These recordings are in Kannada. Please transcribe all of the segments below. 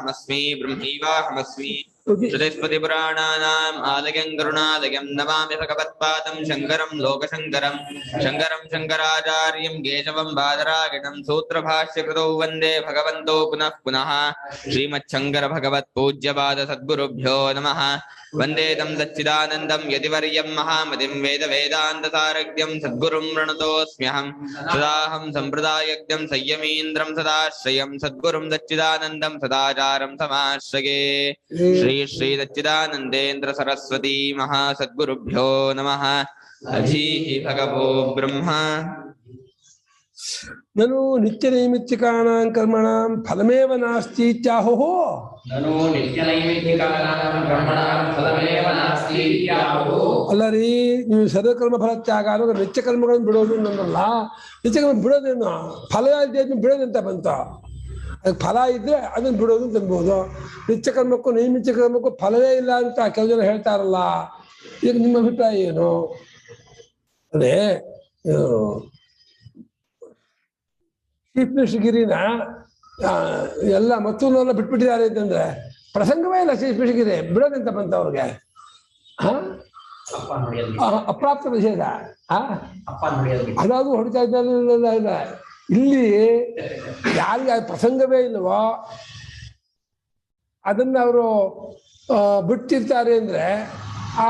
ब्रह्मैवाहमस्मि ब्रह्मैवाहमस्मि श्रुतिस्मृतिपुराणानाम् आलयं करुणालयं नमामि भगवत्पादं शङ्करं लोकशङ्करं शङ्करं शङ्कराचार्यं केशवं बादरायणं सूत्रभाष्यकृतौ वन्दे भगवन्तौ पुनः पुनः श्रीमच्छङ्करभगवत्पूज्यपादसद्गुरुभ्यो नमः वन्दे तं सच्चिदानन्दं यतिवर्यं महामतिं वेदवेदान्तसारज्ञं सद्गुरुं प्रणतोऽस्म्यहं सदाहं सम्प्रदायज्ञं संयमीन्द्रं सदाश्रयं सद्गुरुं सच्चिदानन्दं सदाचारं समाश्रये श्री श्री सच्चिदानन्देन्द्र सरस्वती महासद्गुरुभ्यो नमः अधीः भगवो ब्रह्म ननु नित्यनैमित्तिकानां कर्मणां फलमेव नास्ति इत्याहुः ननु नित्यनैमित्तिकानां कर्मणां फलमेव नास्ति इत्याहुः ಅಲ್ಲರಿ ನೀವು ಸರ್ವಕರ್ಮ ಫಲ ತ್ಯಾಗ ಅನ್ನೋದು ನಿತ್ಯ ಕರ್ಮಗಳನ್ನು ಬಿಡೋದು ಅನ್ನಲ್ಲ ನಿತ್ಯ ಕರ್ಮ ಬಿಡೋದೇನು ಫಲ ಇದ್ದ ಬಿಡೋದಂತ ಬಂತ ಅದಕ್ಕೆ ಫಲ ಇದ್ರೆ ಅದನ್ನ ಬಿಡೋದು ಅಂತ ಅನ್ಬೋದು ನಿತ್ಯ ಕರ್ಮಕ್ಕೂ ನೈಮಿತ್ಯ ಕರ್ಮಕ್ಕೂ ಫಲವೇ ಇಲ್ಲ ಅಂತ ಕೆಲವು ಜನ ಹೇಳ್ತಾರಲ್ಲ ಈಗ ನಿಮ್ಮ ಅಭಿಪ್ರಾಯ ಏನು ಅದೇ ಚೀಫ್ ಮಿನಿಸ್ಟರ್ ಗಿರಿನ ಎಲ್ಲ ಮತ್ತೂನೆಲ್ಲ ಬಿಟ್ಬಿಟ್ಟಿದ್ದಾರೆ ಅಂತಂದ್ರೆ ಪ್ರಸಂಗವೇ ಇಲ್ಲ ಚೀಫ್ ಮಿನಿಸ್ಟರ್ ಗಿರಿ ಬಿಡೋದಂತ ಬಂತ ಅವ್ರಿಗೆ ಅಪ್ರಾಪ್ತ ನಿಷೇಧ ಅದಾದ್ರೂ ಹೊಡಿತಾ ಇದ್ದಾರೆ ಇಲ್ಲಿ ಯಾರಿಗೆ ಪ್ರಸಂಗವೇ ಇಲ್ವೋ ಅದನ್ನ ಅವರು ಬಿಟ್ಟಿರ್ತಾರೆ ಅಂದ್ರೆ ಆ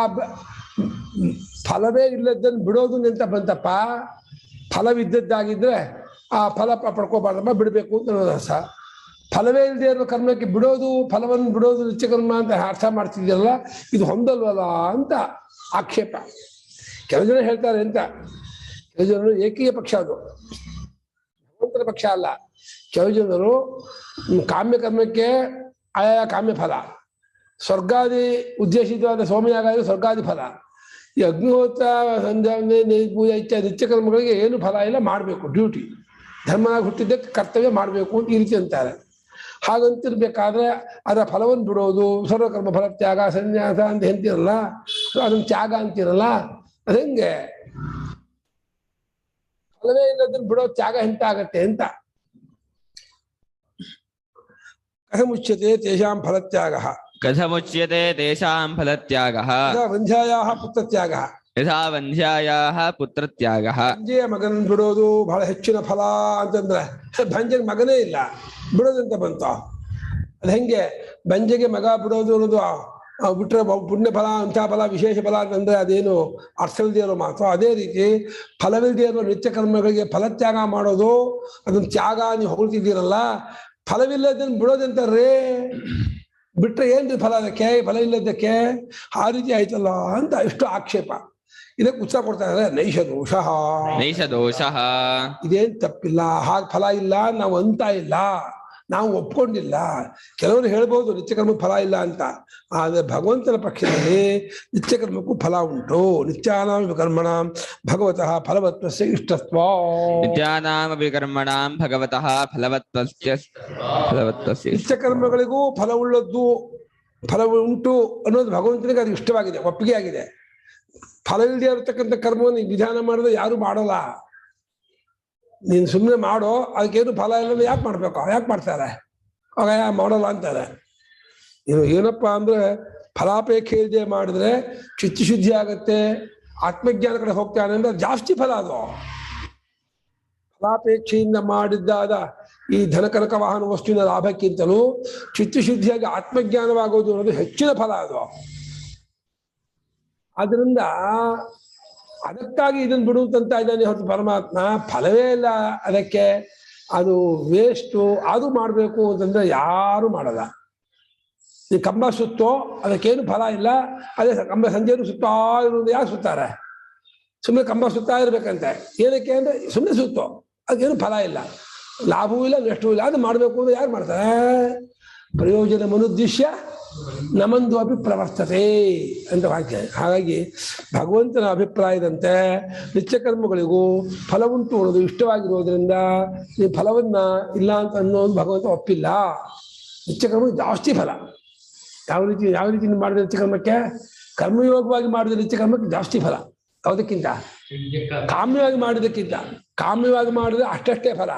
ಫಲವೇ ಇಲ್ಲದನ್ನು ಬಿಡೋದು ಅಂತ ಬಂತಪ್ಪ ಫಲವಿದ್ದದ್ದಾಗಿದ್ರೆ ಆ ಫಲ ಪಡ್ಕೋಬಾರ್ದಪ್ಪ ಬಿಡಬೇಕು ಅಂತ ಅರ್ಥ ಫಲವೇ ಇಲ್ಲದೆ ಇರೋ ಕರ್ಮಕ್ಕೆ ಬಿಡೋದು ಫಲವನ್ನು ಬಿಡೋದು ನಿತ್ಯ ಕರ್ಮ ಅಂತ ಅರ್ಥ ಮಾಡ್ತಿದ್ಯಲ್ಲ ಇದು ಹೊಂದಲ್ವಲ್ಲ ಅಂತ ಆಕ್ಷೇಪ ಕೆಲವು ಜನ ಹೇಳ್ತಾರೆ ಅಂತ ಕೆಲವು ಜನರು ಏಕೀಯ ಪಕ್ಷ ಅದು ಭಗವಂತನ ಪಕ್ಷ ಅಲ್ಲ ಕೆಲವು ಜನರು ಕಾಮ್ಯ ಕರ್ಮಕ್ಕೆ ಆಯಾ ಕಾಮ್ಯ ಫಲ ಸ್ವರ್ಗಾದಿ ಉದ್ದೇಶಿತವಾದ ಸೋಮಯಾಗ ಸ್ವರ್ಗಾದಿ ಫಲ ಈ ಅಗ್ನಿಹೋತ್ರ ಸಂಧ್ಯಾವಂದನೆ ಪೂಜೆ ಇತ್ಯಾದಿ ನಿತ್ಯ ಕರ್ಮಗಳಿಗೆ ಏನು ಫಲ ಇಲ್ಲ ಮಾಡಬೇಕು ಡ್ಯೂಟಿ ಧರ್ಮನಾಗಿ ಹುಟ್ಟಿದ್ದಕ್ಕೆ ಕರ್ತವ್ಯ ಮಾಡಬೇಕು ಅಂತ ಈ ರೀತಿ ಅಂತಾರೆ ಹಾಗಂತಿರ್ಬೇಕಾದ್ರೆ ಅದರ ಫಲವನ್ನು ಬಿಡೋದು ಸರ್ವಕರ್ಮ ಫಲ ತ್ಯಾಗ ಸನ್ಯಾಸ ಅಂತ ಎಂತಿರಲ್ಲ ಅದನ್ನ ತ್ಯಾಗ ಅಂತಿರಲ್ಲ ಅದ ಹೆಂಗೆ ಫಲವೇ ಇಲ್ಲದನ್ನ ಬಿಡೋ ತ್ಯಾಗ ಎಂತ ಆಗತ್ತೆ ಅಂತ ಕಥಮುಚ್ಯತೆ ತೇಷಾಂ ಫಲತ್ಯಾಗಃ कथमुच्यते तेषां फलत्यागः ವಂಧ್ಯಾಯಾಃ ಪುತ್ರತ್ಯಾಗಃ यथा वन्ध्यायाः पुत्रत्यागः ಬಂಜೆಯ ಮಗನ ಬಿಡೋದು ಬಹಳ ಹೆಚ್ಚಿನ ಫಲ ಅಂತಂದ್ರೆ ಬಂಜೆಗೆ ಮಗನೇ ಇಲ್ಲ ಬಿಡೋದಂತ ಬಂತ ಅದ್ ಹೆಂಗೆ ಬಂಜೆಗೆ ಮಗ ಬಿಡೋದು ಅನ್ನೋದು ಬಿಟ್ರೆ ಪುಣ್ಯ ಫಲ ಅಂಥ ಫಲ ವಿಶೇಷ ಫಲ ಅಂತಂದ್ರೆ ಅದೇನು ಅರ್ಥವಿಲ್ಲದೆ ಇರೋ ಮಾತು ಅದೇ ರೀತಿ ಫಲವಿಲ್ಲದೆ ಇರೋ ನಿತ್ಯ ಕರ್ಮಗಳಿಗೆ ಫಲತ್ಯಾಗ ಮಾಡೋದು ಅದನ್ನ ತ್ಯಾಗ ನೀವು ಹೊಗಳ್ತಿದ್ದೀರಲ್ಲ ಫಲವಿಲ್ಲದನ್ನು ಬಿಡೋದಂತಾರೇ ಬಿಟ್ರೆ ಏನ್ರಿ ಫಲ ಅದಕ್ಕೆ ಫಲ ಇಲ್ಲದಕ್ಕೆ ಆ ರೀತಿ ಆಯ್ತಲ್ಲ ಅಂತ ಇಷ್ಟು ಆಕ್ಷೇಪ ಇದಕ್ಕೆ ಉತ್ತರ ಕೊಡ್ತಾ ಇದ್ದಾರೆ ನೈಷ ದೋಷಃ ಇದೇನ್ ತಪ್ಪಿಲ್ಲ ಹಾಗೆ ಫಲ ಇಲ್ಲ ನಾವು ಅಂತ ಇಲ್ಲ ನಾವು ಒಪ್ಕೊಂಡಿಲ್ಲ ಕೆಲವರು ಹೇಳ್ಬೋದು ನಿತ್ಯಕರ್ಮ ಫಲ ಇಲ್ಲ ಅಂತ ಆದ್ರೆ ಭಗವಂತನ ಪಕ್ಷದಲ್ಲಿ ನಿತ್ಯಕರ್ಮಕ್ಕೂ ಫಲ ಉಂಟು ನಿತ್ಯಾನಾಂ ವಿಕರ್ಮಣಾಂ ಭಗವತಃ ಫಲವತ್ವಸ್ಯ ಇಷ್ಟತ್ವ ನಿತ್ಯಾನಾಂ ವಿಕರ್ಮಣಾಂ ಭಗವತಃ ಫಲವತ್ವಸ್ಯ ನಿತ್ಯಕರ್ಮಗಳಿಗೂ ಫಲವುಳ್ಳದ್ದು ಫಲ ಉಂಟು ಅನ್ನೋದು ಭಗವಂತನಿಗೆ ಅದು ಇಷ್ಟವಾಗಿದೆ ಒಪ್ಪಿಗೆ ಆಗಿದೆ ಫಲವಿಲ್ಲದೆ ಇರತಕ್ಕಂಥ ಕರ್ಮವನ್ನು ವಿಧಾನ ಮಾಡಿದ್ರೆ ಯಾರು ಮಾಡಲ್ಲ ನೀನ್ ಸುಮ್ಮನೆ ಮಾಡೋ ಅದಕ್ಕೇನು ಫಲ ಇಲ್ಲ ಯಾಕೆ ಮಾಡ್ಬೇಕು ಯಾಕೆ ಮಾಡ್ತಾರೆ ಆಗ ಮಾಡಲ್ಲ ಅಂತಾರೆ ಇನ್ನು ಏನಪ್ಪಾ ಅಂದ್ರೆ ಫಲಾಪೇಕ್ಷೆ ಇಲ್ಲದೆ ಮಾಡಿದ್ರೆ ಚಿತ್ತಶುದ್ಧಿ ಆಗತ್ತೆ ಆತ್ಮಜ್ಞಾನ ಕಡೆ ಹೋಗ್ತಾನೆ ಅಂದ್ರೆ ಜಾಸ್ತಿ ಫಲ ಅದು ಫಲಾಪೇಕ್ಷೆಯಿಂದ ಮಾಡಿದ್ದಾದ ಈ ಧನಕನಕ ವಾಹನ ವಸ್ತುವಿನ ಲಾಭಕ್ಕಿಂತಲೂ ಚಿತ್ತಶುದ್ಧಿಯಾಗಿ ಆತ್ಮಜ್ಞಾನವಾಗೋದು ಅನ್ನೋದು ಹೆಚ್ಚಿನ ಫಲ ಅದು ಆದ್ರಿಂದ ಅದಕ್ಕಾಗಿ ಇದನ್ನು ಬಿಡುವಂತ ಇದ್ದಾನೆ ಹೊರತು ಪರಮಾತ್ಮ ಫಲವೇ ಇಲ್ಲ ಅದಕ್ಕೆ ಅದು ವೇಸ್ಟು ಅದು ಮಾಡಬೇಕು ಅಂತಂದ್ರೆ ಯಾರು ಮಾಡಲ್ಲ ಈ ಕಂಬ ಸುತ್ತೋ ಅದಕ್ಕೇನು ಫಲ ಇಲ್ಲ ಅದೇ ಕಂಬ ಸಂಜೆನೂ ಸುತ್ತಾ ಇರೋದು ಯಾಕೆ ಸುತ್ತಾರೆ ಸುಮ್ಮನೆ ಕಂಬ ಸುತ್ತಾ ಇರ್ಬೇಕಂತೆ ಏನಕ್ಕೆ ಅಂದ್ರೆ ಸುಮ್ಮನೆ ಸುತ್ತೋ ಅದಕ್ಕೇನು ಫಲ ಇಲ್ಲ ಲಾಭವೂ ಇಲ್ಲ ನಷ್ಟವೂ ಇಲ್ಲ ಅದು ಮಾಡಬೇಕು ಅಂದ್ರೆ ಯಾರು ಮಾಡ್ತಾರೆ ಪ್ರಯೋಜನ ಮನುದ್ದಿಶ್ಯ ನಮಂದು ಅಭಿಪ್ರವರ್ತತೆ ಅಂತ ವಾಕ್ಯ ಹಾಗಾಗಿ ಭಗವಂತನ ಅಭಿಪ್ರಾಯದಂತೆ ನಿತ್ಯಕರ್ಮಗಳಿಗೂ ಫಲ ಉಂಟು ಅನ್ನೋದು ಇಷ್ಟವಾಗಿರೋದ್ರಿಂದ ಈ ಫಲವನ್ನ ಇಲ್ಲ ಅಂತ ಅನ್ನೋದು ಭಗವಂತ ಒಪ್ಪಿಲ್ಲ ನಿತ್ಯಕರ್ಮ ಜಾಸ್ತಿ ಫಲ ಯಾವ ರೀತಿ ಮಾಡಿದ ನಿತ್ಯಕರ್ಮಕ್ಕೆ ಕರ್ಮಯೋಗವಾಗಿ ಮಾಡಿದ ನಿತ್ಯಕರ್ಮಕ್ಕೆ ಜಾಸ್ತಿ ಫಲ ಯಾವುದಕ್ಕಿಂತ ಕಾಮ್ಯವಾಗಿ ಮಾಡಿದಕ್ಕಿಂತ ಕಾಮ್ಯವಾಗಿ ಮಾಡಿದ್ರೆ ಅಷ್ಟಷ್ಟೇ ಫಲ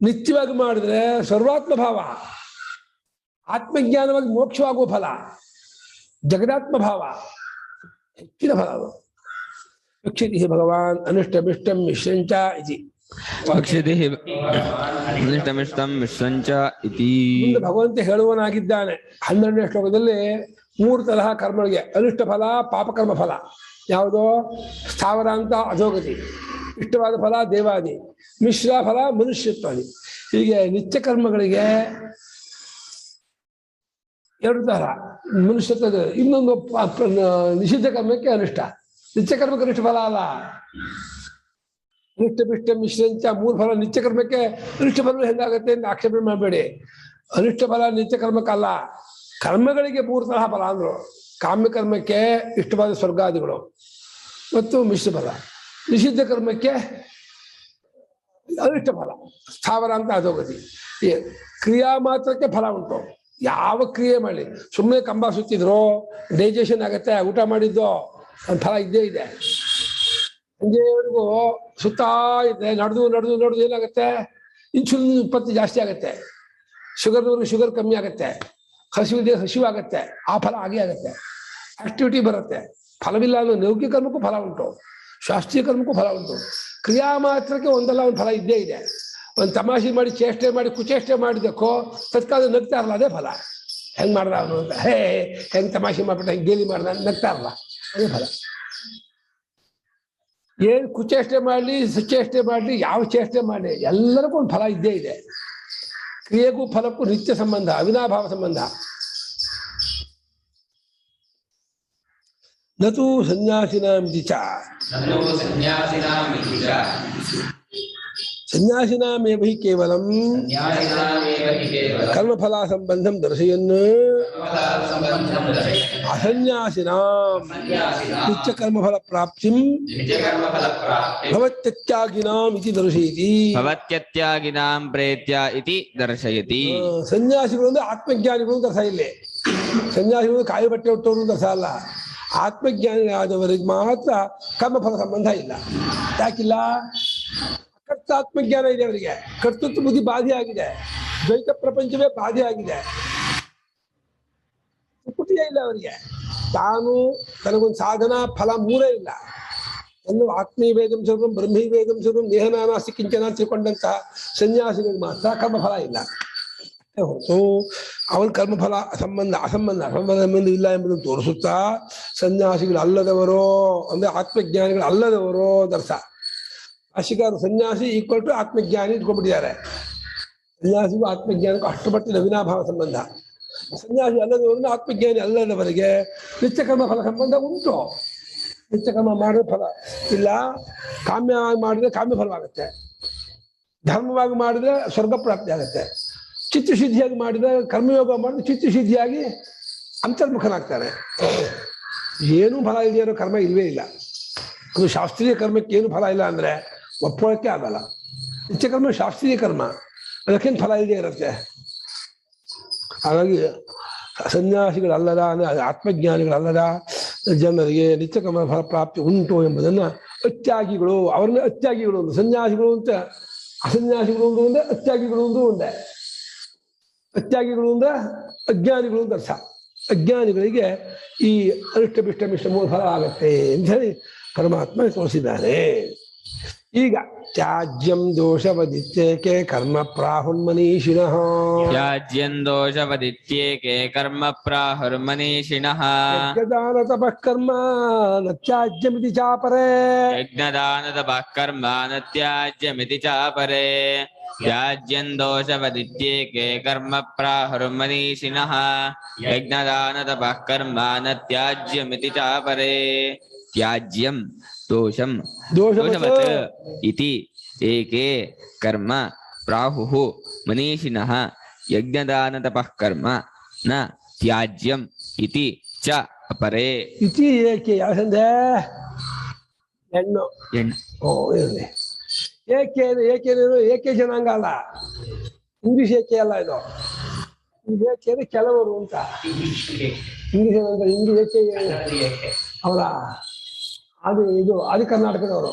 ನಿತ್ಯವಾಗಿ ಮಾಡಿದ್ರೆ ಸರ್ವಾತ್ಮ ಭಾವ ಆತ್ಮಜ್ಞಾನವಾಗಿ ಮೋಕ್ಷವಾಗುವ ಫಲ, ಜಗದಾತ್ಮ ಭಾವ, ಹೆಚ್ಚಿನ ಫಲ ಅದು. ರಕ್ಷಿತಿ ಭಗವಾನ್ ಅನಿಷ್ಟಮಿಷ್ಟಂ ಮಿಶ್ರಂಚ ಇತಿ. ಭಕ್ಷಿತಿಃ ಅನಿಷ್ಟಮಿಷ್ಟಂ ಮಿಶ್ರಂಚ ಇತಿ. ಮುಂದೆ ಭಗವಂತ ಹೇಳುವನಾಗಿದ್ದಾನೆ 12ನೇ ಶ್ಲೋಕದಲ್ಲಿ 3 ತರಹ ಕರ್ಮಗಳಿಗೆ, ಅನಿಷ್ಟ ಫಲ, ಪಾಪಕರ್ಮ ಫಲ, ಯಾವುದೋ ಸ್ಥಾವರ ಅಂತ ಅಧೋಗತಿ, ಇಷ್ಟವಾದ ಫಲ ದೇವಾದಿ, ಮಿಶ್ರ ಫಲ ಮನುಷ್ಯತ್ವಾದಿ. ಹೀಗೆ ನಿತ್ಯ ಕರ್ಮಗಳಿಗೆ 2 ತರಹ ಮನುಷ್ಯತ್ವದ, ಇನ್ನೊಂದು ನಿಷಿದ್ಧ ಕರ್ಮಕ್ಕೆ ಅನಿಷ್ಟ. ನಿತ್ಯ ಕರ್ಮಕ್ಕೆ ಅನಿಷ್ಟ ಫಲ ಅಲ್ಲ, ಅನಿಷ್ಟ ಪಿಷ್ಟ ಮಿಶ್ರಂಚ 3 ಫಲ. ನಿತ್ಯ ಕರ್ಮಕ್ಕೆ ಅನಿಷ್ಟ ಫಲ ಹೆಂಗಾಗತ್ತೆ ಅಂತ ಆಕ್ಷೇಪಣೆ ಮಾಡಬೇಡಿ. ಅನಿಷ್ಟ ಫಲ ನಿತ್ಯ ಕರ್ಮಕ್ಕಲ್ಲ, ಕರ್ಮಗಳಿಗೆ 3 ತರಹ ಫಲ ಅಂದ್ರು. ಕಾಮ್ಯ ಕರ್ಮಕ್ಕೆ ಇಷ್ಟವಾದ ಸ್ವರ್ಗಾದಿಗಳು ಮತ್ತು ಮಿಶ್ರ ಫಲ, ನಿಷಿದ್ಧ ಕರ್ಮಕ್ಕೆ ಅನಿಷ್ಟ ಫಲ, ಸ್ಥಾವರ ಅಂತ ಅಧೋಗತಿ. ಕ್ರಿಯಾ ಮಾತ್ರಕ್ಕೆ ಫಲ ಉಂಟು. ಯಾವ ಕ್ರಿಯೆ ಮಾಡಲಿ, ಸುಮ್ಮನೆ ಕಂಬ ಸುತ್ತಿದ್ರು ಡೈಜೆಷನ್ ಆಗತ್ತೆ, ಊಟ ಮಾಡಿದ್ದು ಒಂದು ಫಲ ಇದ್ದೇ ಇದೆ. ಸಂಜೆವರೆಗೂ ಸುತ್ತಾ ಇದೆ, ನಡೆದು ನಡೆದು ನಡೆದು ಏನಾಗುತ್ತೆ, ಇನ್ಸುಲಿನ್ ಉತ್ಪತ್ತಿ ಜಾಸ್ತಿ ಆಗುತ್ತೆ, ಶುಗರ್ ಕಮ್ಮಿ ಆಗುತ್ತೆ, ಹಸಿವಾಗತ್ತೆ, ಆ ಫಲ ಆಗೇ ಆಗುತ್ತೆ. ಆಕ್ಟಿವಿಟಿ ಬರುತ್ತೆ, ಫಲವಿಲ್ಲ ಅನ್ನೋ ಲೌಕಿಕ ಕರ್ಮಕ್ಕೂ ಫಲ ಉಂಟು, ಶಾಸ್ತ್ರೀಯ ಕರ್ಮಕ್ಕೂ ಫಲ ಉಂಟು. ಕ್ರಿಯಾ ಮಾತ್ರಕ್ಕೆ ಒಂದಲ್ಲ ಒಂದು ಫಲ ಇದ್ದೇ ಇದೆ. ಒಂದು ತಮಾಷೆ ಮಾಡಿ ಚೇಷ್ಟೆ ಮಾಡಿ ಕುಚೇಷ್ಟೆ ಮಾಡಿದಕ್ಕೋ ತತ್ಕಾಲ ನಗ್ತಾರಲ್ಲ, ಅದೇ ಫಲ. ಹೆಂಗ್ ಮಾಡ್ದ ಅವನು ಅಂತ, ಹೆಂಗ್ ತಮಾಷೆ ಮಾಡ್ಬಿಟ್ಟ, ಹೆಂಗ್ ಗೇಲಿ ಮಾಡ್ದ ನಗ್ತಾರಲ್ಲ, ಅದೇ ಫಲ. ಏನ್ ಕುಚೇಷ್ಟೆ ಮಾಡಲಿ ಸುಚೇಷ್ಟೆ ಮಾಡಲಿ, ಯಾವ ಚೇಷ್ಟೆ ಮಾಡಲಿ, ಎಲ್ಲರಿಗೂ ಒಂದು ಫಲ ಇದ್ದೇ ಇದೆ. ಕ್ರಿಯೆಗೂ ಫಲಕ್ಕೂ ನಿತ್ಯ ಸಂಬಂಧ, ಅವಿನಾಭಾವ ಸಂಬಂಧ. ನತು ಸನ್ಯಾಸಿನಾಮಿತಿ ಚ ಸನ್ಯಾಸಿನಾಮೇವ ಹಿ ಕೇವಲಂ ಕರ್ಮಫಲ ಸಂಬಂಧಂ ದರ್ಶಯನ್ ಅಸನ್ಯಾಸಿನಾಂ ನಿತ್ಯ ಕರ್ಮಫಲ ಪ್ರಾಪ್ತಿಂ ಭವತ್ಯತ್ಯಾಗಿನಾಂ ಇತಿ ದರ್ಶಯತಿ. ಭವತ್ಯತ್ಯಾಗಿನಾಂ ಪ್ರೇತ್ಯ ಇತಿ ದರ್ಶಯತಿ. ಸನ್ಯಾಸಿಗಳು ಅಂದ್ರೆ ಆತ್ಮಜ್ಞಾನಿಗಳು ದರ್ಶ ಇಲ್ಲಿ. ಸನ್ಯಾಸಿಗಳು ಕಾಯಿ ಬಟ್ಟೆ ಹುಟ್ಟೋರು ದರ್ಶ ಅಲ್ಲ. ಆತ್ಮಜ್ಞಾನಿ ಆದವರಿಗೆ ಮಾತ್ರ ಕರ್ಮಫಲ ಸಂಬಂಧ ಇಲ್ಲ. ಯಾಕಿಲ್ಲ? ಆತ್ಮಜ್ಞಾನ ಇದೆ ಅವರಿಗೆ, ಕರ್ತೃತ್ವ ಬುದ್ಧಿ ಬಾಧೆ ಆಗಿದೆ, ದ್ವೈತ ಪ್ರಪಂಚವೇ ಬಾಧೆ ಆಗಿದೆ, ಪುಟಿಯೇ ಇಲ್ಲ ಅವರಿಗೆ. ತಾನು ತನಗೊಂದು ಸಾಧನಾ ಫಲ 3 ಇಲ್ಲ. ಅನ್ನು ಆತ್ಮೀಯ ವೇದಂ ಸರ್ವಂ ಬ್ರಹ್ಮೀ ವೇದಂ ಸರ್ವಂ ದೇಹನಾನಾಸ್ತಿ ಕಿಂಚನ ತಿಳ್ಕೊಂಡಂತಹ ಸನ್ಯಾಸಿಗಳಿಗೆ ಮಾತ್ರ ಕರ್ಮಫಲ ಇಲ್ಲ. ಹೊರತು ಅವನ ಕರ್ಮಫಲ ಅಸಂಬಂಧ ಇಲ್ಲ ಎಂಬುದನ್ನು ತೋರಿಸುತ್ತಾ ಸನ್ಯಾಸಿಗಳು ಅಲ್ಲದವರೋ ಅಂದ್ರೆ ಆತ್ಮಜ್ಞಾನಿಗಳು ಅಲ್ಲದವರೋ ದರ್ಶ. ಭಾಷಿಕಾರ ಸನ್ಯಾಸಿ ಈಕ್ವಲ್ ಟು ಆತ್ಮಜ್ಞಾನಿ ಇಟ್ಕೊಂಡ್ಬಿಟ್ಟಿದ್ದಾರೆ. ಸನ್ಯಾಸಿಗೂ ಆತ್ಮಜ್ಞಾನಿಗೂ ಅಷ್ಟಪಟ್ಟಿನ ಅವಿನಾಭಾವ ಸಂಬಂಧ. ಸನ್ಯಾಸಿ ಅಲ್ಲದವರನ್ನು ಆತ್ಮಜ್ಞಾನಿ ಅಲ್ಲದವರಿಗೆ ನಿತ್ಯ ಕರ್ಮ ಫಲ ಸಂಬಂಧ ಉಂಟು. ನಿತ್ಯ ಕರ್ಮ ಮಾಡಿದ್ರೆ ಫಲ ಇಲ್ಲ, ಕಾಮ್ಯ ಮಾಡಿದ್ರೆ ಕಾಮ್ಯ ಫಲವಾಗುತ್ತೆ, ಧರ್ಮವಾಗಿ ಮಾಡಿದ್ರೆ ಸ್ವರ್ಗ ಪ್ರಾಪ್ತಿ ಆಗುತ್ತೆ, ಚಿತ್ತಶುದ್ಧಿಯಾಗಿ ಮಾಡಿದ್ರೆ ಕರ್ಮಯೋಗ ಮಾಡಿದ್ರೆ ಚಿತ್ತಶುದ್ಧಿಯಾಗಿ ಅಂತರ್ಮುಖನಾಗ್ತಾನೆ. ಏನೂ ಫಲ ಇಲ್ಲದೆ ಇರೋ ಕರ್ಮ ಇಲ್ವೇ ಇಲ್ಲ. ಅದು ಶಾಸ್ತ್ರೀಯ ಕರ್ಮಕ್ಕೆ ಏನು ಫಲ ಇಲ್ಲ ಅಂದ್ರೆ ಒಪ್ಪೋಳಕ್ಕೆ ಆಗಲ್ಲ. ನಿತ್ಯ ಕರ್ಮ ಶಾಸ್ತ್ರೀಯ ಕರ್ಮ, ಅದಕ್ಕೇನು ಫಲ ಇಲ್ಲದೆ ಇರುತ್ತೆ. ಹಾಗಾಗಿ ಸನ್ಯಾಸಿಗಳಲ್ಲದ ಅಂದ್ರೆ ಆತ್ಮಜ್ಞಾನಿಗಳಲ್ಲದ ಜನರಿಗೆ ನಿತ್ಯ ಕರ್ಮ ಫಲ ಪ್ರಾಪ್ತಿ ಉಂಟು ಎಂಬುದನ್ನು ಅತ್ಯಾಗಿಗಳು, ಅವ್ರನ್ನ ಅತ್ಯಾಗಿಗಳು ಒಂದು, ಸನ್ಯಾಸಿಗಳು ಅಂತ ಅಸನ್ಯಾಸಿಗಳು ಒಂದು ಒಂದೇ, ಅತ್ಯಾಗಿಗಳು ಒಂದು ಒಂದೇ. ಅತ್ಯಾಗಿಗಳು ಅಂದ್ರೆ ಅಜ್ಞಾನಿಗಳು ಅಂತ ಅರ್ಥ. ಅಜ್ಞಾನಿಗಳಿಗೆ ಈ ಅನಿಷ್ಟ ಪಿಷ್ಟ ಮಿಷ್ಟ 3 ಫಲ ಆಗತ್ತೆ ಅಂತ ಹೇಳಿ ಪರಮಾತ್ಮ ತೋರಿಸಿದ್ದಾನೆ. ಈಗ ತ್ಯಾಜ್ಯಂ ದೋಷವದಿತ್ಯೇಕೆ ಕರ್ಮ ಪ್ರಾಹುರ್ಮನೀಷಿಣಃ. ತ್ಯಾಜ್ಯಂ ದೋಷವದಿತ್ಯೇಕೆ ಕರ್ಮ ಪ್ರಾಹುರ್ಮನೀಷಿಣಃ. ಯಜ್ಞದಾನ ತಪಃ ಕರ್ಮ ನ ತ್ಯಾಜ್ಯಮಿತಿ ಚಾಪರೇ. ಯಜ್ಞದಾನ ತಪಃ ಕರ್ಮ ನ ತ್ಯಾಜ್ಯಮಿತಿ ಚಾಪರೇ. ತ್ಯಾಜ್ಯಂ ದೋಷವದಿತ್ಯೇಕೆ ಕರ್ಮ ಪ್ರಾಹುರ್ಮನೀಷಿಣಃ. ಯಜ್ಞದಾನ ತಪಃ ಕರ್ಮ ನ ತ್ಯಾಜ್ಯಮಿತಿ ಚಾಪರೇ. ತ್ಯಾಜ್ಯಂ ದೋಷಂ ದೋಷವತ್ ಇತಿ ಏಕೆ ಕರ್ಮ ಪ್ರಾಹುಃ ಮನೀಷಿಣಃ. ಯಜ್ಞದಾನ ತಪಃ ಕರ್ಮ ನ ತ್ಯಾಜ್ಯಂ ಇತಿ ಚ ಅಪರೇ. ಇತಿ ಏಕೆ ಯಾಕಂದ್ರೆ ಹೆಣ್ಣು ಇರಲಿ. ಏಕೆ ಏಕೆ ಜನಾಂಗ ಅಲ್ಲ, ಇಂಗ್ಲಿಷ್ ಏಕೆ ಅಲ್ಲ ಇದು. ಏಕೆ ಅಂದ್ರೆ ಕೆಲವರು ಅಂತ ಇಂಗ್ಲಿಷ್ ಏಕೆ ಅವರ ಅದು ಇದು ಆದಿ ಕರ್ನಾಟಕದವರು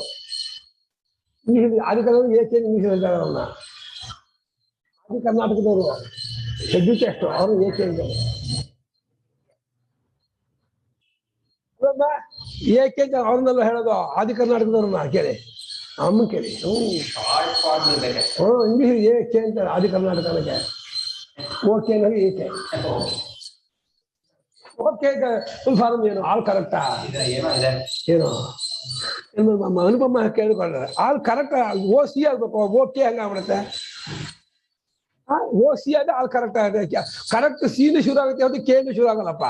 ಇಂಗ್ಲಿಷ್ ಆದಿ ಕರ್ನಾಟಕ ಏಕೆ ಇಂಗ್ಲಿಷ್ ಹೇಳ್ತಾರೆ ಅವ್ರನ್ನ. ಆದಿ ಕರ್ನಾಟಕದವರು ಸದ್ಯಕ್ಕೆ ಅಷ್ಟು ಅವರು ಏಕೆ ಅಂತಾರೆ ಏಕೆ ಅಂತ ಅವ್ರನ್ನೆಲ್ಲ ಹೇಳೋದು ಆದಿ ಕರ್ನಾಟಕದವ್ರನ್ನ ಕೇಳಿ ಅಮ್ಮ ಕೇಳಿ ಇಂಗ್ಲೀಷ್ ಏಕೆ ಅಂತಾರೆ ಆದಿ ಕರ್ನಾಟಕಕ್ಕೆ ಓಕೆ ಅನ್ನೋದು ಏಕೆ ಓಕೆ ಫುಲ್ ಫಾರ್ಮ್ ಏನು ಆಲ್ ಕರೆಕ್ಟಾ ಏನು ಅನುಪಮ ಕೇಳಿಕೊಂಡ್ರೆ ಆಲ್ ಕರೆಕ್ಟ್ ಓ ಸಿ ಆಗ್ಬೇಕು ಓಕೆ ಹಂಗಾಗ್ಬಿಡುತ್ತೆ ಓ ಸಿ ಆದ್ರೆ ಆಲ್ ಕರೆಕ್ಟ್ ಆಗುತ್ತೆ ಕರೆಕ್ಟ್ ಸಿಯಿಂದ ಶುರು ಆಗುತ್ತೆ ಅದು ಕೆಯಿಂದ ಶುರು ಆಗಲ್ಲಪ್ಪ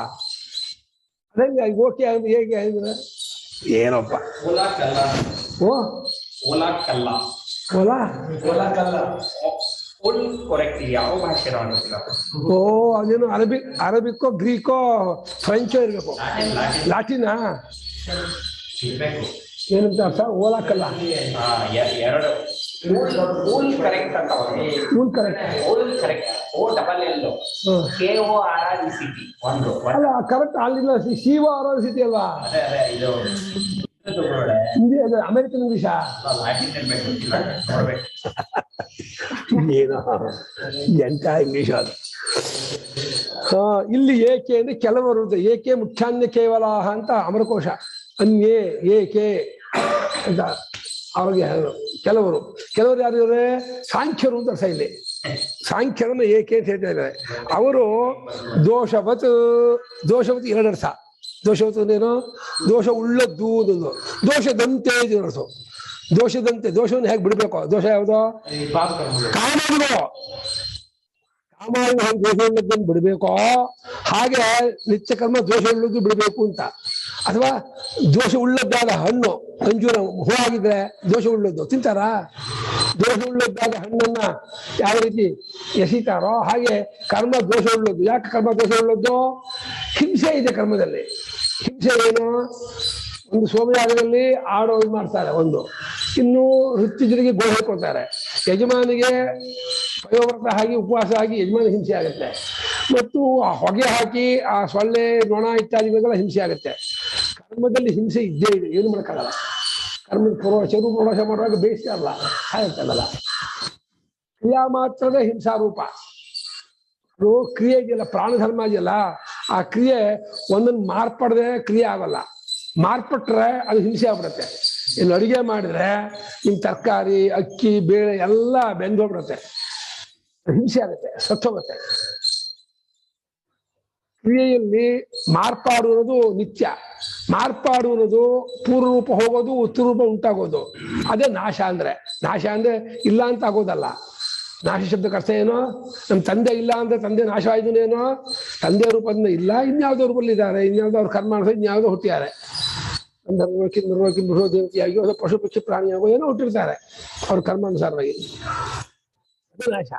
ಅದಂಗೆ ಓಕೆ ಅಂದ್ರೆ ಹೇಗೆ ಅಂದ್ರೆ ಏನಪ್ಪ ಓ ಓಲಾ ಕಲ್ಲ ಯಾವ ಭಾಷೆ ಓ ಅದೇನು ಅರಬಿಕ್ಕೋ ಗ್ರೀಕೋ ಫ್ರೆಂಚೋ ಇರ್ಬೇಕು ಲಾಟಿನಾ ಏನಂತ ಅರ್ಥ ಓಲಾಕಲ್ಲ ಎರಡು ಕರೆಕ್ಟ್ ಅಂತ ಅಲ್ಲ ಕರೆಕ್ಟ್ ಅಲ್ಲಿಂದ ಶಿವ ಆರಾಧಿಸಿಟಿ ಅಲ್ವಾ ಹಿಂದಿ ಅದು ಅಮೆರಿಕನ್ ಇಂಗ್ಲಿಷಾ ಏನೋ ಎಂತ ಇಂಗ್ಲಿಷ್ ಅದು ಇಲ್ಲಿ ಏಕೆ ಅಂದ್ರೆ ಕೆಲವರು ಏಕೆ ಮುಖ್ಯಾನ್ಯ ಕೇವಲ ಅಂತ ಅಮರಕೋಶ ಅನ್ಯೇ ಏಕೆ ಅಂತ ಅವ್ರಿಗೆ ಕೆಲವರು ಯಾರು ಸಾಂಖ್ಯರು ಅಂತ ಅರ್ಥ ಇಲ್ಲಿ ಸಾಂಖ್ಯರನ್ನ ಏಕೆ ಅಂತ ಹೇಳ್ತಾ ಇದ್ದಾರೆ ಅವರು ದೋಷವತ್ ಎರಡು ಅರ್ಥ ದೋಷವತ್ ಅಂದೇನು ದೋಷ ಉಳ್ಳದ್ದು ಅನ್ನೋದು ದೋಷದಂತೆ ಅರ್ಥ ದೋಷದಂತೆ ದೋಷವನ್ನು ಹೇಗೆ ಬಿಡ್ಬೇಕು ದೋಷ ಯಾವುದು ಕಾಮಾದಿಗಳು ಹೇಗೆ ದೋಷ ಉಳ್ಳದ್ದನ್ನು ಬಿಡ್ಬೇಕೋ ಹಾಗೆ ನಿತ್ಯ ಕರ್ಮ ದೋಷ ಉಳ್ಳದ್ದು ಬಿಡ್ಬೇಕು ಅಂತ ಅಥವಾ ದೋಷ ಉಳ್ಳದ್ದಾದ ಹಣ್ಣು ಅಂಜೂರ ಹೂ ಆಗಿದ್ರೆ ದೋಷ ಉಳ್ಳದ್ದು ತಿಂತಾರ ದೋಷ ಉಳ್ಳದ್ದಾದ ಹಣ್ಣನ್ನ ಯಾವ ರೀತಿ ಎಸಿತಾರೋ ಹಾಗೆ ಕರ್ಮ ದೋಷ ಉಳ್ಳದ್ದು ಯಾಕೆ ಕರ್ಮ ದೋಷ ಉಳ್ಳದ್ದು ಹಿಂಸೆ ಇದೆ ಕರ್ಮದಲ್ಲಿ ಹಿಂಸೆ ಏನು ಒಂದು ಸೋಮಯಾಗದಲ್ಲಿ ಆಡೋ ಇದು ಮಾಡ್ತಾರೆ ಒಂದು ಇನ್ನು ಋತ್ವಿಜರಿಗೆ ಗೋ ಹೇಳ್ಕೊಳ್ತಾರೆ ಯಜಮಾನಿಗೆ ಪಯೋವ್ರತ ಆಗಿ ಉಪವಾಸ ಆಗಿ ಯಜಮಾನ ಹಿಂಸೆ ಆಗುತ್ತೆ ಮತ್ತು ಆ ಹೊಗೆ ಹಾಕಿ ಆ ಸೊಳ್ಳೆ ನೊಣ ಇತ್ಯಾದಿಗಳಿಗೆಲ್ಲ ಹಿಂಸೆ ಆಗುತ್ತೆ ಕರ್ಮದಲ್ಲಿ ಹಿಂಸೆ ಇದ್ದೇ ಇದೆ ಏನು ಮಾಡೋಕ್ಕಾಗಲ್ಲ ಕರ್ಮದ ಚರು ಪ್ರವೇಶ ಮಾಡುವಾಗ ಬೇಯಿಸ್ತಾರಲ್ಲ ಆಗುತ್ತಲ್ಲ ಕ್ರಿಯಾ ಮಾತ್ರದ ಹಿಂಸಾರೂಪ ಅದು ಕ್ರಿಯೆ ಇದೆಯಲ್ಲ ಪ್ರಾಣಧರ್ಮ ಇದೆಯಲ್ಲ ಆ ಕ್ರಿಯೆ ಒಂದನ್ನು ಮಾರ್ಪಡದೆ ಕ್ರಿಯೆ ಆಗಲ್ಲ ಮಾರ್ಪಟ್ರೆ ಅದು ಹಿಂಸೆ ಆಗ್ಬಿಡುತ್ತೆ ಇನ್ನು ಅಡುಗೆ ಮಾಡಿದ್ರೆ ನಿಮ್ ತರಕಾರಿ ಅಕ್ಕಿ ಬೇಳೆ ಎಲ್ಲ ಬೆಂದೋಗ್ಬಿಡುತ್ತೆ ಹಿಂಸೆ ಆಗುತ್ತೆ ಸತ್ತೋಗುತ್ತೆ ಕ್ರಿಯೆಯಲ್ಲಿ ಮಾರ್ಪಾಡುವುದು ನಿತ್ಯ ಮಾರ್ಪಾಡುವುದು ಪೂರ್ವ ರೂಪ ಹೋಗೋದು ಉತ್ತರ ರೂಪ ಉಂಟಾಗೋದು ಅದೇ ನಾಶ ಅಂದ್ರೆ ಇಲ್ಲ ಅಂತ ಆಗೋದಲ್ಲ ನಾಶ ಶಬ್ದಕ್ಕೆ ಅರ್ಥ ಏನು ನಮ್ಮ ತಂದೆ ಇಲ್ಲ ಅಂದ್ರೆ ತಂದೆ ನಾಶ ಆಯ್ತೇನೋ ತಂದೆ ರೂಪದಿಂದ ಇಲ್ಲ ಇನ್ಯಾವುದೋ ರೂಪದಲ್ಲಿ ಇದ್ದಾರೆ ಇನ್ಯಾವುದೋ ಅವ್ರ ಕರ್ಮ ಮಾಡಿದ್ರೆ ಇನ್ಯಾವುದೋ ಹುಟ್ಟಿದ್ದಾರೆ ದೇವತೆಯಾಗಿ ಅಥವಾ ಪಶು ಪಕ್ಷಿ ಪ್ರಾಣಿಯಾಗೋ ಏನೋ ಹುಟ್ಟಿರ್ತಾರೆ ಅವ್ರ ಕರ್ಮಾನುಸಾರವಾಗಿ ಅದು ನಾಶ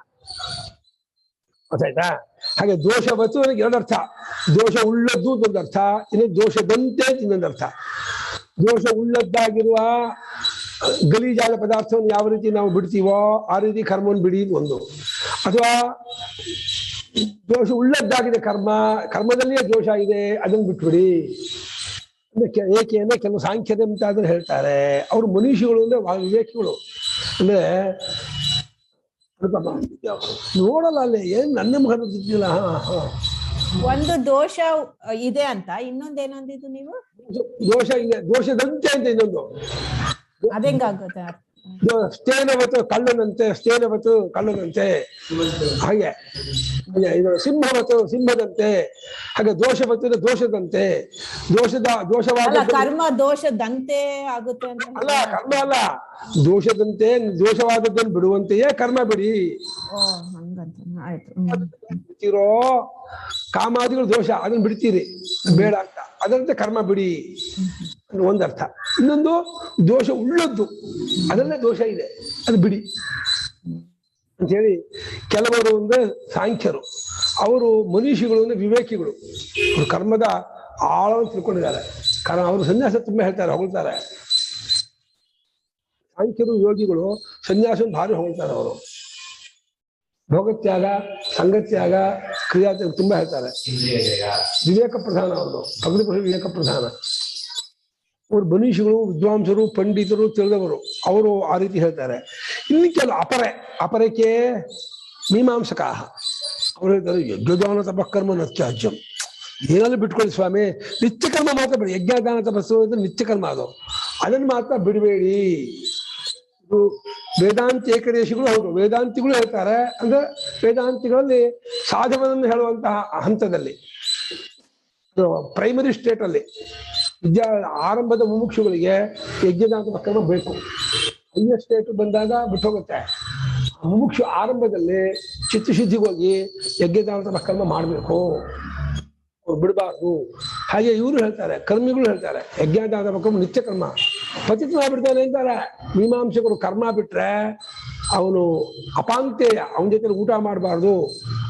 ಗೊತ್ತಾಯ್ತಾ ಹಾಗೆ ದೋಷವತ್ತು ನನಗೆ ಎರಡರ್ಥ ದೋಷ ಉಳ್ಳದ್ದು ಒಂದು ಅರ್ಥ ಇನ್ನು ದೋಷದಂತೆ ಇನ್ನೊಂದು ಅರ್ಥ ದೋಷ ಉಳ್ಳದ್ದಾಗಿರುವ ಗಲೀಜಾದ ಪದಾರ್ಥವನ್ನು ಯಾವ ರೀತಿ ನಾವು ಬಿಡ್ತೀವೋ ಆ ರೀತಿ ಕರ್ಮವನ್ನು ಬಿಡಿ ಒಂದು ಅಥವಾ ದೋಷ ಉಳ್ಳದ್ದಾಗಿದೆ ಕರ್ಮದಲ್ಲಿಯೇ ದೋಷ ಇದೆ ಅದನ್ನು ಬಿಟ್ಬಿಡಿ ಏಕೆ ಅಂದ್ರೆ ಕೆಲವು ಸಾಂಖ್ಯತೆ ಮುಂತಾದ್ರೆ ಹೇಳ್ತಾರೆ ಅವರು ಮನುಷ್ಯಗಳು ಅಂದ್ರೆ ವಿವೇಕಿಗಳು ಅಂದ್ರೆ ನೋಡಲ್ಲ ಅಲ್ಲೇ ಏನ್ ನನ್ನ ಮಗನ ತಿದ್ದಿಲ್ಲ ಒಂದು ದೋಷ ಇದೆ ಅಂತ ಇನ್ನೊಂದೇನೊಂದಿದ್ದು ನೀವು ದೋಷ ಇದೆ ದೋಷದಂತೆ ಅಂತ ಇನ್ನೊಂದು ಅದೆಂಗಾಗುತ್ತೆ ಸ್ಥೇನವತ್ತು ಕಳ್ಳನಂತೆ ಹಾಗೆ ಇದು ಸಿಂಹದಂತೆ ಹಾಗೆ ದೋಷದಂತೆ ದೋಷವಾದ ಕರ್ಮ ದೋಷದಂತೆ ಆಗುತ್ತೆ ಅಂತ ಅಲ್ಲ ಕರ್ಮ ಅಲ್ಲ ದೋಷದಂತೆ ದೋಷವಾದದ್ದನ್ನು ಬಿಡುವಂತೆಯೇ ಕರ್ಮ ಬಿಡಿ ಬಿಡ್ತಿರೋ ಕಾಮಾದಿಗಳು ದೋಷ ಅದನ್ನ ಬಿಡ್ತೀರಿ ಬೇಡ ಅಂತ ಅದರಂತೆ ಕರ್ಮ ಬಿಡಿ ಒಂದರ್ಥ ಇನ್ನೊಂದು ದೋಷ ಉಳ್ಳದ್ದು ಅದರಲ್ಲೇ ದೋಷ ಇದೆ ಅದು ಬಿಡಿ ಅಂತ ಹೇಳಿ ಕೆಲವರು ಅಂದ್ರೆ ಸಾಂಖ್ಯರು ಅವರು ಮನುಷ್ಯಗಳು ಅಂದ್ರೆ ವಿವೇಕಿಗಳು ಅವರು ಕರ್ಮದ ಆಳವನ್ನು ತಿಳ್ಕೊಂಡಿದ್ದಾರೆ ಕಾರಣ ಅವರು ಸನ್ಯಾಸ ತುಂಬಾ ಹೇಳ್ತಾರೆ ಹೊಗಳ್ತಾರೆ ಸಾಂಖ್ಯರು ಯೋಗಿಗಳು ಸನ್ಯಾಸವನ್ನು ಭಾರಿ ಹೊಗಳ್ತಾರೆ ಅವರು ಭೋಗತ್ಯಾಗ ಸಂಗತ್ಯಾಗ ಕ್ರಿಯಾತ್ಯಾಗ ತುಂಬಾ ಹೇಳ್ತಾರೆ ವಿವೇಕ ಪ್ರಧಾನ ಅವ್ರದ್ದು ಭಕ್ತಿ ವಿವೇಕ ಪ್ರಧಾನ ಅವರು ಮನುಷ್ಯಗಳು ವಿದ್ವಾಂಸರು ಪಂಡಿತರು ತಿಳಿದವರು ಅವರು ಆ ರೀತಿ ಹೇಳ್ತಾರೆ. ಇನ್ನು ಕೆಲವು ಅಪರಕ್ಕೆ ಮೀಮಾಂಸಕ ಅವ್ರು ಹೇಳ್ತಾರೆ ಯಜ್ಞದಾನ ತಪಕರ್ಮ ನತ್ಯಾಜ್ಯಂ. ಏನೆಲ್ಲ ಬಿಟ್ಕೊಳ್ಳಿ ಸ್ವಾಮಿ, ನಿತ್ಯ ಕರ್ಮ ಮಾತ್ರ ಬಿಡಿ. ಯಜ್ಞದಾನ ತಪಸ್ಸು ಅಂದ್ರೆ ನಿತ್ಯ ಕರ್ಮ, ಅದನ್ನು ಮಾತ್ರ ಬಿಡಬೇಡಿ. ಇದು ವೇದಾಂತ ಏಕದೇಶಿಗಳು ಹೌದು, ವೇದಾಂತಿಗಳು ಹೇಳ್ತಾರೆ. ಅಂದ್ರೆ ವೇದಾಂತಿಗಳಲ್ಲಿ ಸಾಧನವನ್ನು ಹೇಳುವಂತಹ ಹಂತದಲ್ಲಿ, ಪ್ರೈಮರಿ ಸ್ಟೇಟ್ ಅಲ್ಲಿ ಆರಂಭದ ಮುಮುಕ್ಷುಗಳಿಗೆ ಯಜ್ಞದಾನ ತಪಕರ್ಮ ಬೇಕು. ಹೈಯರ್ ಸ್ಟೇಟ್ ಬಂದಾಗ ಬಿಟ್ಟು ಹೋಗುತ್ತೆ. ಮುಮುಕ್ಷು ಆರಂಭದಲ್ಲಿ ಚಿತ್ತಶುದ್ಧಿಗೋಗಿ ಯಜ್ಞದಾನ ತಪಕರ್ಮ ಮಾಡಬೇಕು, ಬಿಡಬಾರ್ದು. ಹಾಗೆ ಇವರು ಹೇಳ್ತಾರೆ, ಕರ್ಮಿಗಳು ಹೇಳ್ತಾರೆ ಯಜ್ಞದಾನ ತಪಕರ್ಮ ನಿತ್ಯ ಕರ್ಮ. ಪತಿತನಾಗ್ಬಿಡ್ತಾನೆ ಅಂತಾರೆ ಮೀಮಾಂಸಕರು. ಕರ್ಮ ಬಿಟ್ರೆ ಅವನು ಅಪಾಂತೇಯ, ಅವನ ಜೊತೆ ಊಟ ಮಾಡಬಾರ್ದು,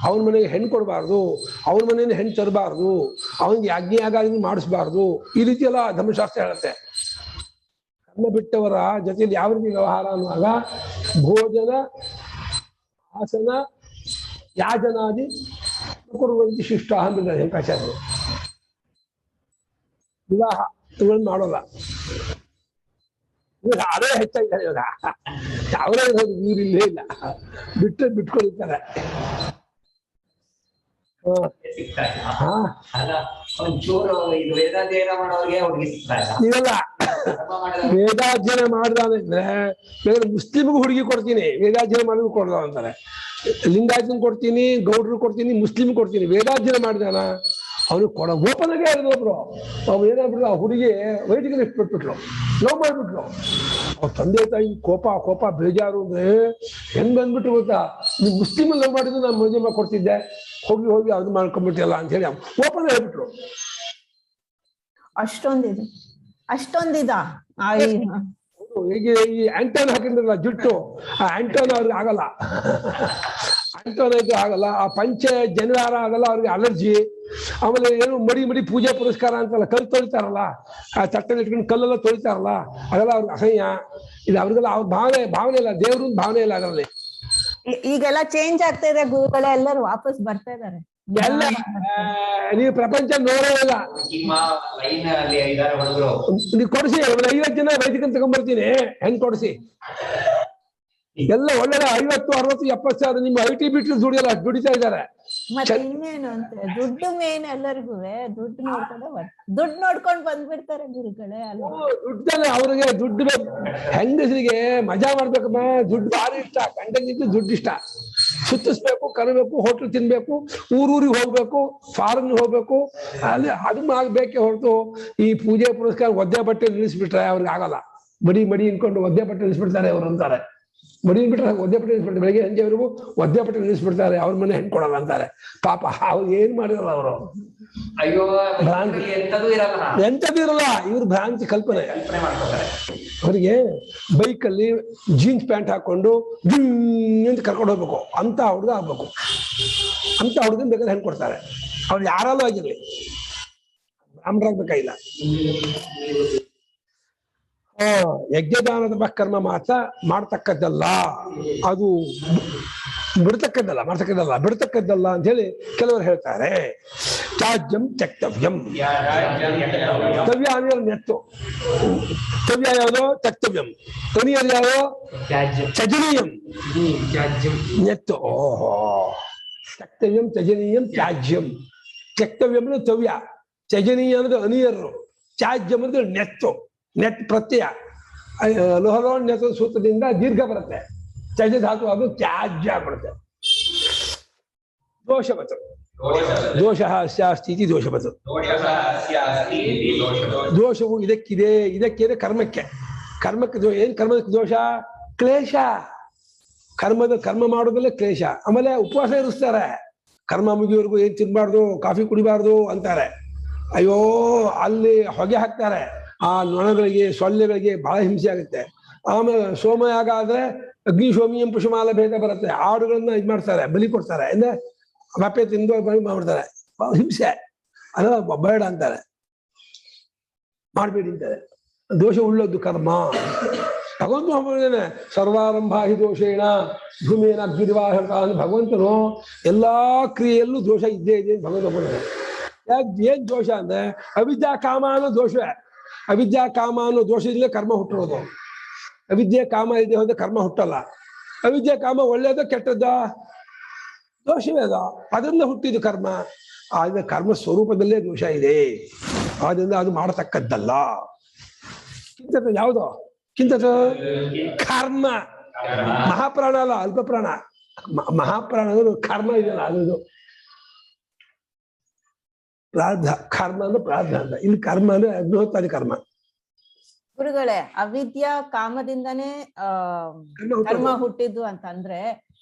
ಅವನ ಮನೆಗೆ ಹೆಣ್ಣು ಕೊಡಬಾರ್ದು, ಅವನ ಮನೆಯಿಂದ ಹೆಣ್ಣು ತರಬಾರ್ದು, ಅವನಿಗೆ ಯಾಜ್ಞೆಯಾಗಿ ಮಾಡಿಸ್ಬಾರ್ದು. ಈ ರೀತಿ ಎಲ್ಲ ಧರ್ಮಶಾಸ್ತ್ರ ಹೇಳುತ್ತೆ. ಕರ್ಮ ಬಿಟ್ಟವರ ಜೊತೆಯಲ್ಲಿ ಯಾವ ರೀತಿ ವ್ಯವಹಾರ ಅನ್ನುವಾಗ ಭೋಜನ, ಆಸನ, ಯಾಜನಾದಿ ಕೊಡುವಂತೆ ಶಿಷ್ಟ ಅಂದಿದ್ದಾರೆ ಶಂಕರಾಚಾರ್ಯರು. ವಿವಾಹ ಇವುಗಳನ್ನು ಮಾಡೋಲ್ಲ. ಇವಾಗ ಅದೇ ಹೆಚ್ಚಾಗಿದ್ದಾರೆ. ಇವಾಗ ಅವರೇ ಇರೋದು, ನೀರಿಲ್ಲೇ ಇಲ್ಲ, ಬಿಟ್ಕೊಳ್ತಾರೆ. ಒಂಚೂರು ಇದು ವೇದಾಧ್ಯಯನ ಮಾಡೋರಿಗೆ ಅವ್ರಿಗೆ ಇರಲ್ಲ. ವೇದಾಧ್ಯಯನ ಮಾಡ್ದಾನಂದ್ರೆ ಮುಸ್ಲಿಮ್ಗೂ ಹುಡುಗಿ ಕೊಡ್ತೀನಿ, ವೇದಾಧ್ಯಯನ ಮಾಡಿದ್ರು ಕೊಡ್ದ ಅಂತಾರೆ. ಲಿಂಗಾಯತನ್ ಕೊಡ್ತೀನಿ, ಗೌಡ್ರು ಕೊಡ್ತೀನಿ, ಮುಸ್ಲಿಮ್ ಕೊಡ್ತೀನಿ. ವೇದಾಧ್ಯಯನ ಮಾಡಿದಾನ ಅವ್ನಿಗೆ ಕೊಡ ಓಪನಾಗೆ ಹೇಳಿದ್ರು ಒಬ್ರು. ಅವ್ರು ಏನಾಗ್ಬಿಟ್ರು, ಆ ಹುಡುಗಿ ವೈದಿಕ ಎಷ್ಟು ಬಿಟ್ಬಿಟ್ರು, ಲವ್ ಮಾಡ್ಬಿಟ್ರು. ಅವ್ರ ತಂದೆ ತಾಯಿ ಕೋಪ ಬೇಜಾರು ಅಂದ್ರೆ ಹೆಂಗ್ ಬಂದ್ಬಿಟ್ರು ಗೊತ್ತಾ, ನೀವು ಮುಸ್ಲಿಮ್ ಲವ್ ಮಾಡಿದ್ರು ನಾನು ಮದುವೆ ಮಾಡ್ಕೊಡ್ತಿದ್ದೆ, ಹೋಗಿ ಅದು ಮಾಡ್ಕೊಂಡ್ಬಿಟ್ಟಿಲ್ಲ ಅಂತ ಹೇಳಿ ಓಪನ್ ಹೇಳ್ಬಿಟ್ರು. ಅಷ್ಟೊಂದಿದ ಈಗ ಈ ಆಂಟೋನ್ ಹಾಕಿದ್ರಲ್ಲ ಜುಟ್ಟು, ಆ ಆಂಟೋನ್ ಅವ್ರಿಗೆ ಆಗಲ್ಲ. ಆಂಟೋನ್ ಇದು ಆಗಲ್ಲ. ಆ ಪಂಚೆ ಜನಿವಾರ ಆಗಲ್ಲ, ಅವ್ರಿಗೆ ಅಲರ್ಜಿ. ಆಮೇಲೆ ಏನು ಮಡಿ ಪೂಜೆ ಪುರಸ್ಕಾರ ಅಂತಲ್ಲ, ಕಲ್ಲು ತೊಳಿತಾರಲ್ಲ, ಆ ತಟ್ಟೆಲ್ಲಿ ಇಟ್ಕೊಂಡು ಕಲ್ಲೆಲ್ಲ ತೊಳಿತಾರಲ್ಲ, ಅದೆಲ್ಲ ಅವ್ರಿಗೆ ಅಸಹ್ಯ. ಇದು ಅವ್ರಿಗೆಲ್ಲ ಅವ್ರ ಭಾವನೆ ಇಲ್ಲ, ದೇವ್ರ ಭಾವನೆ ಇಲ್ಲ ಅದರಲ್ಲಿ. ಈಗೆಲ್ಲ ಚೇಂಜ್ ಆಗ್ತಾ ಇದೆ ಗುರುಗಳೇ, ಎಲ್ಲರೂ ವಾಪಸ್ ಬರ್ತಾ ಇದಾರೆ. ಎಲ್ಲ ನೀವು ಪ್ರಪಂಚ ನೋಡೇ ಇಲ್ಲ. ನೀವು ಕೊಡಿಸಿ, 50 ಜನ ವೈದಿಕನ್ ತಗೊಂಡ್ಬರ್ತೀನಿ, ಹೆಂಗ್ ಕೊಡಿಸಿ. ಎಲ್ಲ ಒಳ್ಳೆ 50, 60, 70 ಸಾವಿರ ನಿಮ್ಮ IT ಬಿಟ್ಟು ದುಡಿಯಲ್ಲ, ದುಡಿತಾ ಇದ್ದಾರೆ. ಮತ್ತೆ ಇನ್ನೇನು ಅಂತ ದುಡ್ಡು ಮೇನ್ ಎಲ್ಲರಿಗೂ. ದುಡ್ಡು ನೋಡ್ಕೊಂಡು ಬಂದ್ಬಿಡ್ತಾರೆ ಗುರುಗಳೇ. ದುಡ್ಡಲ್ಲ ಅವ್ರಿಗೆ, ದುಡ್ಡು ಹೆಂಗಸರಿಗೆ ಮಜಾ ಮಾಡ್ಬೇಕಮ್ಮ, ದುಡ್ಡು ಭಾರಿ ಇಷ್ಟ. ಗಂಡನಿದ್ದು ದುಡ್ಡು ಇಷ್ಟ. ಸುತ್ತಿಸ್ಬೇಕು, ಕರಬೇಕು, ಹೋಟ್ಲ್ ತಿನ್ಬೇಕು, ಊರೂರಿಗೆ ಹೋಗ್ಬೇಕು, ಫಾರಿನ್ ಹೋಗ್ಬೇಕು, ಅಲ್ಲಿ ಅದು ಆಗ್ಬೇಕೆ ಹೊರತು ಈ ಪೂಜೆ ಪುರಸ್ಕಾರ ಒದ್ದೆ ಬಟ್ಟೆ ನಿಲ್ಲಿಸ್ಬಿಟ್ರೆ ಅವ್ರಿಗೆ ಆಗಲ್ಲ. ಮಡಿ ಇನ್ಕೊಂಡು ಒದ್ದೆ ಬಟ್ಟೆ ನಿಲ್ಲಿಸ್ಬಿಡ್ತಾರೆ ಅವ್ರು ಅಂತಾರೆ. ಮಡಿ ಬಿಟ್ರೆ ಒದ್ದೆ ಬಟ್ಟೆ ನಿಲ್ಲಿಸ್ಬಿಡ್ತಾರೆ, ಬೆಳಗ್ಗೆ ಸಂಜೆವರೆಗೂ ಒದ್ದೆ ಬಟ್ಟೆ ನಿಲ್ಲಿಸ್ಬಿಡ್ತಾರೆ, ಅವ್ರ ಮನೆ ಹೆಣ್ಣು ಕೊಡಲ್ಲ ಅಂತಾರೆ. ಪಾಪ ಅವ್ರು ಏನ್ ಮಾಡಿರಲ್ಲ ಅವರು. ಅಯ್ಯೋ, ಎಂತದ್ದು ಇರಲ್ಲ, ಇವ್ರ ಭ್ರಾಂತಿ ಕಲ್ಪನೆ. ಅವರಿಗೆ ಬೈಕಲ್ಲಿ ಜೀನ್ಸ್ ಪ್ಯಾಂಟ್ ಹಾಕೊಂಡು ಅಂತ ಕರ್ಕೊಂಡು ಹೋಗ್ಬೇಕು, ಅಂತ ಹುಡುಗ ಆಗ್ಬೇಕು. ಅಂತ ಹುಡುಗನ್ ಬೇಕಾದ್ರೆ ಹೆಣ್ಣು ಕೊಡ್ತಾರೆ. ಅವ್ರು ಯಾರಲ್ಲೂ ಆಗಿರ್ಲಿ, ಬ್ರಾಹ್ಮಣರಾಗ್ಬೇಕಾಗಿಲ್ಲ. ಯಜ್ಞದಾನದ ಕರ್ಮ ಮಾತ್ರ ಮಾಡ್ತಕ್ಕದ್ದಲ್ಲ, ಅದು ಬಿಡ್ತಕ್ಕದ್ದಲ್ಲ ಅಂತ ಹೇಳಿ ಕೆಲವರು ಹೇಳ್ತಾರೆ. ತ್ಯಾಜ್ಯಂ ತ್ಯಕ್ತವ್ಯಂ. ತವ್ಯ ಅಂದ್ರೆ ನೆತ್ತು. ತವ್ಯ ಯಾವುದು? ತ್ಯಕ್ತವ್ಯಂ. ತನಿಯಲ್ಲಿ ಯಾವುದು? ತ್ಯಜನೀಯಂ. ನೆತ್ತು. ಓಹೋ. ತ್ಯಕ್ತವ್ಯಂ, ತ್ಯಜನೀಯಂ, ತ್ಯಾಜ್ಯಂ. ತ್ಯಕ್ತವ್ಯಂ ಅಂದ್ರೆ ತವ್ಯ, ತ್ಯಜನೀಯ ಅಂದ್ರೆ ಅನಿಯರು, ತ್ಯಾಜ್ಯಂ ಅಂದ್ರೆ ನೆತ್ತು. ನೆಟ್ ಪ್ರತ್ಯಯ ಲೋಹಲೋ ನೆತ್ತ ಸೂತ್ರದಿಂದ ದೀರ್ಘ ಬರುತ್ತೆ. ತ್ಯಜ ಧಾತು ಅದು ತ್ಯಾಜ್ಯ ಬರುತ್ತೆ. ದೋಷವತ್ ದೋಷ ಸ್ಯಾಸ್ತಿ ಇತಿ ದೋಷವತ್. ದೋಷವು ಇದಕ್ಕಿದೆ ಕರ್ಮಕ್ಕೆ. ಏನ್ ಕರ್ಮಕ್ಕೆ ದೋಷ? ಕ್ಲೇಶ. ಕರ್ಮ ಮಾಡೋದಲ್ಲೇ ಕ್ಲೇಶ. ಆಮೇಲೆ ಉಪವಾಸ ಇರಿಸ್ತಾರೆ. ಕರ್ಮ ಮುಗಿಯೋರ್ಗು ಏನ್ ತಿನ್ಬಾರ್ದು, ಕಾಫಿ ಕುಡಿಬಾರ್ದು ಅಂತಾರೆ. ಅಯ್ಯೋ, ಅಲ್ಲಿ ಹೊಗೆ ಹಾಕ್ತಾರೆ. ಆ ನೊಣಗಳಿಗೆ, ಸೊಳ್ಳೆಗಳಿಗೆ ಬಹಳ ಹಿಂಸೆ ಆಗುತ್ತೆ. ಆಮೇಲೆ ಸೋಮಯಾಗ ಆದ್ರೆ ಅಗ್ನಿ ಸೋಮಿಯಂ ಪಶುಮಾಲ ಭೇದ ಬರುತ್ತೆ. ಆಡುಗಳನ್ನ ಇದ್ ಮಾಡ್ತಾರೆ, ಬಲಿ ಕೊಡ್ತಾರೆ. ಅಂದ್ರೆ ಬಪ್ಪೆ ತಿಂದು ಮಾಡ್ಬಿಡ್ತಾರೆ. ಹಿಂಸೆ, ಅದ ಬೇಡ ಅಂತಾರೆ, ಮಾಡ್ಬೇಡಿ ಅಂತಾರೆ. ದೋಷ ಉಳ್ಳದ್ದು ಕರ್ಮ. ಭಗವಂತನೇ ಸರ್ವಾರಂಭ ಹಿ ದೋಷೇಣ ಭೂಮಿಯನ ಅಗ್ನಿರ್ವಾಹ ಭಗವಂತನು ಎಲ್ಲಾ ಕ್ರಿಯೆಯಲ್ಲೂ ದೋಷ ಇದ್ದೇ ಇದೆ ಅಂತ ಭಗವಂತ. ಏನ್ ದೋಷ ಅಂದ್ರೆ ಅವಿದ್ಯಾ ಕಾಮ ಅನ್ನೋ ದೋಷವೇ. ಅವಿದ್ಯಾ ಕಾಮ ಅನ್ನೋ ದೋಷದಿಂದಲೇ ಕರ್ಮ ಹುಟ್ಟಿರೋದು. ಅವಿದ್ಯೆ ಕಾಮ ಇದೆ ಹೋದ್ರೆ ಕರ್ಮ ಹುಟ್ಟಲ್ಲ. ಅವಿದ್ಯೆ ಕಾಮ ಒಳ್ಳೇದ ಕೆಟ್ಟದ್ದ? ದೋಷವೇ ಅದು, ಅದರಿಂದ ಹುಟ್ಟಿದ ಕರ್ಮ. ಆದ್ರೆ ಕರ್ಮ ಸ್ವರೂಪದಲ್ಲೇ ದೋಷ ಇದೆ, ಆದ್ರಿಂದ ಅದು ಮಾಡತಕ್ಕದ್ದಲ್ಲ. ಕಿಂತತ ಯಾವುದು? ಕಿಂತತ ಕರ್ಮ. ಮಹಾಪ್ರಾಣ ಅಲ್ಲ, ಅಲ್ಪ ಪ್ರಾಣ. ಮಹಾಪ್ರಾಣ ಕರ್ಮ ಇದೆಯಲ್ಲ ಅದು ಪ್ರಾರ್ಧ. ಕರ್ಮ ಅಂದ್ರೆ ಪ್ರಾರ್ಧ ಅಂತ, ಇಲ್ಲಿ ಕರ್ಮ ಅಂದ್ರೆ ಅಗ್ನಿಹೋತ್ರಾದಿ ಕರ್ಮ. ಗುರುಗಳೇ, ಅವಿದ್ಯಾ ಕಾಮದಿಂದಾನೇ ಕರ್ಮ ಹುಟ್ಟಿದ್ದು ಅಂತಂದ್ರೆ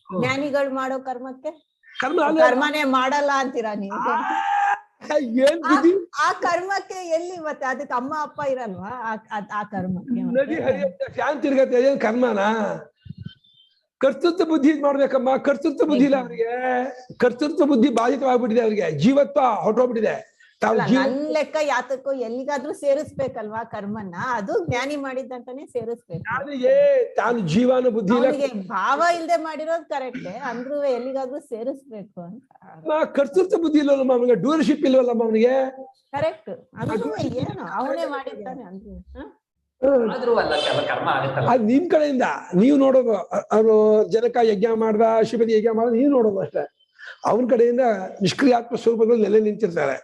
ಜ್ಞಾನಿಗಳು ಮಾಡೋ ಕರ್ಮಕ್ಕೆ ಕರ್ಮನೇ ಮಾಡಲ್ಲ ಅಂತೀರಾ ನೀವು? ಏನ್ ಬುದ್ಧಿ? ಆ ಕರ್ಮಕ್ಕೆ ಎಲ್ಲಿ ಮತ್ತೆ ಅದಕ್ಕೆ ಅಮ್ಮ ಅಪ್ಪ ಇರಲ್ವಾ? ಆ ಕರ್ಮಕ್ಕೆ ನದಿ ಹರಿಯುತ್ತೆ, ಶಾಂತಿ ಇರ್ಗತ್ತೆ, ಏನ್ ಕರ್ಮನಾ? ಕರ್ತೃತ್ವ ಬುದ್ಧಿ ಮಾಡ್ಬೇಕಮ್ಮ. ಕರ್ತೃತ್ವ ಬುದ್ಧಿ ಇಲ್ಲ ಅವ್ರಿಗೆ. ಕರ್ತೃತ್ವ ಬುದ್ಧಿ ಬಾಧಿತವಾಗ್ಬಿಟ್ಟಿದೆ ಅವ್ರಿಗೆ, ಜೀವತ್ವ ಹೊರಟೋಗ್ಬಿಟ್ಟಿದೆ. ನನ್ ಲೆಕ್ಕ ಯಾತಕ್ಕೋ ಎಲ್ಲಿಗಾದ್ರೂ ಸೇರಿಸ್ಬೇಕಲ್ವಾ ಕರ್ಮನ್ನ? ಅದು ಜ್ಞಾನಿ ಮಾಡಿದ್ದಂತಾನೆ ಸೇರಿಸ್ಬೇಕು. ತಾನು ಜೀವನ ಬುದ್ಧಿ ಭಾವ ಇಲ್ದೆ ಮಾಡಿರೋದು ಕರೆಕ್ಟ್, ಅಂದ್ರೂ ಎಲ್ಲಿಗಾದ್ರೂ ಸೇರಿಸ್ಬೇಕು ಅಂತ. ಕರ್ತೃತ್ವ ಬುದ್ಧಿ ಇಲ್ವಲ್ಲಮ್ಮ ಅವನಿಗೆ, ಡೂರ್ಶಿಪ್ ಇಲ್ವಲ್ಲಮ್ಮ ಅವನಿಗೆ. ಕರೆಕ್ಟ್, ಅಂದ್ರೂ ಏನು ಅವನೇ ಮಾಡಿರ್ತಾನೆ ಅಂದ್ರು. ಅದ್ ನಿಮ್ ಕಡೆಯಿಂದ ನೀವು ನೋಡೋದು. ಅವನು ಜನಕ ಯಜ್ಞ ಮಾಡ್ದ, ಶ್ರೀಪತಿ ಯಜ್ಞ ಮಾಡ್ದ, ನೀವು ನೋಡೋದು ಅಷ್ಟೇ. ಅವನ ಕಡೆಯಿಂದ ನಿಷ್ಕ್ರಿಯಾತ್ಮ ಸ್ವರೂಪಗಳು ನೆಲೆ ನಿಂತಿರ್ತಾರೆ.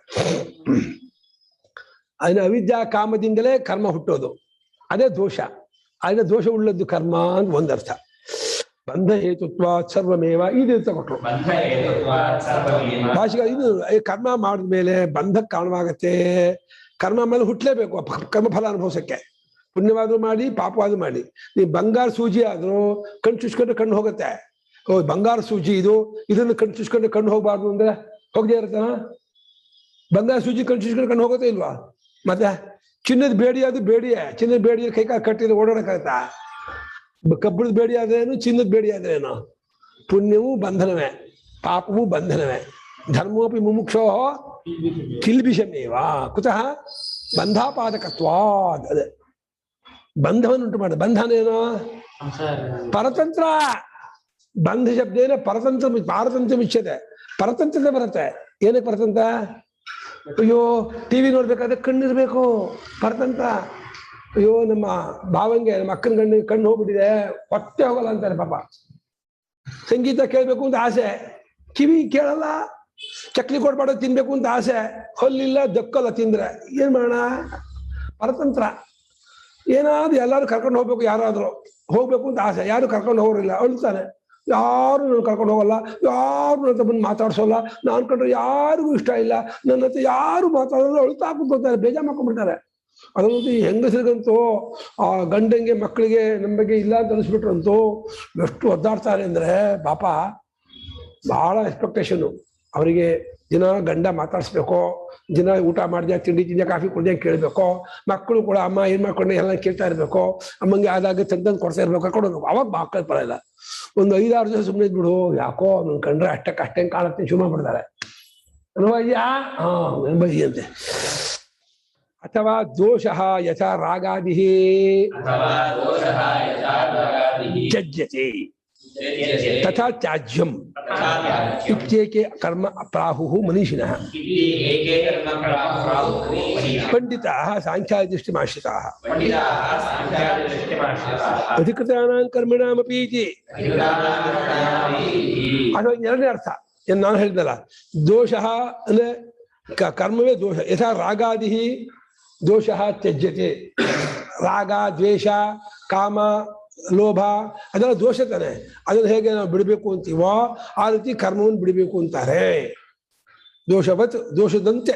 ಅದನ್ನ ಅವಿದ್ಯಾ ಕಾಮದಿಂದಲೇ ಕರ್ಮ ಹುಟ್ಟೋದು, ಅದೇ ದೋಷ. ಅದನ್ನ ದೋಷ ಉಳ್ಳದ್ದು ಕರ್ಮ ಅಂತ ಒಂದರ್ಥ. ಬಂಧ ಹೇತುತ್ವ ಸರ್ವಮೇವ ಇದು ಕೊಟ್ರು ಭಾಷಿಕ. ಇದು ಕರ್ಮ ಮಾಡಿದ್ಮೇಲೆ ಬಂಧಕ್ಕೆ ಕಾರಣವಾಗತ್ತೆ. ಕರ್ಮ ಮೇಲೆ ಹುಟ್ಟಲೇಬೇಕು ಕರ್ಮಫಲ ಅನುಭವಿಸಕ್ಕೆ. ಪುಣ್ಯವಾದ್ರೂ ಮಾಡಿ, ಪಾಪವಾದ್ರೂ ಮಾಡಿ. ನೀವು ಬಂಗಾರ ಸೂಜಿ ಆದ್ರೂ ಕಣ್ ಚುಚ್ಕೊಂಡ್ರೆ ಕಣ್ಣು ಹೋಗುತ್ತೆ. ಬಂಗಾರ ಸೂಜಿ ಇದು, ಇದನ್ನು ಕಣ್ ಚುಚ್ಕೊಂಡ್ರೆ ಕಣ್ಣು ಹೋಗ್ಬಾರ್ದು ಅಂದ್ರೆ ಹೋಗದೆ ಇರುತ್ತಾನ? ಬಂಗಾರ ಸೂಜಿ ಕಣ್ ಚುಚ್ಕೊಂಡ್ರೆ ಕಣ್ಣು ಹೋಗುತ್ತೆ ಇಲ್ವಾ? ಮತ್ತೆ ಚಿನ್ನದ ಬೇಡಿ ಅದು ಬೇಡಿಯೇ. ಚಿನ್ನದ ಬೇಡಿ ಕೈ ಕಾಲು ಕಟ್ಟಿದ್ರೆ ಓಡಾಡಕ್ಕಾಗತ್ತಾ? ಕಬ್ಬಣದ ಬೇಡಿ ಆದ್ರೇನು, ಚಿನ್ನದ ಬೇಡಿ ಆದ್ರೇನು? ಪುಣ್ಯವೂ ಬಂಧನವೇ, ಪಾಪವೂ ಬಂಧನವೇ. ಧರ್ಮೋಪಿ ಮುಮುಕ್ಷೋ ಕಿಲ್ಬಿಷಮೇವ ಕುತಃ ಬಂಧಾಪಾದಕತ್ವಾದ್. ಅದೇ ಬಂಧವನ್ನುಂಟು ಮಾಡ. ಬಂಧನೇನೋ ಪರತಂತ್ರ. ಬಂಧ ಶಬ್ದೇನ ಪರತಂತ್ರ, ಪಾರತಂತ್ರ ಮಿಚ್ಚತೆ. ಪರತಂತ್ರದ ಬರುತ್ತೆ. ಏನಕ್ಕೆ ಪರತಂತ್ರ? ಅಯ್ಯೋ ಟಿವಿ ನೋಡ್ಬೇಕಾದ್ರೆ ಕಣ್ಣಿರ್ಬೇಕು, ಪರತಂತ್ರ. ಅಯ್ಯೋ ನಮ್ಮ ಭಾವಂಗೆ, ನಮ್ಮ ಅಕ್ಕನ ಕಣ್ಣು ಹೋಗ್ಬಿಟ್ಟಿದೆ, ಹೊಟ್ಟೆ ಹೋಗಲ್ಲ ಅಂತಾರೆ ಪಾಪ. ಸಂಗೀತ ಕೇಳ್ಬೇಕು ಅಂತ ಆಸೆ, ಕಿವಿ ಕೇಳಲ್ಲ. ಚಕ್ಲಿ ಕೊಡ್ಬಾರ್ದು, ತಿನ್ಬೇಕು ಅಂತ ಆಸೆ, ಹೊಲ್ಲಿಲ್ಲ ದಕ್ಕಲ್ಲ ತಿಂದ್ರೆ. ಏನ್ ಮಾಡೋಣ? ಪರತಂತ್ರ. ಏನಾದ್ರು ಎಲ್ಲಾರು ಕರ್ಕೊಂಡು ಹೋಗ್ಬೇಕು, ಯಾರಾದ್ರೂ ಹೋಗ್ಬೇಕು ಅಂತ ಆಸೆ, ಯಾರು ಕರ್ಕೊಂಡು ಹೋಗೋರಿಲ್ಲ, ಅಳ್ತಾನೆ. ಯಾರು ನಾನು ಕರ್ಕೊಂಡು ಹೋಗಲ್ಲ, ಯಾರು ನನ್ನ ಹತ್ರ ಬಂದು ಮಾತಾಡ್ಸೋಲ್ಲ, ನಾನು ಕಂಡ್ರೆ ಯಾರಿಗೂ ಇಷ್ಟ ಇಲ್ಲ, ನನ್ನ ಹತ್ರ ಯಾರು ಮಾತಾಡೋಲ್ಲ, ಅಳ್ತಾ ಕೂತ್ಕೊಳ್ತಾರೆ, ಬೇಜಾರು ಮಾಡ್ಕೊಂಡ್ಬಿಡ್ತಾರೆ. ಅದಂತೂ ಈ ಹೆಂಗಸರಿಗಂತೂ ಆ ಗಂಡಂಗೆ ಮಕ್ಕಳಿಗೆ ನಮ್ಮ ಬಗ್ಗೆ ಇಲ್ಲ ಅಂತ ಅನಿಸ್ಬಿಟ್ರಂತೂ ಎಷ್ಟು ಒದ್ದಾಡ್ತಾರೆ ಅಂದ್ರೆ ಪಾಪ. ಬಹಳ ಎಕ್ಸ್ಪೆಕ್ಟೇಷನ್ ಅವರಿಗೆ. ದಿನ ಗಂಡ ಮಾತಾಡ್ಸ್ಬೇಕು, ದಿನ ಊಟ ಮಾಡಿದ್ಯಾ, ತಿಂಡಿ ತಿಂದ್ಯಾ, ಕಾಫಿ ಕುಡ್ದ್ಯಾ ಕೇಳ್ಬೇಕು. ಮಕ್ಕಳು ಕೂಡ ಅಮ್ಮ ಏನ್ ಮಾಡ್ಕೊಂಡೆ ಎಲ್ಲ ಕೇಳ್ತಾ ಇರ್ಬೇಕು. ಅಮ್ಮಂಗೆ ಆದಾಗ ತಂದು ಕೊಡ್ತಾ ಇರ್ಬೇಕು, ಕರ್ಕೊಂಡು ಹೋಗ್ಬೇಕು. ಅವಾಗ ಮಕ್ಕಳು ಬರಲ್ಲ. ಒಂದು 5-6 ದಿವಸ ಸುಮ್ಮನೆ ಬಿಡು, ಯಾಕೋ ನನ್ ಕಂಡ್ರೆ ಅಷ್ಟೇ ಕಾಣತ್ತೆ, ಶುಮ ಬಿಡ್ತಾರೆ. ಅನ್ವಯ್ಯ ಬೈ ಅಂತೆ. ಅಥವಾ ದೋಷ ಯಥಾ ರಾಗಾದಿ ತ್ಯಜ್ಯತೆ ತಥಾ ತ್ಯಾಜ್ಯಂ ಇತ್ಯೇಕೆ ಕರ್ಮ ಪ್ರಾಹುಃ ಮನೀಷಿಣಃ ಪಂಡಿತಾಃ ಸಾಂಖ್ಯಾದೃಷ್ಟಿಮಾಶ್ರಿತಾಃ ಅಧಿಕೃತಾನಾಂ ಕರ್ಮಿಣಾಮಪಿ ಇತಿ. ಅದು ಎರಡನೇ ಅರ್ಥ ಏನು ನಾನು ಹೇಳಿದ್ನಲ್ಲ. ದೋಷ ಅಂದ್ರೆ ಕರ್ಮವೇ ದೋಷ. ಯಥಾ ರಾಗಾದಿ ದೋಷ ತ್ಯಜ್ಯತೆ. ರಾಗ, ದ್ವೇಷ, ಕಾಮ, ಲೋಭ ಅದೆಲ್ಲ ದೋಷ ತಾನೆ. ಅದನ್ನ ಹೇಗೆ ನಾವು ಬಿಡಬೇಕು ಅಂತೀವೋ ಆ ರೀತಿ ಕರ್ಮವನ್ನು ಬಿಡಬೇಕು ಅಂತಾರೆ. ದೋಷವತ್, ದೋಷದಂತೆ,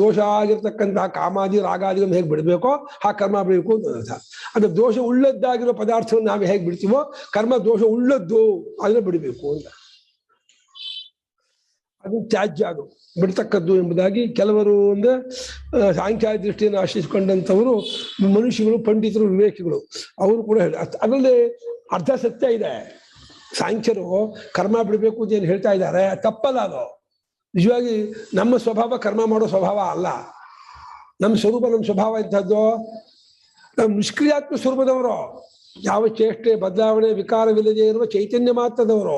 ದೋಷ ಆಗಿರ್ತಕ್ಕಂತಹ ಕಾಮಾದಿ ರಾಗಾದಿಗಳನ್ನು ಹೇಗೆ ಬಿಡಬೇಕೋ ಆ ಕರ್ಮ ಬಿಡಬೇಕು ಅಂತ ಅರ್ಥ. ಅದು ದೋಷ ಉಳ್ಳದ್ದಾಗಿರೋ ಪದಾರ್ಥವನ್ನು ನಾವು ಹೇಗೆ ಬಿಡ್ತೀವೋ ಕರ್ಮ ದೋಷ ಉಳ್ಳದ್ದು ಅದನ್ನ ಬಿಡಬೇಕು ಅಂತ. ಅದು ತ್ಯಾಜ್ಯ, ಅದು ಬಿಡ್ತಕ್ಕದ್ದು ಎಂಬುದಾಗಿ ಕೆಲವರು ಒಂದು ಸಾಂಖ್ಯ ದೃಷ್ಟಿಯನ್ನು ಆಶ್ರಯಿಸಿಕೊಂಡಂಥವರು ಮನುಷ್ಯಗಳು, ಪಂಡಿತರು, ವಿವೇಕಿಗಳು ಅವರು ಕೂಡ ಹೇಳಿ. ಅದರಲ್ಲಿ ಅರ್ಧ ಸತ್ಯ ಇದೆ. ಸಾಂಖ್ಯರು ಕರ್ಮ ಬಿಡಬೇಕು ಅಂತ ಏನು ಹೇಳ್ತಾ ಇದ್ದಾರೆ, ತಪ್ಪಲ್ಲ ಅದು. ನಿಜವಾಗಿ ನಮ್ಮ ಸ್ವಭಾವ ಕರ್ಮ ಮಾಡೋ ಸ್ವಭಾವ ಅಲ್ಲ. ನಮ್ಮ ಸ್ವರೂಪ, ನಮ್ಮ ಸ್ವಭಾವ ಇಂಥದ್ದು. ನಮ್ಮ ನಿಷ್ಕ್ರಿಯಾತ್ಮ ಸ್ವರೂಪದವರು, ಯಾವ ಚೇಷ್ಟೆ ಬದಲಾವಣೆ ವಿಕಾರವಿಲ್ಲದೆ ಇರುವ ಚೈತನ್ಯ ಮಾತ್ರದವರು.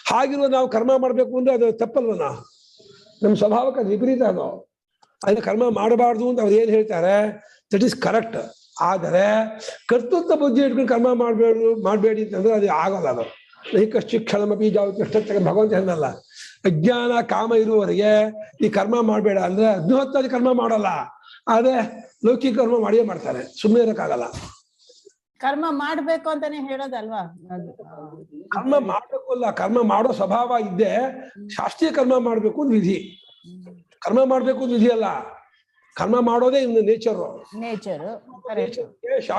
ಹಾಗಿರುವ ನಾವು ಕರ್ಮ ಮಾಡಬೇಕು ಅಂದ್ರೆ ಅದು ತಪ್ಪಲ್ವನ? ನಮ್ಮ ಸ್ವಭಾವಕ್ಕೆ ಅದು ವಿಪರೀತ. ಅದು ಅದನ್ನ ಕರ್ಮ ಮಾಡಬಾರ್ದು ಅಂತ ಅವ್ರು ಏನ್ ಹೇಳ್ತಾರೆ, ದಟ್ ಈಸ್ ಕರೆಕ್ಟ್. ಆದರೆ ಕರ್ತೃತ್ವ ಬುದ್ಧಿ ಇಟ್ಕೊಂಡು ಕರ್ಮ ಮಾಡಬೇಡಿ ಅಂತಂದ್ರೆ ಅದು ಆಗಲ್ಲ. ಅದು ನೈಕಶ್ಚಿ ಕ್ಷಣಮಪಿ ಜಾವತಿಷ್ಠ ಭಗವಂತ ಹೇಳಲ್ಲ. ಅಜ್ಞಾನ ಕಾಮ ಇರುವವರೆಗೆ ಈ ಕರ್ಮ ಮಾಡಬೇಡ ಅಂದ್ರೆ ಅಗ್ನಿಹೋತ್ರಾದಿ ಕರ್ಮ ಮಾಡಲ್ಲ, ಆದ್ರೆ ಲೌಕಿಕ ಕರ್ಮ ಮಾಡಿಯೇ ಮಾಡ್ತಾರೆ, ಸುಮ್ಮನೆ ಇರಕ್ಕಾಗಲ್ಲ. ಕರ್ಮ ಮಾಡ್ಬೇಕು ಅಂತಾನೆ ಹೇಳೋದಲ್ವಾ? ಕರ್ಮ ಮಾಡ್ಬೇಕು ಅಲ್ಲ, ಕರ್ಮ ಮಾಡೋ ಸ್ವಭಾವ ಇದ್ದೆ, ಶಾಸ್ತ್ರೀಯ ಕರ್ಮ ಮಾಡ್ಬೇಕು ಅಂತ ವಿಧಿ. ಕರ್ಮ ಮಾಡ್ಬೇಕು ಅಂತ ವಿಧಿ ಅಲ್ಲ, ಕರ್ಮ ಮಾಡೋದೇ ಇನ್ನು ನೇಚರು.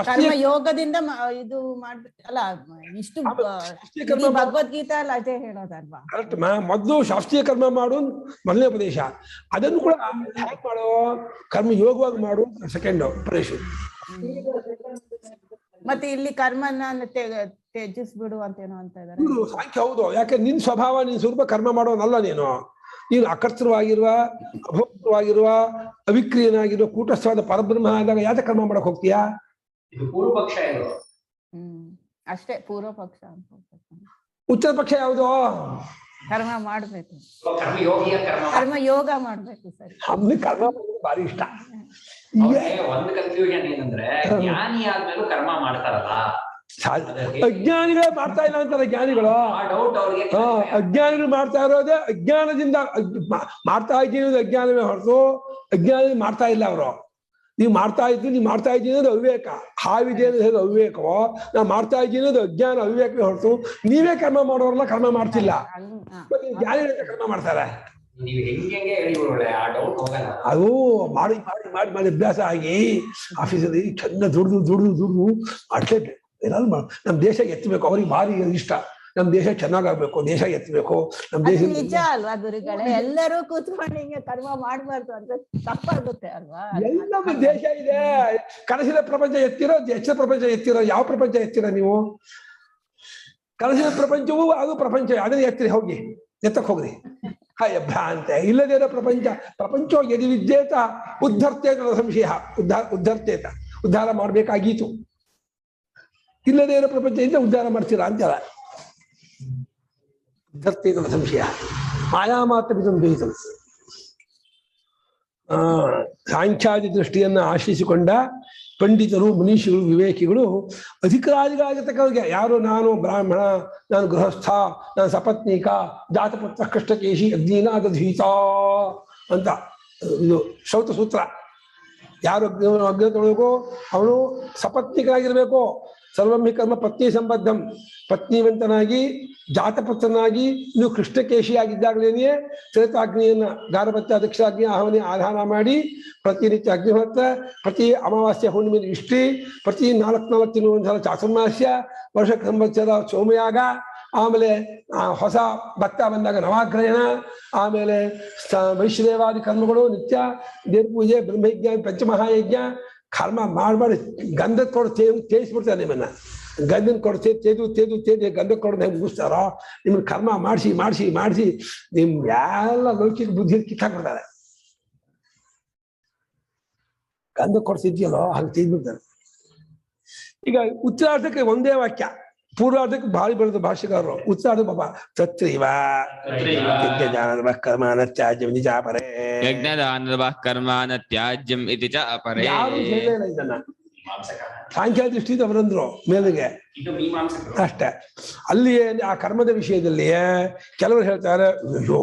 ಕರ್ಮ ಯೋಗದಿಂದ ಇದು ಮಾಡ್ಬೇಕಲ್ಲ, ಇಷ್ಟು ಭಗವದ್ಗೀತಾ ಅಲ್ಲ ಅದೇ ಹೇಳೋದಲ್ವಾ? ಕರೆಕ್ಟ್. ಮೊದಲು ಶಾಸ್ತ್ರೀಯ ಕರ್ಮ ಮಾಡು ಮೊದಲನೇ ಉಪದೇಶ, ಅದನ್ನು ಕೂಡ ಹೇಗೆ ಮಾಡೋ, ಕರ್ಮ ಯೋಗವಾಗಿ ಮಾಡು ಸೆಕೆಂಡ್ ಉಪದೇಶ. ಮತ್ತೆ ಇಲ್ಲಿ ಕರ್ಮನ ತ್ಯಜಿಸ್ಬಿಡು ಅಂತೇನೋ ಅಂತ ಇದಾರೆ. ಸಾಂಖ್ಯ ಹೌದು, ಯಾಕೆ ನಿನ್ ಸ್ವಭಾವ ನಿನ್ ಸ್ವರೂಪ ಕರ್ಮ ಮಾಡೋನಲ್ಲ. ನೀನು ಅಕರ್ತೃವಾಗಿರುವ, ಅಭೋಕ್ತೃವಾಗಿರುವ, ಅವಿಕ್ರಿಯನಾಗಿರುವ ಕೂಟಸ್ಥವಾದ ಪರಬ್ರಹ್ಮ ಆದಾಗ ಯಾಕೆ ಕರ್ಮ ಮಾಡಕ್ ಹೋಗ್ತೀಯಾ? ಇದು ಪೂರ್ವ ಪಕ್ಷ. ಇದು ಅಷ್ಟೇ ಪೂರ್ವ ಪಕ್ಷ. ಉತ್ತರ ಪಕ್ಷ ಯಾವುದು? ಕರ್ಮ ಮಾಡ್ಬೇಕು, ಕರ್ಮ ಯೋಗ ಮಾಡ್ಬೇಕು. ಸರಿ, ಕರ್ಮ ಭಾರಿ ಇಷ್ಟ. ಒಂದು ಕನ್ಫ್ಯೂಷನ್ ಏನಂದ್ರೆ, ಜ್ಞಾನಿ ಆದ್ಮೇಲೂ ಕರ್ಮ ಮಾಡ್ತಾರಲ್ಲ, ಅಜ್ಞಾನಿಗಳೇ ಮಾಡ್ತಾ ಇಲ್ಲ ಅಂತಾರೆ ಜ್ಞಾನಿಗಳು. ಅಜ್ಞಾನಿಗಳು ಮಾಡ್ತಾ ಇರೋದೇ ಅಜ್ಞಾನದಿಂದ ಮಾಡ್ತಾ ಇದ್ದೀನಿ ಅಜ್ಞಾನವೇ ಹೊರತು ಅಜ್ಞಾನಿ ಮಾಡ್ತಾ ಇಲ್ಲ ಅವರು. ನೀವು ಮಾಡ್ತಾ ಇದ್ದೀನಿ ಅನ್ನೋದು ಅವಿವೇಕ. ಹಾವಿದೆ ಅನ್ನೋದು ಅವಿವೇಕವೋ, ನಾ ಮಾಡ್ತಾ ಇದ್ದೀನಿ ಅನ್ನೋದು ಅಜ್ಞಾನ, ಅವಿವೇಕವೇ ಹೊರತು ನೀವೇ ಕರ್ಮ ಮಾಡೋರಲ್ಲ ಕರ್ಮ ಮಾಡ್ತಿಲ್ಲ. ಜ್ಞಾನಿ ಕರ್ಮ ಮಾಡ್ತಾರೆ. ಅದು ಮಾಡಿ ಮಾಡಿ ಮಾಡಿ ಮಾಡಿ ಅಭ್ಯಾಸ ಆಗಿ ಆಫೀಸಲ್ಲಿ ಚೆನ್ನ ದುಡ್ದು ಮಾಡ್ಲೇಬೇಕು. ಏನಾದ್ರು ನಮ್ ದೇಶ ಎತ್ತಬೇಕು, ಅವ್ರಿಗೆ ಭಾರಿ ಇಷ್ಟ. ನಮ್ ದೇಶ ಚೆನ್ನಾಗಾಗ್ಬೇಕು, ದೇಶ ಎತ್ತಬೇಕು, ನಮ್ ದೇಶ. ನಿಜ ಅಲ್ವಾ ಗುರುಗಳೇ? ಎಲ್ಲರೂ ಕೂತ್ಕೊಂಡು ಹಿಂಗೆ ಕರ್ಮ ಮಾಡ್ಬಾರ್ದು ಅಂದ್ರೆ ತಪ್ಪಾಗುತ್ತೆ ಅಲ್ವಾ? ಎಲ್ಲ ದೇಶ ಇದೆ, ಕನಸಿನ ಪ್ರಪಂಚ ಎತ್ತಿರೋ, ಎಚ್ಚರ ಪ್ರಪಂಚ ಎತ್ತಿರೋ. ಯಾವ ಪ್ರಪಂಚ ಎತ್ತಿರೋ ನೀವು? ಕನಸಿನ ಪ್ರಪಂಚವೂ ಅದು ಪ್ರಪಂಚ, ಅದನ್ನ ಎತ್ತಿರಿ, ಹೋಗಿ ಎತ್ತಕ್ ಹೋಗ್ರಿ. ಭ್ರಾಂತೆ ಇಲ್ಲದೇ ಇರೋ ಪ್ರಪಂಚ ಯದಿ ವಿದ್ಯೇತ ಉದ್ಧರ್ತೇತ ಸಂಶಯ. ಉದ್ಧರ್ತೇತ ಉದ್ಧಾರ ಮಾಡ್ಬೇಕಾಗೀತು. ಇಲ್ಲದೇ ಇರೋ ಪ್ರಪಂಚದಿಂದ ಉದ್ಧಾರ ಮಾಡ್ತೀರಾ ಅಂತಲ್ಲ. ಉದ್ಧರ್ತೇತ ಸಂಶಯ ಮಾಯಾ ಮಾತ್ರ ಬಿದ್ದು. ಸಾಂಖ್ಯಾದಿ ದೃಷ್ಟಿಯನ್ನ ಆಶ್ರಯಿಸಿಕೊಂಡ ಪಂಡಿತರು, ಮುನೀಷಿಗಳು, ವಿವೇಕಿಗಳು ಅಧಿಕಾರಿಗಳಾಗಿರ್ತಕ್ಕವ್ರಿಗೆ, ಯಾರು ನಾನು ಬ್ರಾಹ್ಮಣ, ನಾನು ಗೃಹಸ್ಥ, ನಾನು ಸಪತ್ನೀಕ, ಜಾತಪುತ್ರ ಕೃಷ್ಣಕೇಶಿ ಅಗ್ನಿನಾದಧೀತ ಅಂತ ಇದು ಶ್ರೌತ ಸೂತ್ರ. ಯಾರು ಅಗ್ನಿ ತೊಳಬೇಕು, ಅವನು ಸಪತ್ನಿಕನಾಗಿರ್ಬೇಕು. ಸರ್ವಂ ಹಿ ಕರ್ಮ ಪತ್ನಿ ಸಂಬದ್ಧಂ. ಪತ್ನಿವಂತನಾಗಿ ಜಾತಪುತ್ರನಾಗಿ ಇನ್ನು ಕೃಷ್ಣಕೇಶಿಯಾಗಿದ್ದಾಗಲೇನೆಯೇ ತ್ರೇತಾಗ್ನಿಯನ್ನ ಗಾರಭತ್ಯ ದಕ್ಷಾಗ್ನಿ ಆಹ್ವಾನಿ ಆಧಾರ ಮಾಡಿ ಪ್ರತಿನಿತ್ಯ ಅಗ್ನಿಹೋತ್ರ, ಪ್ರತಿ ಅಮಾವಾಸ್ಯ ಹುಣ್ಣಿಮೆ ಇಷ್ಟಿ, ಪ್ರತಿ 4 ತಿಂಗಳು ಒಂದ್ಸಲ ಚಾತುರ್ಮಾಸ್ಯ, ವರ್ಷಕ್ಕೆ ಸಂವತ್ಸರ ಸೋಮಯಾಗ, ಆಮೇಲೆ ಹೊಸ ಭಕ್ತ ಬಂದಾಗ ನವಾಗ್ರಹಣ, ಆಮೇಲೆ ವೈಶ್ಯದೇವಾದಿ ಕರ್ಮಗಳು ನಿತ್ಯ, ದೇವ್ರ ಪೂಜೆ, ಬ್ರಹ್ಮಯಜ್ಞ, ಪಂಚಮಹಾಯಜ್ಞ. ಕರ್ಮ ಮಾಡ್ಬಾರ್ದು. ಗಂಧದ ಕೊಡು ತೇಜಿಸ್ಬಿಡ್ತಾರೆ ನಿಮ್ಮನ್ನ. ಗಂಧನ ಕೊಡು ತೇದು ಗಂಧ ಕೊಡೋದು ಹೆಂಗೆ ಮುಗಿಸ್ತಾರೋ, ನಿಮ್ಮನ್ನ ಕರ್ಮ ಮಾಡಿಸಿ ನಿಮ್ ಎಲ್ಲ ಲೌಕಿಕ ಬುದ್ಧಿ ಕಿತ್ತಾಕ್ಬಿಡ್ತಾರೆ. ಗಂಧ ಕೊಡ್ಸಿದ್ಯಲ್ಲೋ ಹಂಗೆ ತೇಜ್ಬಿಡ್ತಾರೆ. ಈಗ ಉತ್ತರಾರ್ಧಕ್ಕೆ ಒಂದೇ ವಾಕ್ಯ, ಪೂರ್ವಾರ್ಧಕ್ಕೆ ಭಾರಿ ಬೆಳೆದ ಭಾಷೆಗಾರರು. ಉತ್ಸಾಹ ಪಾಪ ತತ್ರೈವ ಕರ್ಮಾನ ತ್ಯಾಜ್ಯಂ ಇತಿ ಚ ಪರೇ. ಯಜ್ಞದಾನದ ಕರ್ಮಾನ ತ್ಯಾಜ್ಯಂ ಇತಿ ಚ ಪರೇ. ಯಾರು ಹೇಳಿಲ್ಲ ಇದನ್ನ. ಸಾಂಖ್ಯ ದೃಷ್ಟಿಯಿಂದ ಅವರಂದ್ರು ಮೇಲಿಗೆ ಅಷ್ಟೇ. ಅಲ್ಲಿ ಆ ಕರ್ಮದ ವಿಷಯದಲ್ಲಿಯೇ ಕೆಲವರು ಹೇಳ್ತಾರೆ, ಅಯ್ಯೋ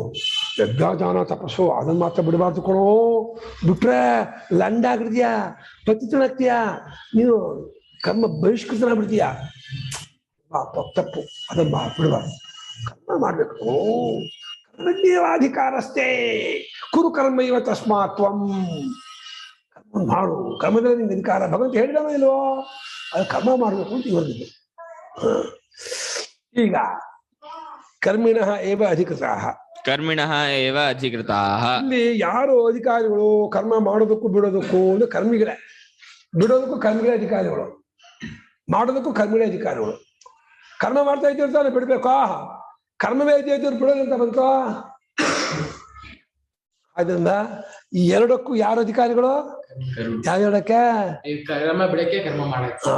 ಯಜ್ಞದಾನ ತಪಸ್ಸು ಅದನ್ನ ಮಾತ್ರ ಬಿಡಬಾರ್ದು ಕೊಡೋ, ಬಿಟ್ರೆ ಲಂಡ ಆಗಿರ್ತೀಯಾ, ಪತಿತನಾಗ್ತೀಯಾ, ನೀನು ಕರ್ಮ ಬಹಿಷ್ಕೃತನಾಗ್ಬಿಡ್ತೀಯ. ತಪ್ಪು, ಅದನ್ನ ಬಿಡಬಾರ್ದು, ಕರ್ಮ ಮಾಡ್ಬೇಕು. ಕರ್ಮಣ್ಯೇವಾಧಿಕಾರಸ್ಥೆ ಕುರು ಕರ್ಮ ಇವ ತಸ್ಮಾತ್ವಂ. ಕರ್ಮ ಮಾಡು, ಕರ್ಮದಲ್ಲಿ ನಿಮ್ಗೆ ಅಧಿಕಾರ ಭಗವಂತ ಹೇಳಿದವ ಇಲ್ವೋ, ಅದು ಕರ್ಮ ಮಾಡ್ಬೇಕು ಅಂತ ಇವರಿಗೆ. ಈಗ ಕರ್ಮಿಣಃ ಏವ ಅಧಿಕೃತಾಃ. ಕರ್ಮಿಣಃ ಏವ ಅಧಿಕೃತಾಃ. ಇಲ್ಲಿ ಯಾರು ಅಧಿಕಾರಿಗಳು ಕರ್ಮ ಮಾಡೋದಕ್ಕೂ ಬಿಡೋದಕ್ಕೂ ಅಂದ್ರೆ ಕರ್ಮಿಗಳೇ. ಬಿಡೋದಕ್ಕೂ ಕರ್ಮಿಗಳೇ ಅಧಿಕಾರಿಗಳು, ಮಾಡೋದಕ್ಕೂ ಕರ್ಮಿಗಳೇ ಅಧಿಕಾರಿಗಳು. ಕರ್ಮ ಮಾಡ್ತಾ ಇದ್ದಿರ್ತಾನೆ ಬಿಡ್ಬೇಕಾ, ಕರ್ಮವೇ ಇದ್ದಿದ್ರು ಬಿಡೋದಂತ ಬಂತು. ಅದರಿಂದ ಈ ಎರಡಕ್ಕೂ ಯಾರು ಅಧಿಕಾರಿಗಳು? ಯಾವ್ಯಾವುದಕ್ಕೆ? ಕರ್ಮ ಬಿಡಕ್ಕೆ, ಕರ್ಮ ಮಾಡಕ್ಕೆ.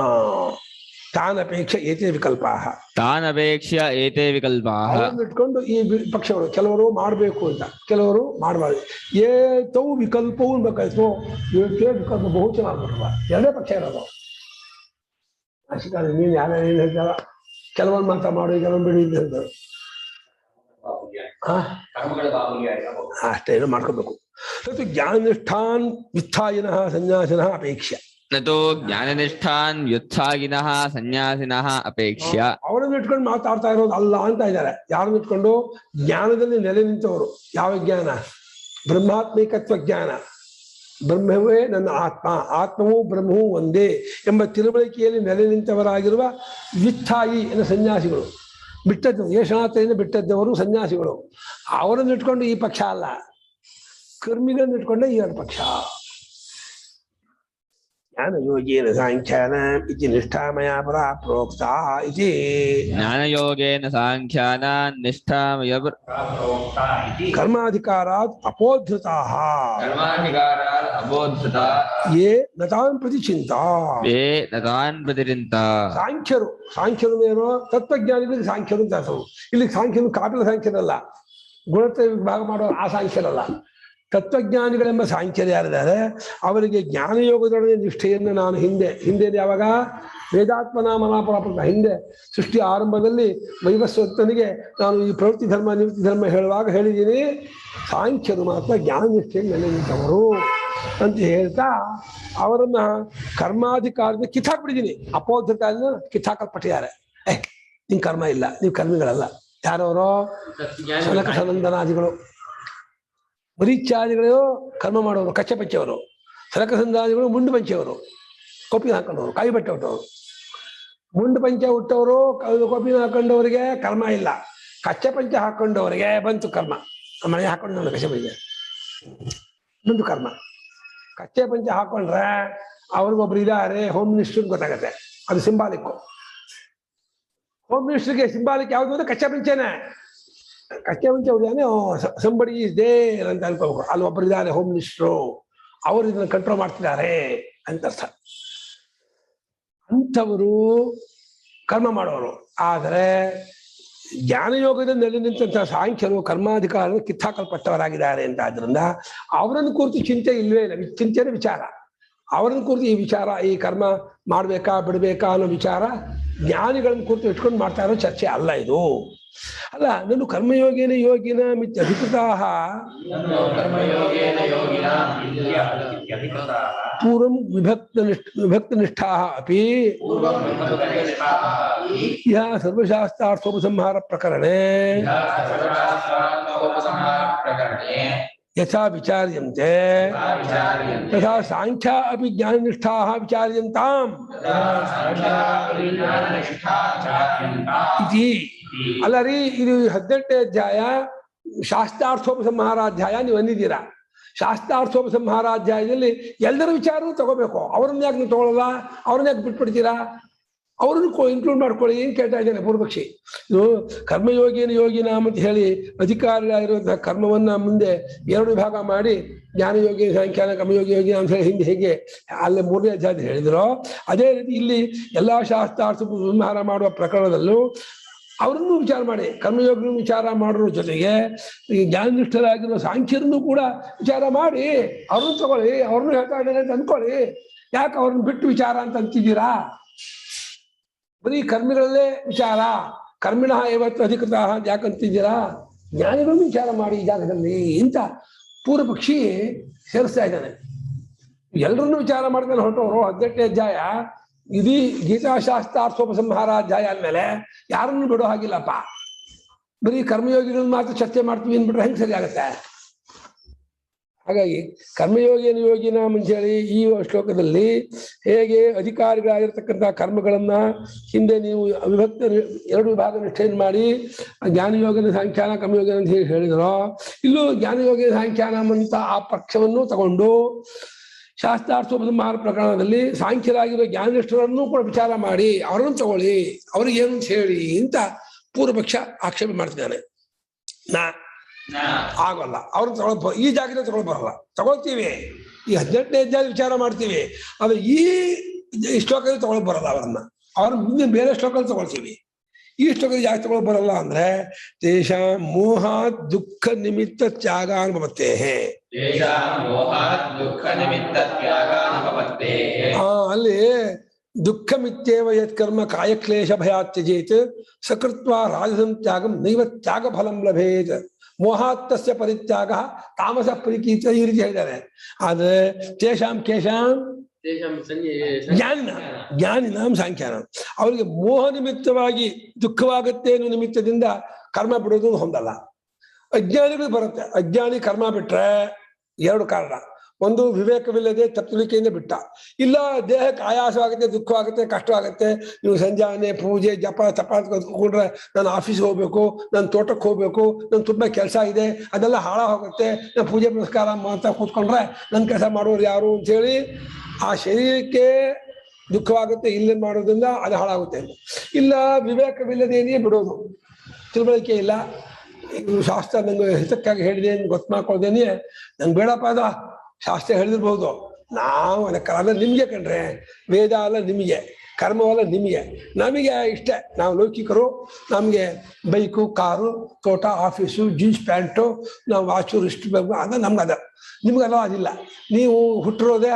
ತಾನಪೇಕ್ಷ ಏತೇ ವಿಕಲ್ಪಾಃ. ತಾನಪೇಕ್ಷ ಏತೇ ವಿಕಲ್ಪಾಃ. ಇಟ್ಕೊಂಡು ಈ ಪಕ್ಷಗಳು ಕೆಲವರು ಮಾಡಬೇಕು ಅಂತ, ಕೆಲವರು ಮಾಡಬಾರ್ದು. ಏತೌ ವಿಕಲ್ಪವು ಬೇಕಾಯ್ತು, ಏತೇ ವಿಕಲ್ಪ ಬಹು ಚೆನ್ನಾಗಿ ಬರುವ ಎರಡೇ ಪಕ್ಷ ಇರೋದು. ನೀನ್ ಯಾರು ಏನ್ ಹೇಳ್ತಾರ ಕೆಲವೊಂದು ಮಾತ್ರ ಮಾಡು, ಕೆಲವೊಂದು ಬಿಡಿ ಅಂತ. ಕರ್ಮಗಳ ಬಾಹುಲ್ಯ ಇರಬಹುದು. ಅಷ್ಟೇ ಏನೋ ಮಾಡ್ಕೋಬೇಕು. ಮತ್ತು ಜ್ಞಾನನಿಷ್ಠಾನ್ ವಿತ್ಥಾಯಿನಃ ಸನ್ಯಾಸಿನಃ ಅಪೇಕ್ಷೆ. ನತೋ ಜ್ಞಾನನಿಷ್ಠಾನ್ ವ್ಯುತ್ಥಾಗಿನಃ ಸನ್ಯಾಸಿನಃ ಅಪೇಕ್ಷ್ಯ. ಅವರನ್ನು ಇಟ್ಕೊಂಡು ಮಾತಾಡ್ತಾ ಇರೋದು ಅಲ್ಲ ಅಂತ ಇದ್ದಾರೆ. ಯಾರನ್ನು ಇಟ್ಕೊಂಡು? ಜ್ಞಾನದಲ್ಲಿ ನೆಲೆ ನಿಂತವರು. ಯಾವ ಜ್ಞಾನ? ಬ್ರಹ್ಮಾತ್ಮಿಕತ್ವ ಜ್ಞಾನ. ಬ್ರಹ್ಮವೇ ನನ್ನ ಆತ್ಮ, ಆತ್ಮವೂ ಬ್ರಹ್ಮವೂ ಒಂದೇ ಎಂಬ ತಿಳುವಳಿಕೆಯಲ್ಲಿ ನೆಲೆ ನಿಂತವರಾಗಿರುವ ವಿತ್ಥಾಯಿ ಎನ್ನ ಸನ್ಯಾಸಿಗಳು. ಬಿಟ್ಟದ್ದು ಯೇಷನಾಥದಿಂದ ಬಿಟ್ಟದ್ದವರು ಸನ್ಯಾಸಿಗಳು. ಅವರನ್ನು ಇಟ್ಕೊಂಡು ಈ ಪಕ್ಷ ಅಲ್ಲ, ಕರ್ಮಿಗಳನ್ನು ಇಟ್ಕೊಂಡೆ ಈ ಎರಡು ಪಕ್ಷ. ಜ್ಞಾನಯೋಗೇನ ಸಾಂಖ್ಯಾನ ಇತಿ ನಿಷ್ಠಾಮಯ ಪರ ಪ್ರೋಕ್ತ ಇತಿ. ಜ್ಞಾನಯೋಗೇನ ಸಾಂಖ್ಯಾನ ನಿಷ್ಠಾಮಯ ಕರ್ಮಾಧಿಕಾರಾತ್ ಅಪೋದ್ಧತಾಃ ಯೇ ನತಾನ್ ಪ್ರತಿ ಚಿಂತಾ ಯೇ ನತಾನ್ ಪ್ರತಿಚಿಂತ. ಸಾಂಖ್ಯರು ಏನು? ತತ್ವಜ್ಞಾನಿಗಳಿಗೆ ಸಾಂಖ್ಯರು ಅಂತ ಹೆಸರು. ಇಲ್ಲಿ ಸಾಂಖ್ಯನು ಕಾಪಿಲ ಸಾಂಖ್ಯರಲ್ಲ, ಗುಣತ್ರ ವಿಭಾಗ ಮಾಡೋ ಆ ಸಾಂಖ್ಯರಲ್ಲ. ತತ್ವಜ್ಞಾನಿಗಳೆಂಬ ಸಾಂಖ್ಯರು ಯಾರಿದ್ದಾರೆ ಅವರಿಗೆ ಜ್ಞಾನಯೋಗದೊಡನೆ ನಿಷ್ಠೆಯನ್ನು ನಾನು ಹಿಂದೆ ಯಾವಾಗ ವೇದಾತ್ಮನಾಮನಾಪರಾಪಕ ಹಿಂದೆ ಸೃಷ್ಟಿ ಆರಂಭದಲ್ಲಿ ವೈವಸ್ವತನಿಗೆ ನಾನು ಈ ಪ್ರವೃತ್ತಿ ಧರ್ಮ ನಿವೃತ್ತಿ ಧರ್ಮ ಹೇಳುವಾಗ ಹೇಳಿದ್ದೀನಿ. ಸಾಂಖ್ಯರು ಮಾತ್ರ ಜ್ಞಾನ ನಿಷ್ಠೆಯನ್ನು ನೆಲೆ ನಿಂತವರು ಅಂತ ಹೇಳ್ತಾ ಅವರನ್ನ ಕರ್ಮಾಧಿಕಾರದ ಕಿತ್ತಾಕ್ಬಿಟ್ಟಿದ್ದೀನಿ. ಅಪೋದ್ಧತೆಯನ್ನು ಕಿತ್ತಾಕಲ್ಪಟ್ಟಿದ್ದಾರೆ. ನಿಮ್ ಕರ್ಮ ಇಲ್ಲ, ನೀವು ಕರ್ಮಿಗಳಲ್ಲ. ಯಾರವರು? ಸನಕ ಸನಂದನಾದಿಗಳು. ಬರೀಚ್ಛಾದಿಗಳು ಕರ್ಮ ಮಾಡೋರು, ಕಚ್ಚೆ ಪಂಚೆಯವರು. ಸನಕ ಸಂದಾದಿಗಳು ಮುಂಡು ಪಂಚೆಯವರು, ಕೊಪ್ಪಿನ ಹಾಕೊಂಡವರು, ಕಾಯಿ ಬಟ್ಟೆ ಹುಟ್ಟವರು. ಮುಂಡು ಪಂಚೆ ಹುಟ್ಟವರು ಕೊಪ್ಪಿನ ಹಾಕೊಂಡವರಿಗೆ ಕರ್ಮ ಇಲ್ಲ. ಕಚ್ಚೆ ಪಂಚೆ ಹಾಕೊಂಡವರಿಗೆ ಬಂತು ಕರ್ಮ. ಮನೆ ಹಾಕೊಂಡು ಕಚ್ಚೆ ಪಂಚೆ ಬಂತು ಕರ್ಮ. ಕಚ್ಚೆ ಪಂಚೆ ಹಾಕೊಂಡ್ರೆ ಅವ್ರಿಗೊಬ್ರು ಇದ್ದಾರೆ ಹೋಮ್ ಮಿನಿಸ್ಟರ್ ಗೊತ್ತಾಗತ್ತೆ. ಅದು ಸಿಂಬಾಲಿಕ್ಕು. ಹೋಮ್ ಮಿನಿಸ್ಟರ್ಗೆ ಸಿಂಬಾಲಿಕ್ ಯಾವುದು ಅಂದ್ರೆ ಕಚ್ಚೆ ಪಂಚೆನೆ. ಕಚ್ಚೆ ಪಂಚೆ ಹುಡಿಯಾನೆ ಸಂಬಡಿ ಈಸ್ ದೇರ್ ಅಂತ ಅನ್ಕೋಬೇಕು. ಅಲ್ಲಿ ಒಬ್ಬರು ಇದ್ದಾರೆ ಹೋಮ್ ಮಿನಿಸ್ಟ್ರು, ಅವರು ಇದನ್ನ ಕಂಟ್ರೋಲ್ ಮಾಡ್ತಿದ್ದಾರೆ ಅಂತ ಅರ್ಥ. ಅಂಥವರು ಕರ್ಮ ಮಾಡೋರು. ಆದರೆ ಜ್ಞಾನಯೋಗದ ನೆಲೆ ನಿಂತಹ ಸಾಂಖ್ಯರು ಕರ್ಮಾಧಿಕಾರವನ್ನು ಕಿತ್ತಾಕಲ್ಪಟ್ಟವರಾಗಿದ್ದಾರೆ ಅಂತ. ಆದ್ರಿಂದ ಅವರನ್ನು ಕುರಿತು ಚಿಂತೆ ಇಲ್ವೇ ಇಲ್ಲ. ಚಿಂತೆನೇ ವಿಚಾರ. ಅವರನ್ನು ಕುರಿತು ಈ ವಿಚಾರ, ಈ ಕರ್ಮ ಮಾಡ್ಬೇಕಾ ಬಿಡ್ಬೇಕಾ ಅನ್ನೋ ವಿಚಾರ ಜ್ಞಾನಿಗಳನ್ನು ಕುರಿತು ಇಟ್ಕೊಂಡು ಮಾಡ್ತಾ ಇರೋ ಚರ್ಚೆ ಅಲ್ಲ ಇದು. ಅಲ್ಲ, ನಾನು ಕರ್ಮಯೋಗೇನ ಯೋಗಿನ ಮಿತ್ಯ ಅಧಿಕೃತಾಃ ಪೂರ್ವಂ ವಿಭಕ್ತ ನಿಷ್ಠಾಃ ಅಪಿ ಯಾ ಸರ್ವಶಾಸ್ತ್ರಾರ್ಥೋಪಸಂಹಾರ ಪ್ರಕರಣೆ ಯಥಾ ವಿಚಾರ್ಯಂತೆ ತಥಾ ಸಾಂಖ್ಯಾ ಅಪಿ ಜ್ಞಾನನಿಷ್ಠಾಃ ವಿಚಾರ್ಯಂತಾಂ ಇತಿ. ಅಲ್ಲ ರೀ, ಇದು 18ನೇ ಅಧ್ಯಾಯ ಶಾಸ್ತ್ರಾರ್ಥೋಪಸಂಹಾರಾಧ್ಯಾಯ ನೀವು ಅಂದಿದ್ದೀರಾ. ಶಾಸ್ತ್ರಾರ್ಥೋಪಸಂಹಾರಾಧ್ಯಾಯದಲ್ಲಿ ಎಲ್ಲರ ವಿಚಾರನೂ ತಗೋಬೇಕು. ಅವ್ರನ್ನ ಯಾಕೆ ನೀವು ತಗೊಳ್ಳಲ್ಲ? ಅವ್ರನ್ನ ಯಾಕೆ ಬಿಟ್ಬಿಡ್ತೀರಾ? ಅವ್ರನ್ನು ಇನ್ಕ್ಲೂಡ್ ಮಾಡ್ಕೊಳ್ಳಿ. ಏನು ಕೇಳ್ತಾ ಇದ್ದೇನೆ ಪೂರ್ವಪಕ್ಷಿ. ಇದು ಕರ್ಮಯೋಗಿನ ಯೋಗಿನ ಅಂತ ಹೇಳಿ ಅಧಿಕಾರಿಯಾಗಿರುವಂತಹ ಕರ್ಮವನ್ನ ಮುಂದೆ 2 ವಿಭಾಗ ಮಾಡಿ ಜ್ಞಾನಯೋಗಿ ಸಾಂಖ್ಯಾನ ಕರ್ಮಯೋಗಿ ಯೋಗಿನ ಅಂತ ಹೇಳಿ ಹಿಂದೆ ಹೇಗೆ ಅಲ್ಲೇ 3ನೇ ಅಧ್ಯಾಯ ಹೇಳಿದ್ರು, ಅದೇ ರೀತಿ ಇಲ್ಲಿ ಎಲ್ಲಾ ಶಾಸ್ತ್ರಾರ್ಥ ಸಂಹಾರ ಮಾಡುವ ಪ್ರಕರಣದಲ್ಲೂ ಅವರನ್ನು ವಿಚಾರ ಮಾಡಿ, ಕರ್ಮಯೋಗವನ್ನು ವಿಚಾರ ಮಾಡೋದ್ರ ಜೊತೆಗೆ ಈ ಜ್ಞಾನನಿಷ್ಠರಾಗಿರೋ ಸಾಂಖ್ಯರನ್ನು ಕೂಡ ವಿಚಾರ ಮಾಡಿ ಅವ್ರನ್ನ ತಗೊಳ್ಳಿ. ಅವ್ರನ್ನು ಹೇಳ್ತಾ ಇದ್ದಾರೆ ಅಂತ ಅನ್ಕೊಳ್ಳಿ. ಯಾಕೆ ಅವ್ರನ್ನ ಬಿಟ್ಟು ವಿಚಾರ ಅಂತ ಅಂತಿದ್ದೀರಾ? ಬರೀ ಕರ್ಮಿಗಳಲ್ಲೇ ವಿಚಾರ, ಕರ್ಮಿಣ ಇವತ್ತು ಅಧಿಕೃತ ಅಂತ ಯಾಕೆ ಅಂತಿದ್ದೀರಾ? ಜ್ಞಾನಿಗಳನ್ನು ವಿಚಾರ ಮಾಡಿ ಈ ಜಾಗದಲ್ಲಿ ಇಂಥ ಪೂರ್ವ ಪಕ್ಷಿ ಸೇರಿಸ್ತಾ ಇದ್ದಾನೆ. ಎಲ್ಲರನ್ನು ವಿಚಾರ ಮಾಡ್ಕೊಂಡು ಹೊರಟವರು 18ನೇ ಅಧ್ಯಾಯ ಇದೀ ಗೀತಾಶಾಸ್ತ್ರಾರ್ಥೋಪಸಂಹಾರಾಧ್ಯಾಯ ಅಂದಮೇಲೆ ಯಾರನ್ನು ಬಿಡೋ ಹಾಗಿಲ್ಲಪ್ಪ. ಬರೀ ಕರ್ಮಯೋಗಿಗಳನ್ನ ಮಾತ್ರ ಚರ್ಚೆ ಮಾಡ್ತೀವಿ ಅಂದ್ಬಿಟ್ರೆ ಹೆಂಗೆ ಸರಿ ಆಗುತ್ತೆ? ಹಾಗಾಗಿ ಕರ್ಮಯೋಗಿನ ಯೋಗಿನ ಮುಂಚೇಳಿ ಈ ಶ್ಲೋಕದಲ್ಲಿ ಹೇಗೆ ಅಧಿಕಾರಿಗಳಾಗಿರ್ತಕ್ಕಂಥ ಕರ್ಮಗಳನ್ನ ಹಿಂದೆ ನೀವು ವಿಭಕ್ತ 2 ವಿಭಾಗ ನಿಷ್ಠೆಯನ್ನು ಮಾಡಿ ಜ್ಞಾನಯೋಗನ ಸಾಂಖ್ಯಾನ ಕರ್ಮಯೋಗನ ಅಂತ ಹೇಳಿ ಹೇಳಿದ್ರು, ಇಲ್ಲೂ ಜ್ಞಾನಯೋಗಿನ ಸಾಂಖ್ಯಾನ ಅಂತ ಆ ಪಕ್ಷವನ್ನು ತಗೊಂಡು ಶಾಸ್ತ್ರಾರ್ಥೋಪಸಂಹಾರ ಪ್ರಕರಣದಲ್ಲಿ ಸಾಂಖ್ಯರಾಗಿರೋ ಜ್ಞಾನನಿಷ್ಠರನ್ನು ಕೂಡ ವಿಚಾರ ಮಾಡಿ ಅವರನ್ನು ತಗೊಳ್ಳಿ, ಅವ್ರಿಗೇನು ಅಂತ ಹೇಳಿ ಅಂತ ಪೂರ್ವಪಕ್ಷ ಆಕ್ಷೇಪ ಮಾಡ್ತಿದ್ದಾನೆ. ಆಗೋಲ್ಲ, ಅವ್ರನ್ನ ತಗೊಳ್ ಈ ಜಾಗದಲ್ಲಿ ತಗೊಳ್ ಬರಲ್ಲ. ತಗೊಳ್ತೀವಿ, ಈ 18ನೇ ಅಧ್ಯಾಯ ವಿಚಾರ ಮಾಡ್ತೀವಿ, ಆದ್ರೆ ಈ ಶ್ಲೋಕದಲ್ಲಿ ತಗೊಳ್ ಬರಲ್ಲ. ಅವ್ರ ಮುಂದೆ ಬೇರೆ ಶ್ಲೋಕದಲ್ಲಿ ತಗೊಳ್ತೀವಿ. ಈ ಶ್ಲೋಕದಲ್ಲಿ ಯಾಕೆ ತಗೊಳ್ ಬರಲ್ಲ ಅಂದ್ರೆ ತೇಷ ಮೋಹ ದುಃಖ ನಿಮಿತ್ತ ತ್ಯಾಗ ಅನುಭವತ್ತೆ. ಅಲ್ಲಿ ದುಃಖಮಿತ್ಯೇವ ಯತ್ಕರ್ಮ ಕಾಯಕ್ಲೇಶ ಭಯಾತ್ ತ್ಯಜೇತ್ ಸಕೃತ್ವ ರಾಜಸಂ ತ್ಯಾಗಂ ನೈವ ತ್ಯಾಗ ಫಲಂ ಲಭೇತ್ ಮೋಹಾತ್ತಸ್ಯ ಪರಿತ್ಯಾಗ ತಾಮಸ ಪರಿಕೀತ ಈ ರೀತಿ ಹೇಳಿದ್ದಾರೆ. ಆದ್ರೆ ತೇಷಾಂ ಕೇಶಾಂ ಜ್ಞಾನಿನಾಂ ಸಾಂಖ್ಯಾನ, ಅವರಿಗೆ ಮೋಹ ನಿಮಿತ್ತವಾಗಿ ದುಃಖವಾಗುತ್ತೆ ಅನ್ನೋ ನಿಮಿತ್ತದಿಂದ ಕರ್ಮ ಬಿಡೋದು ಹೊಂದಲ್ಲ. ಅಜ್ಞಾನಿಗಳು ಬರುತ್ತೆ. ಅಜ್ಞಾನಿ ಕರ್ಮ ಬಿಟ್ರೆ ಎರಡು ಕಾರಣ. ಒಂದು ವಿವೇಕವಿಲ್ಲದೆ ತಪ್ಪಲಿಕೆಯಿಂದ ಬಿಟ್ಟ, ಇಲ್ಲ ದೇಹಕ್ಕೆ ಆಯಾಸವಾಗುತ್ತೆ, ದುಃಖವಾಗುತ್ತೆ, ಕಷ್ಟವಾಗುತ್ತೆ. ನೀವು ಸಂಜಾನೆ ಪೂಜೆ ಜಪ ತಪ ಕೂತ್ಕೊಂಡ್ರೆ ನಾನು ಆಫೀಸ್ಗೆ ಹೋಗ್ಬೇಕು, ನಾನು ತೋಟಕ್ಕೆ ಹೋಗ್ಬೇಕು, ನನ್ ತುಂಬಾ ಕೆಲಸ ಇದೆ, ಅದೆಲ್ಲ ಹಾಳ ಹೋಗುತ್ತೆ, ನಾನು ಪೂಜೆ ಪುರಸ್ಕಾರ ಅಂತ ಕೂತ್ಕೊಂಡ್ರೆ ನನ್ನ ಕೆಲಸ ಮಾಡೋರು ಯಾರು ಅಂತೇಳಿ ಆ ಶರೀರಕ್ಕೆ ದುಃಖವಾಗುತ್ತೆ, ಇಲ್ಲಿ ಮಾಡೋದ್ರಿಂದ ಅದು ಹಾಳಾಗುತ್ತೆ. ಇಲ್ಲ ವಿವೇಕವಿಲ್ಲದೇನೆಯೇ ಬಿಡೋದು, ತಿಳುವಳಿಕೆ ಇಲ್ಲ, ಶಾಸ್ತ್ರ ನಂಗೆ ಹಿತಕ್ಕಾಗಿ ಹೇಳಿದೆ ಗೊತ್ತು ಮಾಡ್ಕೊಳ್ದೇನೆ ನಂಗೆ ಬೇಡಪ್ಪ ಅದ ಶಾಸ್ತ್ರ ಹೇಳಿರ್ಬಹುದು, ನಾವು ಅದಕ್ಕೆಲ್ಲ ನಿಮ್ಗೆ ಕಣ್ರೆ, ವೇದ ಅಲ್ಲ ನಿಮಗೆ, ಕರ್ಮವಲ್ಲ ನಿಮಗೆ, ನಮಗೆ ಇಷ್ಟೇ, ನಾವು ಲೌಕಿಕರು, ನಮಗೆ ಬೈಕು ಕಾರು ತೋಟ ಆಫೀಸು ಜೀನ್ಸ್ ಪ್ಯಾಂಟು ನಾವು ವಾಚು ಇಷ್ಟು ಬೇಕು ಅದ ನಮ್ಗೆ ಅದ, ನಿಮ್ಗೆಲ್ಲ ಅದಿಲ್ಲ. ನೀವು ಹುಟ್ಟಿರೋದೆ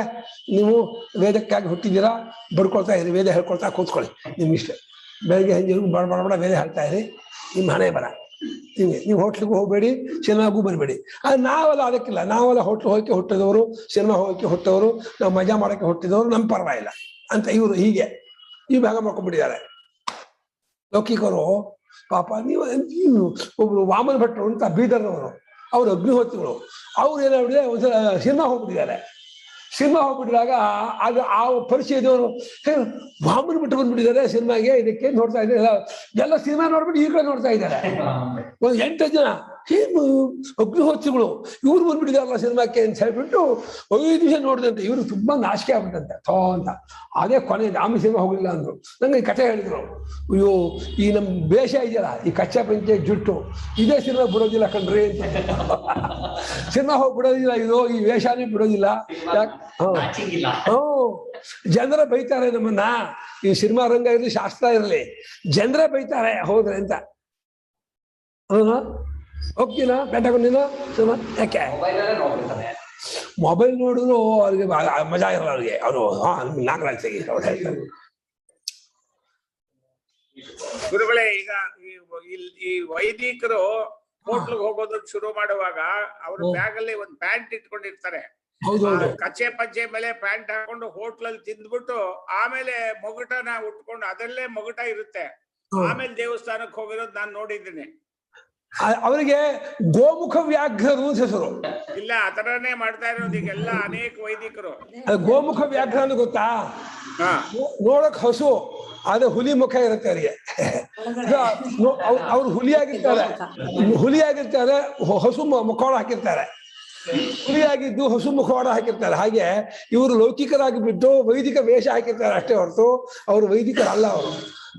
ನೀವು ವೇದಕ್ಕಾಗಿ ಹುಟ್ಟಿದ್ದೀರಾ, ಬಡ್ಕೊಳ್ತಾ ಇರಿ, ವೇದ ಹೇಳ್ಕೊಳ್ತಾ ಕೂತ್ಕೊಳ್ಳಿ, ನಿಮ್ಗೆ ಇಷ್ಟ. ಬೆಳಗ್ಗೆ ಹೆಂಗೆ ಬಡ ವೇದ ಹೇಳ್ತಾ ಇರಿ, ನಿಮ್ಮ ಹಣೆ ಬರ ನಿಮಗೆ. ನೀವು ಹೋಟ್ಲಿಗೂ ಹೋಗಬೇಡಿ, ಸಿನಿಮಾಗೂ ಬರಬೇಡಿ. ಅದು ನಾವೆಲ್ಲ ಅದಕ್ಕಿಲ್ಲ, ನಾವೆಲ್ಲ ಹೋಟ್ಲು ಹೋಗಕ್ಕೆ ಹುಟ್ಟಿದವರು, ಸಿನಿಮಾ ಹೋಗಕ್ಕೆ ಹುಟ್ಟಿದವರು, ನಾವು ಮಜಾ ಮಾಡೋಕ್ಕೆ ಹುಟ್ಟಿದವರು, ನಮ್ಮ ಪರವಾಗಿಲ್ಲ ಅಂತ ಇವರು ಹೀಗೆ ಈ ಭಾಗ ಮಾಡ್ಕೊಂಡ್ಬಿಟ್ಟಿದ್ದಾರೆ ಲೌಕಿಕರು. ಪಾಪ ನೀವು ಒಬ್ರು ವಾಮನ ಭಟ್ರು ಅಂತ ಬೀದರ್ನವರು, ಅವರು ಅಗ್ನಿಹೋತ್ರಿಗಳು, ಅವ್ರು ಏನಾಗ್ಬಿಟ್ಟಿದೆ ಒಂದ್ಸಲ ಸಿನಿಮಾ ಹೋಗ್ಬಿಟ್ಟಿದ್ದಾರೆ. ಸಿನಿಮಾ ಹೋಗ್ಬಿಟ್ಟಾಗ ಅದು ಆ ಪರಿಚಯದವರು ವಾಮನ ಬಿಟ್ಟು ಬಂದ್ಬಿಟ್ಟಿದ್ದಾರೆ ಸಿನಿಮಾಗೆ, ಇದಕ್ಕೆ ನೋಡ್ತಾ ಇದ್ದಾರೆ, ಎಲ್ಲ ಸಿನಿಮಾ ನೋಡ್ಬಿಟ್ಟು ಈ ಕಡೆ ನೋಡ್ತಾ ಇದ್ದಾರೆ. ಒಂದು 8 ಜನ ಅಗ್ನಿಹೋತ್ರಿಗಳು ಇವ್ರು ಬಂದ್ಬಿಟ್ಟಿದಾರಲ್ಲ ಸಿನಿಮಾಕ್ಕೆ ಅಂತ ಹೇಳ್ಬಿಟ್ಟು 5 ನಿಮಿಷ ನೋಡಿದಂತೆ ಇವ್ರು ತುಂಬಾ ನಾಚಿಕೆ ಆಗ್ಬಿಟ್ಟಂತೆ ಥೋ ಅಂತ. ಅದೇ ಕೊನೆ ಆಮೇಲೆ ಸಿನಿಮಾ ಹೋಗ್ಲಿಲ್ಲ ಅಂದ್ರು. ನಂಗೆ ಈ ಕಥೆ ಹೇಳಿದ್ರು, ಅಯ್ಯೋ ಈ ನಮ್ಮ ವೇಷ ಇದೆಯಲ್ಲ, ಈ ಕಚ್ಚಾ ಪಂಚೆ ಜುಟ್ಟು, ಇದೇ ಸಿನಿಮಾ ಬಿಡೋದಿಲ್ಲ ಕಣ್ರಿ ಅಂತ. ಸಿನಿಮಾ ಹೋಗಿ ಬಿಡೋದಿಲ್ಲ ಇದು, ಈ ವೇಷನೇ ಬಿಡೋದಿಲ್ಲ. ಜನರ ಬೈತಾರೆ ನಮ್ಮನ್ನ, ಈ ಸಿನಿಮಾ ರಂಗ ಇರಲಿ ಶಾಸ್ತ್ರ ಇರಲಿ, ಜನರೇ ಬೈತಾರೆ ಹೋದ್ರೆ ಅಂತ. ಹೋಗ್ತೀನಾ ಬೆಟ್ಟಕೊಂಡಿನ ಯಾಕೆ ಮೊಬೈಲ್ ನೋಡಿದ್ರು ಅವ್ರಿಗೆ ಮಜಾ ಇರಲ್ಲ, ಅವ್ರಿಗೆ ಅವರು ನಾಗರಾಜ್ ತೆಗಿ ಅವ್ರು ಹೇಳ್ತಾರೆ. ಗುರುಗಳೇ, ಈಗ ಈ ವೈದಿಕರು ಹೋಟ್ಲಿಗೆ ಹೋಗೋದು ಶುರು ಮಾಡುವಾಗ ಅವ್ರ ಬ್ಯಾಗ್ ಅಲ್ಲಿ ಒಂದು ಪ್ಯಾಂಟ್ ಇಟ್ಕೊಂಡಿರ್ತಾರೆ, ಕಚ್ಚೆ ಪಂಚೆ ಮೇಲೆ ಪ್ಯಾಂಟ್ ಹಾಕೊಂಡು ಹೋಟ್ಲಲ್ಲಿ ತಿಂದ್ಬಿಟ್ಟು ಆಮೇಲೆ ಮೊಗಟನ ಉಟ್ಕೊಂಡು ಅದರಲ್ಲೇ ಮೊಗಟ ಇರುತ್ತೆ, ಆಮೇಲೆ ದೇವಸ್ಥಾನಕ್ಕೆ ಹೋಗಿರೋದು ನಾನು ನೋಡಿದ್ದೀನಿ. ಅವರಿಗೆ ಗೋಮುಖ ವ್ಯಾಘ್ರರು ಹೆಸರು. ಇಲ್ಲ, ಆತರನೇ ಮಾಡ್ತಾ ಇರೋದು ಈಗೆಲ್ಲ ಅನೇಕ ವೈದಿಕರು. ಗೋಮುಖ ವ್ಯಾಘ್ರ ಅಂತ ಗೊತ್ತಾ? ನೋಡಕ್ ಹಸು, ಆದ್ರೆ ಹುಲಿ ಮುಖ ಇರುತ್ತೆ ಅವರಿಗೆ. ಅವ್ರು ಹುಲಿಯಾಗಿರ್ತಾರೆ, ಹಸು ಮುಖವಾಡ ಹಾಕಿರ್ತಾರೆ, ಹುಲಿಯಾಗಿದ್ದು ಹಸು ಮುಖವಾಡ ಹಾಕಿರ್ತಾರೆ. ಹಾಗೆ ಇವರು ಲೌಕಿಕರಾಗಿ ಬಿಟ್ಟು ವೈದಿಕ ವೇಷ ಹಾಕಿರ್ತಾರೆ ಅಷ್ಟೇ ಹೊರತು ಅವರು ವೈದಿಕರಲ್ಲ.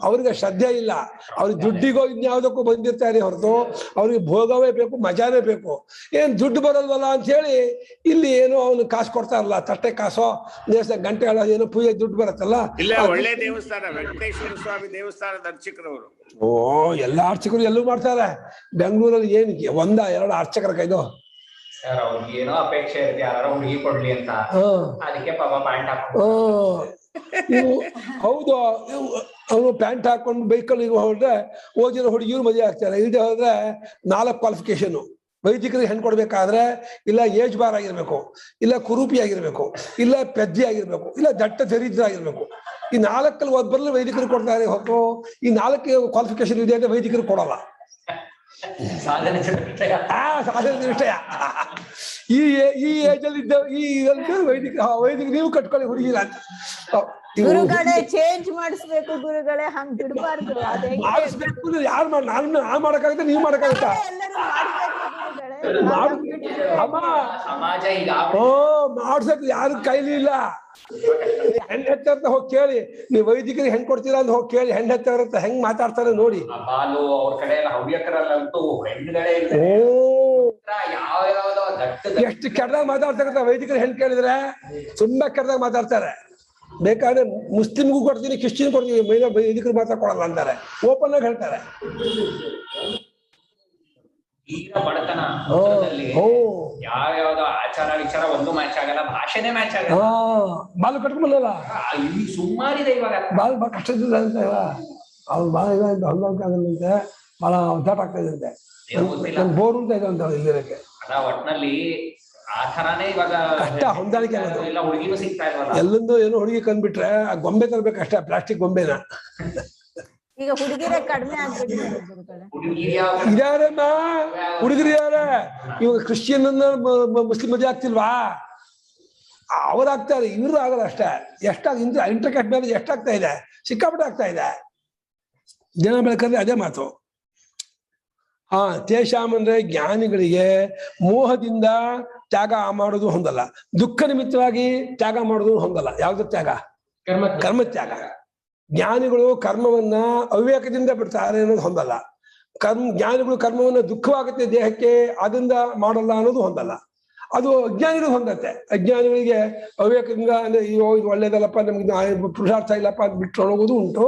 ಅವ್ರಿಗೆ ಶ್ರದ್ಧೆ ಇಲ್ಲ, ಅವ್ರಿಗೆ ದುಡ್ಡಿಗೋ ಇನ್ಯಾವುದಕ್ಕೂ ಬಂದಿರ್ತಾರೆ ಹೊರತು ಅವ್ರಿಗೆ ಭೋಗವೇ ಬೇಕು, ಮಜಾನೇ ಬೇಕು. ಏನ್ ದುಡ್ಡು ಬರಲ್ವಲ್ಲ ಅಂತ ಹೇಳಿ ಇಲ್ಲಿ ಏನೋ ಅವ್ನು ಕಾಸು ಕೊಡ್ತಾರಲ್ಲ, ತಟ್ಟೆ ಕಾಸೋ ದೇವಸ್ಥಾನ ಗಂಟೆ ಏನೋ ಪೂಜೆ ದುಡ್ಡು ಬರುತ್ತಲ್ಲ. ಇಲ್ಲ, ಒಳ್ಳೆ ದೇವಸ್ಥಾನ ವೆಂಕಟೇಶ್ವರ ಸ್ವಾಮಿ ದೇವಸ್ಥಾನದ ಅರ್ಚಕರವರು. ಓ, ಎಲ್ಲ ಅರ್ಚಕರು ಎಲ್ಲೂ ಮಾಡ್ತಾರೆ. ಬೆಂಗಳೂರಲ್ಲಿ ಏನ್ 1-2 ಅರ್ಚಕರ ಕೈದು ಅವ್ರಿಗೆ ಏನೋ ಅಪೇಕ್ಷೆ ಇರುತ್ತೆ, ಯಾರು ಹುಡುಗಿ ಕೊಡ್ಲಿ ಅಂತ, ಅದಕ್ಕೆ ಪಾಪ ಪ್ಯಾಂಟ್ ಹಾಕೊಂಡು. ಹೌದು, ಅವನು ಪ್ಯಾಂಟ್ ಹಾಕೊಂಡು ಬೈಕಲ್ಲಿ ಹೋದ್ರೆ ಓದಿರೋ ಹುಡುಗಿಯರು ಮದುವೆ ಆಗ್ತಾರೆ. ಇಲ್ಲದೆ ಹೋದ್ರೆ 4 ಕ್ವಾಲಿಫಿಕೇಶನ್. ವೈದಿಕರಿಗೆ ಹೆಣ್ಣು ಕೊಡ್ಬೇಕಾದ್ರೆ ಇಲ್ಲ ಏಜ್ ಬಾರ್ ಆಗಿರ್ಬೇಕು, ಇಲ್ಲ ಕುರೂಪಿ ಆಗಿರ್ಬೇಕು, ಇಲ್ಲ ಪೆದ್ದಿ ಆಗಿರ್ಬೇಕು, ಇಲ್ಲ ದಟ್ಟ ದರಿದ್ರ ಆಗಿರ್ಬೇಕು. ಈ 4 ಒಬ್ಬರಲ್ಲಿ ವೈದಿಕರು ಕೊಡ್ತಾರೆ ಹೊರತು ಈ 4 ಕ್ವಾಲಿಫಿಕೇಶನ್ ಇದೆ ಅಂತ ವೈದಿಕರು ಕೊಡಲ್ಲ. ಸಾಧನೆ ನಿಷ್ಠೆಯ ಈ ಏಜ್ ಅಲ್ಲಿ ಇದ್ದ ಈ ವೈದಿಕ ನೀವು ಕಟ್ಕೊಳ್ಳಿ ಹುಡುಗಿಲ್ಲ ಅಂತ. ಗುರುಗಳೇ ಚೇಂಜ್ ಮಾಡಿಸ್ಬೇಕು, ಗುರುಗಳೇ ಹಂಗ್ ಬಿಡಬಾರ್ದು. ಮಾಡಿಸ್ಬೇಕು ಯಾರು ಮಾಡಿ, ನಾನು ಮಾಡಕ್ಕಾಗುತ್ತೆ, ನೀವು ಮಾಡಕ್ಕಾಗುತ್ತಾ? ಮಾಡ್ಸಕ್ ಯಾರ ಕೈಲಿ ಇಲ್ಲ. ಹೆಣ್ಣು ಹೆತ್ತ ಹೋಗಿ ಕೇಳಿ, ನೀವು ವೈದಿಕರಿಗೆ ಹೆಣ್ ಕೊಡ್ತೀರಾ ಅಂತ ಹೋಗಿ ಕೇಳಿ, ಹೆಣ್ಣು ಹೆತ್ತ ಇರುತ್ತೆ ಹೆಂಗ್ ಮಾತಾಡ್ತಾರೆ ನೋಡಿ. ಎಷ್ಟು ಕೆಟ್ಟದಾಗ ಮಾತಾಡ್ತಾರ ವೈದಿಕರು ಹೆಣ್ ಕೇಳಿದ್ರೆ, ತುಂಬಾ ಕೆಟ್ಟದಾಗ ಮಾತಾಡ್ತಾರೆ. ಬೇಕಾದ್ರೆ ಮುಸ್ಲಿಮ್ಗೂ ಕೊಡ್ತೀನಿ, ಕ್ರಿಶ್ಚಿಯನ್ ಕೊಡ್ತೀನಿ, ವೈದಿಕರು ಮಾತ್ರ ಕೊಡಲ್ಲ ಅಂತಾರೆ, ಓಪನ್ ಆಗಿ ಹೇಳ್ತಾರೆ. ತೀರ ಬಡತನ ಓ ಯಾವ್ಯಾವ್ದೋ ಆಚಾರ ವಿಚಾರ ಒಂದು ಮ್ಯಾಚ್ ಆಗಲ್ಲ, ಭಾಷೆನೇ ಮ್ಯಾಚ್ ಆಗಲ್ಲ. ಬಾಲ್ ಕಟ್ಕೊಳ್ಳಲ್ಲ, ಇಲ್ಲಿ ಸುಮಾರಿದೆ ಇವಾಗ. ಬಾಲ್ ಬಹಳ ಕಷ್ಟದಿಲ್ಲ ಅಂತ ಅವ್ರು ಬಾಳ ಹೊಂದಾಣಿಕೆ ಆಗಲ್ಲಂತೆ, ಬಹಳ ಒದ್ದಾಟ ಆಗ್ತಾ ಇದೆ ಅಂತೆ, ಬೋರ್ ಅಂತ ಇದೆ ಅಂತ ಇಲ್ಲಿರಕ್ಕೆ. ಅದ ಒಟ್ನಲ್ಲಿ ಆ ಥರಾನೇ ಇವಾಗ ಕಷ್ಟ ಹೊಂದಾಣಿಕೆ ಎಲ್ಲ ಹುಡುಗಿನೂ ಸಿಗ್ತಾ ಇಲ್ವಲ್ಲ. ಎಲ್ಲೊಂದು ಏನೋ ಹುಡುಗಿ ಕಂಡ್ಬಿಟ್ರೆ ಆ ಗೊಂಬೆ ತರಬೇಕು ಅಷ್ಟೇ, ಪ್ಲಾಸ್ಟಿಕ್ ಗೊಂಬೆನ. ಈಗ ಹುಡುಗಿರೇ ಕಡಿಮೆ ಆಗ್ಬಿಟ್ಟಿದೆ. ಇದಾರಮ್ಮ ಹುಡುಗರು ಯಾರ ಇವಾಗ ಕ್ರಿಶ್ಚಿಯನ್ ಮುಸ್ಲಿಂ ಮದುವೆ ಆಗ್ತಿಲ್ವಾ, ಅವ್ರಾಗ್ತಾರೆ, ಇವ್ರು ಆಗಲ್ಲ ಅಷ್ಟೇ. ಇಂಟರ್ಕ್ಯಾಸ್ಟ್ ಮ್ಯಾರೇಜ್ ಎಷ್ಟಾಗ್ತಾ ಇದೆ, ಸಿಕ್ಕಾಪಟ್ಟೆ ಆಗ್ತಾ ಇದೆ. ಜನ ಬೆಳಕಂದ್ರೆ ಅದೇ ಮಾತು. ತೇಷಾಮ್ ಅಂದ್ರೆ ಜ್ಞಾನಿಗಳಿಗೆ ಮೋಹದಿಂದ ತ್ಯಾಗ ಮಾಡೋದು ಹೊಂದಲ್ಲ, ದುಃಖ ನಿಮಿತ್ತವಾಗಿ ತ್ಯಾಗ ಮಾಡೋದು ಹೊಂದಲ್ಲ. ಯಾವ್ದು ತ್ಯಾಗ? ಕರ್ಮ ತ್ಯಾಗ. ಜ್ಞಾನಿಗಳು ಕರ್ಮವನ್ನ ಅವಿವೇಕದಿಂದ ಬಿಡ್ತಾರೆ ಅನ್ನೋದು ಹೊಂದಲ್ಲ. ಜ್ಞಾನಿಗಳು ಕರ್ಮವನ್ನ ದುಃಖವಾಗುತ್ತೆ ದೇಹಕ್ಕೆ, ಅದರಿಂದ ಮಾಡಲ್ಲ ಅನ್ನೋದು ಹೊಂದಲ್ಲ. ಅದು ಅಜ್ಞಾನಿಗಳು ಹೊಂದತ್ತೆ. ಅಜ್ಞಾನಿಗಳಿಗೆ ಅವಿವೇಕದಿಂದ ಅಂದ್ರೆ ಅಯ್ಯೋ ಇದು ಒಳ್ಳೇದಲ್ಲಪ್ಪ, ನಮ್ಗೆ ಪುರುಷಾರ್ಥ ಇಲ್ಲಪ್ಪ ಅಂತ ಬಿಟ್ಟು ಹೋಗೋದು ಉಂಟು.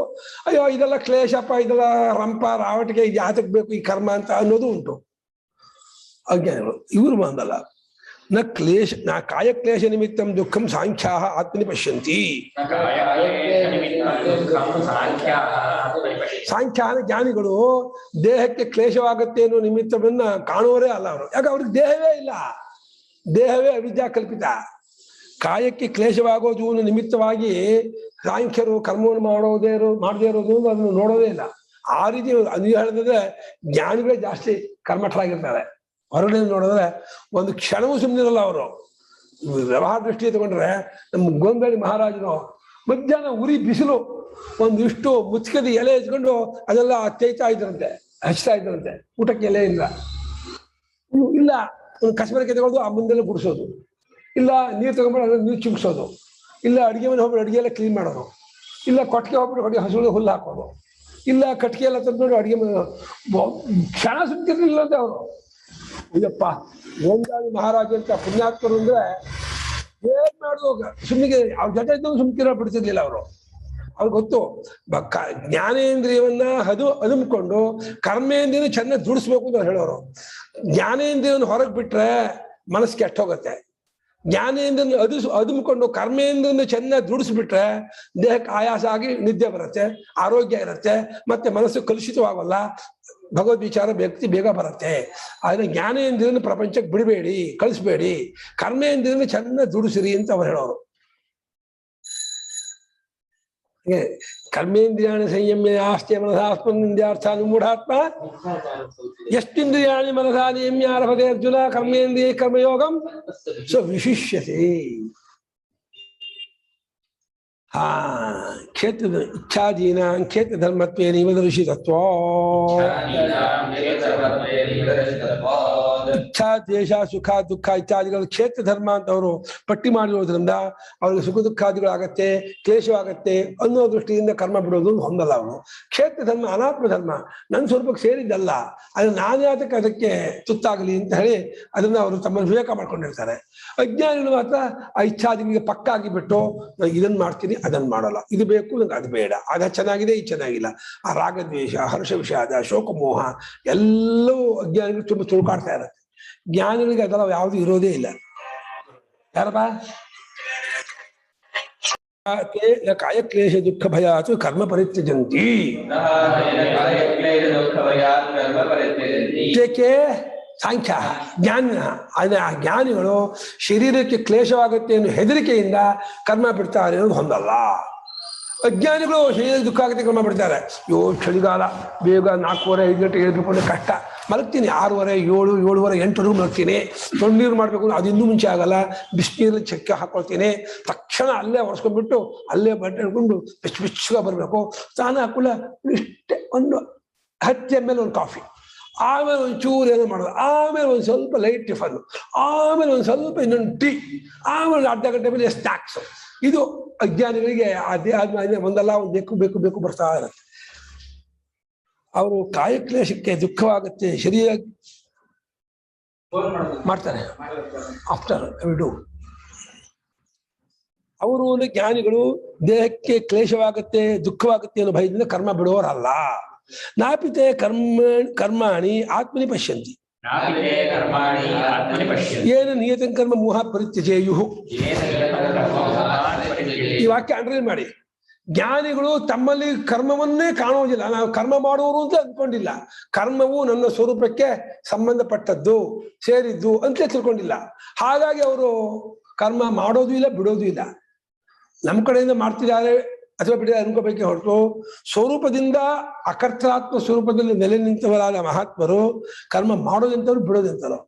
ಅಯ್ಯೋ ಇದೆಲ್ಲ ಕ್ಲೇಶಪ್ಪ, ಇದೆಲ್ಲ ರಂಪ ರಾವಟಿಗೆ, ಇದು ಯಾತಕ್ ಬೇಕು ಈ ಕರ್ಮ ಅಂತ ಅನ್ನೋದು ಉಂಟು ಅಜ್ಞಾನಿಗಳು. ಇವರು ಹೊಂದಲ್ಲ. ನ ಕಾಯ ಕ್ಲೇಶ ನಿಮಿತ್ತಂ ದುಃಖಂ ಸಾಂಖ್ಯಾ ಆತ್ಮನಿ ಪಶ್ಯಂತಿ. ಸಾಂಖ್ಯಾನ ಜ್ಞಾನಿಗಳು ದೇಹಕ್ಕೆ ಕ್ಲೇಶವಾಗುತ್ತೆ ಅನ್ನೋ ನಿಮಿತ್ತವನ್ನ ಕಾಣುವರೇ ಅಲ್ಲ ಅವರು. ಯಾಕೆ ಅವ್ರಿಗೆ ದೇಹವೇ ಇಲ್ಲ, ದೇಹವೇ ಅವಿದ್ಯಾ ಕಲ್ಪಿತ. ಕಾಯಕ್ಕೆ ಕ್ಲೇಶವಾಗೋದು ನಿಮಿತ್ತವಾಗಿ ಸಾಂಖ್ಯರು ಕರ್ಮವನ್ನು ಮಾಡದೇ ಇರೋದು ಅದನ್ನು ನೋಡೋದೇ ಇಲ್ಲ. ಆ ರೀತಿ ಅದು ಹೇಳಿದ್ರೆ ಜ್ಞಾನಿಗಳೇ ಜಾಸ್ತಿ ಕರ್ಮಠರಾಗಿರ್ತಾರೆ. ಹೊರಗಡೆ ನೋಡಿದ್ರೆ ಒಂದು ಕ್ಷಣವೂ ಸುಮ್ಮನಿರಲ್ಲ ಅವರು. ವ್ಯವಹಾರ ದೃಷ್ಟಿ ತಗೊಂಡ್ರೆ ನಮ್ಮ ಗೋಂಬೇಳಿ ಮಹಾರಾಜರು ಮಧ್ಯಾಹ್ನ ಉರಿ ಬಿಸಿಲು ಒಂದಿಷ್ಟು ಮುಚ್ಕದಿ ಎಲೆ ಹಚ್ಕೊಂಡು ಅದೆಲ್ಲ ತೇಯ್ತಾ ಇದ್ರಂತೆ, ಹಚ್ತಾ ಇದ್ರಂತೆ. ಊಟಕ್ಕೆ ಎಲೆ ಇಲ್ಲ, ಒಂದು ಕಸಬರಕೆ ತಗೊಳ್ಳೋದು, ಆ ಮುಂದೆಲ್ಲ ಗುಡಿಸೋದು, ಇಲ್ಲ ನೀರು ತಗೊಂಡ್ಬಿಟ್ಟು ಅದ್ರಲ್ಲಿ ನೀರು ಚಿಮ್ಸೋದು, ಇಲ್ಲ ಅಡುಗೆ ಮನೆ ಹೋಗ್ಬಿಟ್ಟು ಅಡುಗೆ ಎಲ್ಲ ಕ್ಲೀನ್ ಮಾಡೋದು, ಇಲ್ಲ ಕೊಟ್ಟಿಗೆ ಹೋಗ್ಬಿಟ್ಟು ಕೊಟ್ಟಿಗೆ ಹಸುಳು ಹುಲ್ಲು ಹಾಕೋದು, ಇಲ್ಲ ಕಟ್ಟಿಗೆ ಎಲ್ಲ ತಂದ್ಬಿಟ್ಟು ಅಡುಗೆ ಮನೆ ಕ್ಷಣ ಸುಮ್ಕಿರ್ಲಿಲ್ಲ ಅಂತ ಅವರು. ಅಯ್ಯಪ್ಪ, ಗೋಂದಾಳಿ ಮಹಾರಾಜ ಅಂತ ಪುಣ್ಯಾತ್ಮರು ಅಂದ್ರೆ ಏನ್ ಮಾಡುದು, ಸುಮ್ಮಿಗೆ ಅವ್ರ ಜೊತೆ ಇದ್ದಂಗೆ ಸುಮ್ಕಿರೋ ಬಿಡ್ತಿರ್ಲಿಲ್ಲ ಅವರು. ಅವ್ರಿಗೆ ಗೊತ್ತು ಜ್ಞಾನೇಂದ್ರಿಯವನ್ನ ಅದುಮ್ಕೊಂಡು ಕರ್ಮೇಂದ್ರಿಯ ಚೆನ್ನಾಗಿ ದುಡಿಸ್ಬೇಕು ಅಂತ ಹೇಳೋರು. ಜ್ಞಾನೇಂದ್ರಿಯವನ್ನು ಹೊರಗೆ ಬಿಟ್ರೆ ಮನಸ್ಸು ಕೆಟ್ಟ ಹೋಗುತ್ತೆ. ಜ್ಞಾನೇಂದ್ರನ ಅದುಮ್ಕೊಂಡು ಕರ್ಮೇಂದ್ರನ ಚೆನ್ನಾಗಿ ದುಡಿಸ್ಬಿಟ್ರೆ ದೇಹಕ್ಕೆ ಆಯಾಸ ಆಗಿ ನಿದ್ದೆ ಬರುತ್ತೆ, ಆರೋಗ್ಯ ಇರುತ್ತೆ, ಮತ್ತೆ ಮನಸ್ಸು ಕಲುಷಿತವಾಗಲ್ಲ, ಭಗವದ್ ವಿಚಾರ ಬೇಗ ಬರುತ್ತೆ. ಆದ್ರೆ ಜ್ಞಾನೇಂದ್ರಿಯನ ಪ್ರಪಂಚಕ್ಕೆ ಬಿಡಬೇಡಿ, ಕಳಿಸ್ಬೇಡಿ, ಕರ್ಮೇಂದ್ರಿಯನ ಚೆನ್ನಾಗಿ ದುಡಿಸಿರಿ ಅಂತ ಅವ್ರು ಹೇಳೋರು. ಕರ್ಮೇಂದ್ರಿಯಾಣಿ ಸಂಯಮ್ಯ ಆಸ್ತಿ ಮನಸಾತ್ಮನಿಂದ್ಯಾರ್ಥಾನು ಮೂಢಾತ್ಮ ಎಷ್ಟಿಂದ್ರಿಯಾಣಿ ಮನಸಾ ನಿಯಮ್ಯ ಆರಭತೆ ಅರ್ಜುನ ಕರ್ಮೇಂದ್ರಿಯ ಕರ್ಮಯೋಗಂ ಸ ವಿಶಿಷ್ಯತೆ. ಕ್ಷೇತ್ರದ ಇಚ್ಛಾದೀನ ಕ್ಷೇತ್ರ ಧರ್ಮತ್ವೇನ ಇವದರ್ಶಿತತ್ವ. ಇಚ್ಛಾ ದೇಶ ಸುಖ ದುಃಖ ಇತ್ಯಾದಿಗಳು ಕ್ಷೇತ್ರ ಧರ್ಮ ಅಂತ ಅವರು ಪಟ್ಟಿ ಮಾಡಿರೋದ್ರಿಂದ ಅವ್ರಿಗೆ ಸುಖ ದುಃಖಾದಿಗಳಾಗತ್ತೆ, ಕ್ಲೇಶವಾಗತ್ತೆ ಅನ್ನೋ ದೃಷ್ಟಿಯಿಂದ ಕರ್ಮ ಬಿಡೋದು ಹೊಂದಲ್ಲ ಅವರು. ಕ್ಷೇತ್ರ ಧರ್ಮ ಅನಾತ್ಮ ಧರ್ಮ, ನನ್ನ ಸ್ವರೂಪಕ್ಕೆ ಸೇರಿದ್ದಲ್ಲ, ಅದು ನಾನ್ಯಾತಕ್ಕೆ ಅದಕ್ಕೆ ತುತ್ತಾಗಲಿ ಅಂತ ಹೇಳಿ ಅದನ್ನ ಅವರು ತಮ್ಮ ವಿವೇಕ ಮಾಡ್ಕೊಂಡಿರ್ತಾರೆ. ಅಜ್ಞಾನಿಗಳು ಮಾತ್ರ ಆ ಇಚ್ಛಾದಿಗಳಿಗೆ ಪಕ್ಕಾಗಿ ಬಿಟ್ಟು ಇದನ್ನ ಮಾಡ್ತೀನಿ ಅದನ್ನ ಮಾಡಲ್ಲ, ಇದು ಬೇಕು ನಂಗೆ ಅದು ಬೇಡ, ಅದ ಚೆನ್ನಾಗಿದೆ ಇದು ಚೆನ್ನಾಗಿಲ್ಲ, ಆ ರಾಗದ್ವೇಷ ಹರ್ಷ ವಿಷಾದ ಶೋಕಮೋಹ ಎಲ್ಲವೂ ಅಜ್ಞಾನಿಗಳು ತುಂಬ ತುಳ್ಕಾಡ್ತಾ ಇರತ್ತೆ. ಜ್ಞಾನಿಗಳಿಗೆ ಅದೆಲ್ಲ ಯಾವುದು ಇರೋದೇ ಇಲ್ಲ. ಯಾರಪ್ಪ ಕಾಯ ಕ್ಲೇಶ ದುಃಖ ಭಯಾತು ಕರ್ಮ ಪರಿತ್ಯಜಂತಿ. ಸಾಂಖ್ಯ ಜ್ಞಾನಿಗಳು ಶರೀರಕ್ಕೆ ಕ್ಲೇಶವಾಗುತ್ತೆ ಅನ್ನೋ ಹೆದರಿಕೆಯಿಂದ ಕರ್ಮ ಬಿಡ್ತಾರೆ ಅನ್ನೋದು ಹೊಂದಲ್ಲ. ಅಜ್ಞಾನಿಗಳು ಶರೀರ ದುಃಖ ಆಗುತ್ತೆ ಕರ್ಮ ಬಿಡ್ತಾರೆ. ಚಳಿಗಾಲ ಬೇಗ 4:30 5 ಗಂಟೆ ಹೇಳ್ಬೇಕು ಅಂದ್ರೆ ಕಷ್ಟ, ಮಲಗ್ತೀನಿ 6:30 7 7:30 8 ಮಲಗ್ತೀನಿ. ತೊಣ್ಣೀರು ಮಾಡ್ಬೇಕು ಅಂದ್ರೆ ಅದು ಇನ್ನೂ ಮುಂಚೆ ಆಗಲ್ಲ, ಬಿಸಿನೀರಲ್ಲಿ ಚಕ್ಕೆ ಹಾಕೊಳ್ತೀನಿ, ತಕ್ಷಣ ಅಲ್ಲೇ ಒರೆಸ್ಕೊಂಡ್ಬಿಟ್ಟು ಅಲ್ಲೇ ಬಟ್ಟೆ ಹಿಡ್ಕೊಂಡು ಬಿಚ್ಚ ಬರಬೇಕು. ಸ್ನಾನ ಹಾಕೊಳ್ಳ ಇಷ್ಟೇ ಒಂದು 10 ml ಒಂದು ಕಾಫಿ, ಆಮೇಲೆ ಒಂಚೂರು ಏನೋ ಮಾಡೋದು, ಆಮೇಲೆ ಒಂದು ಸ್ವಲ್ಪ ಲೈಟ್ ಟಿಫನ್, ಆಮೇಲೆ ಒಂದು ಸ್ವಲ್ಪ ಇನ್ನೊಂದು ಟೀ, ಆಮೇಲೆ ಅರ್ಧ ಗಂಟೆ ಮೇಲೆ ಸ್ನ್ಯಾಕ್ಸ್. ಇದು ಅಜ್ಞಾನಿಗಳಿಗೆ ಅದೇ ಆದ್ಮೇಲೆ ಒಂದಲ್ಲ ಒಂದು ಬೇಕು ಬೇಕು ಬರ್ತಾ ಇರುತ್ತೆ. ಅವರು ಕಾಯಕ್ಲೇಶಕ್ಕೆ ದುಃಖವಾಗುತ್ತೆ, ಶರೀರ ಮಾಡ್ತಾರೆ ಆಫ್ಟರ್ ಎವ್ರಿ. ಅವರು ಜ್ಞಾನಿಗಳು ದೇಹಕ್ಕೆ ಕ್ಲೇಶವಾಗುತ್ತೆ ದುಃಖವಾಗುತ್ತೆ ಅನ್ನೋ ಭಯದಿಂದ ಕರ್ಮ ಬಿಡುವವರಲ್ಲ. ನಾಪಿತೆ ಕರ್ಮಾಣಿ ಆತ್ಮನಿ ಪಶ್ಯಂತಿ. ಏನು ನಿಯತಂ ಕರ್ಮ ಮೋಹ ಪರಿತ್ಯಜೇಯು. ಈ ವಾಕ್ಯ ಅಂಡರ್ಲೈನ್ ಮಾಡಿ. ಜ್ಞಾನಿಗಳು ತಮ್ಮಲ್ಲಿ ಕರ್ಮವನ್ನೇ ಕಾಣುವುದಿಲ್ಲ. ನಾವು ಕರ್ಮ ಮಾಡುವರು ಅಂತ ಅಂದ್ಕೊಂಡಿಲ್ಲ. ಕರ್ಮವು ನನ್ನ ಸ್ವರೂಪಕ್ಕೆ ಸಂಬಂಧಪಟ್ಟದ್ದು, ಸೇರಿದ್ದು ಅಂತ ತಿಳ್ಕೊಂಡಿಲ್ಲ. ಹಾಗಾಗಿ ಅವರು ಕರ್ಮ ಮಾಡೋದು ಇಲ್ಲ, ಬಿಡೋದು ಇಲ್ಲ. ನಮ್ಮ ಕಡೆಯಿಂದ ಮಾಡ್ತಿದ್ದಾರೆ ಅಥವಾ ಬಿಡಿದ ಅನ್ಕೋಬೇಕೆ ಹೊರತು ಸ್ವರೂಪದಿಂದ ಅಕರ್ತಾತ್ಮ ಸ್ವರೂಪದಲ್ಲಿ ನೆಲೆ ನಿಂತವರಾದ ಮಹಾತ್ಮರು ಕರ್ಮ ಮಾಡೋದಂತವ್ರು ಬಿಡೋದಂತರು.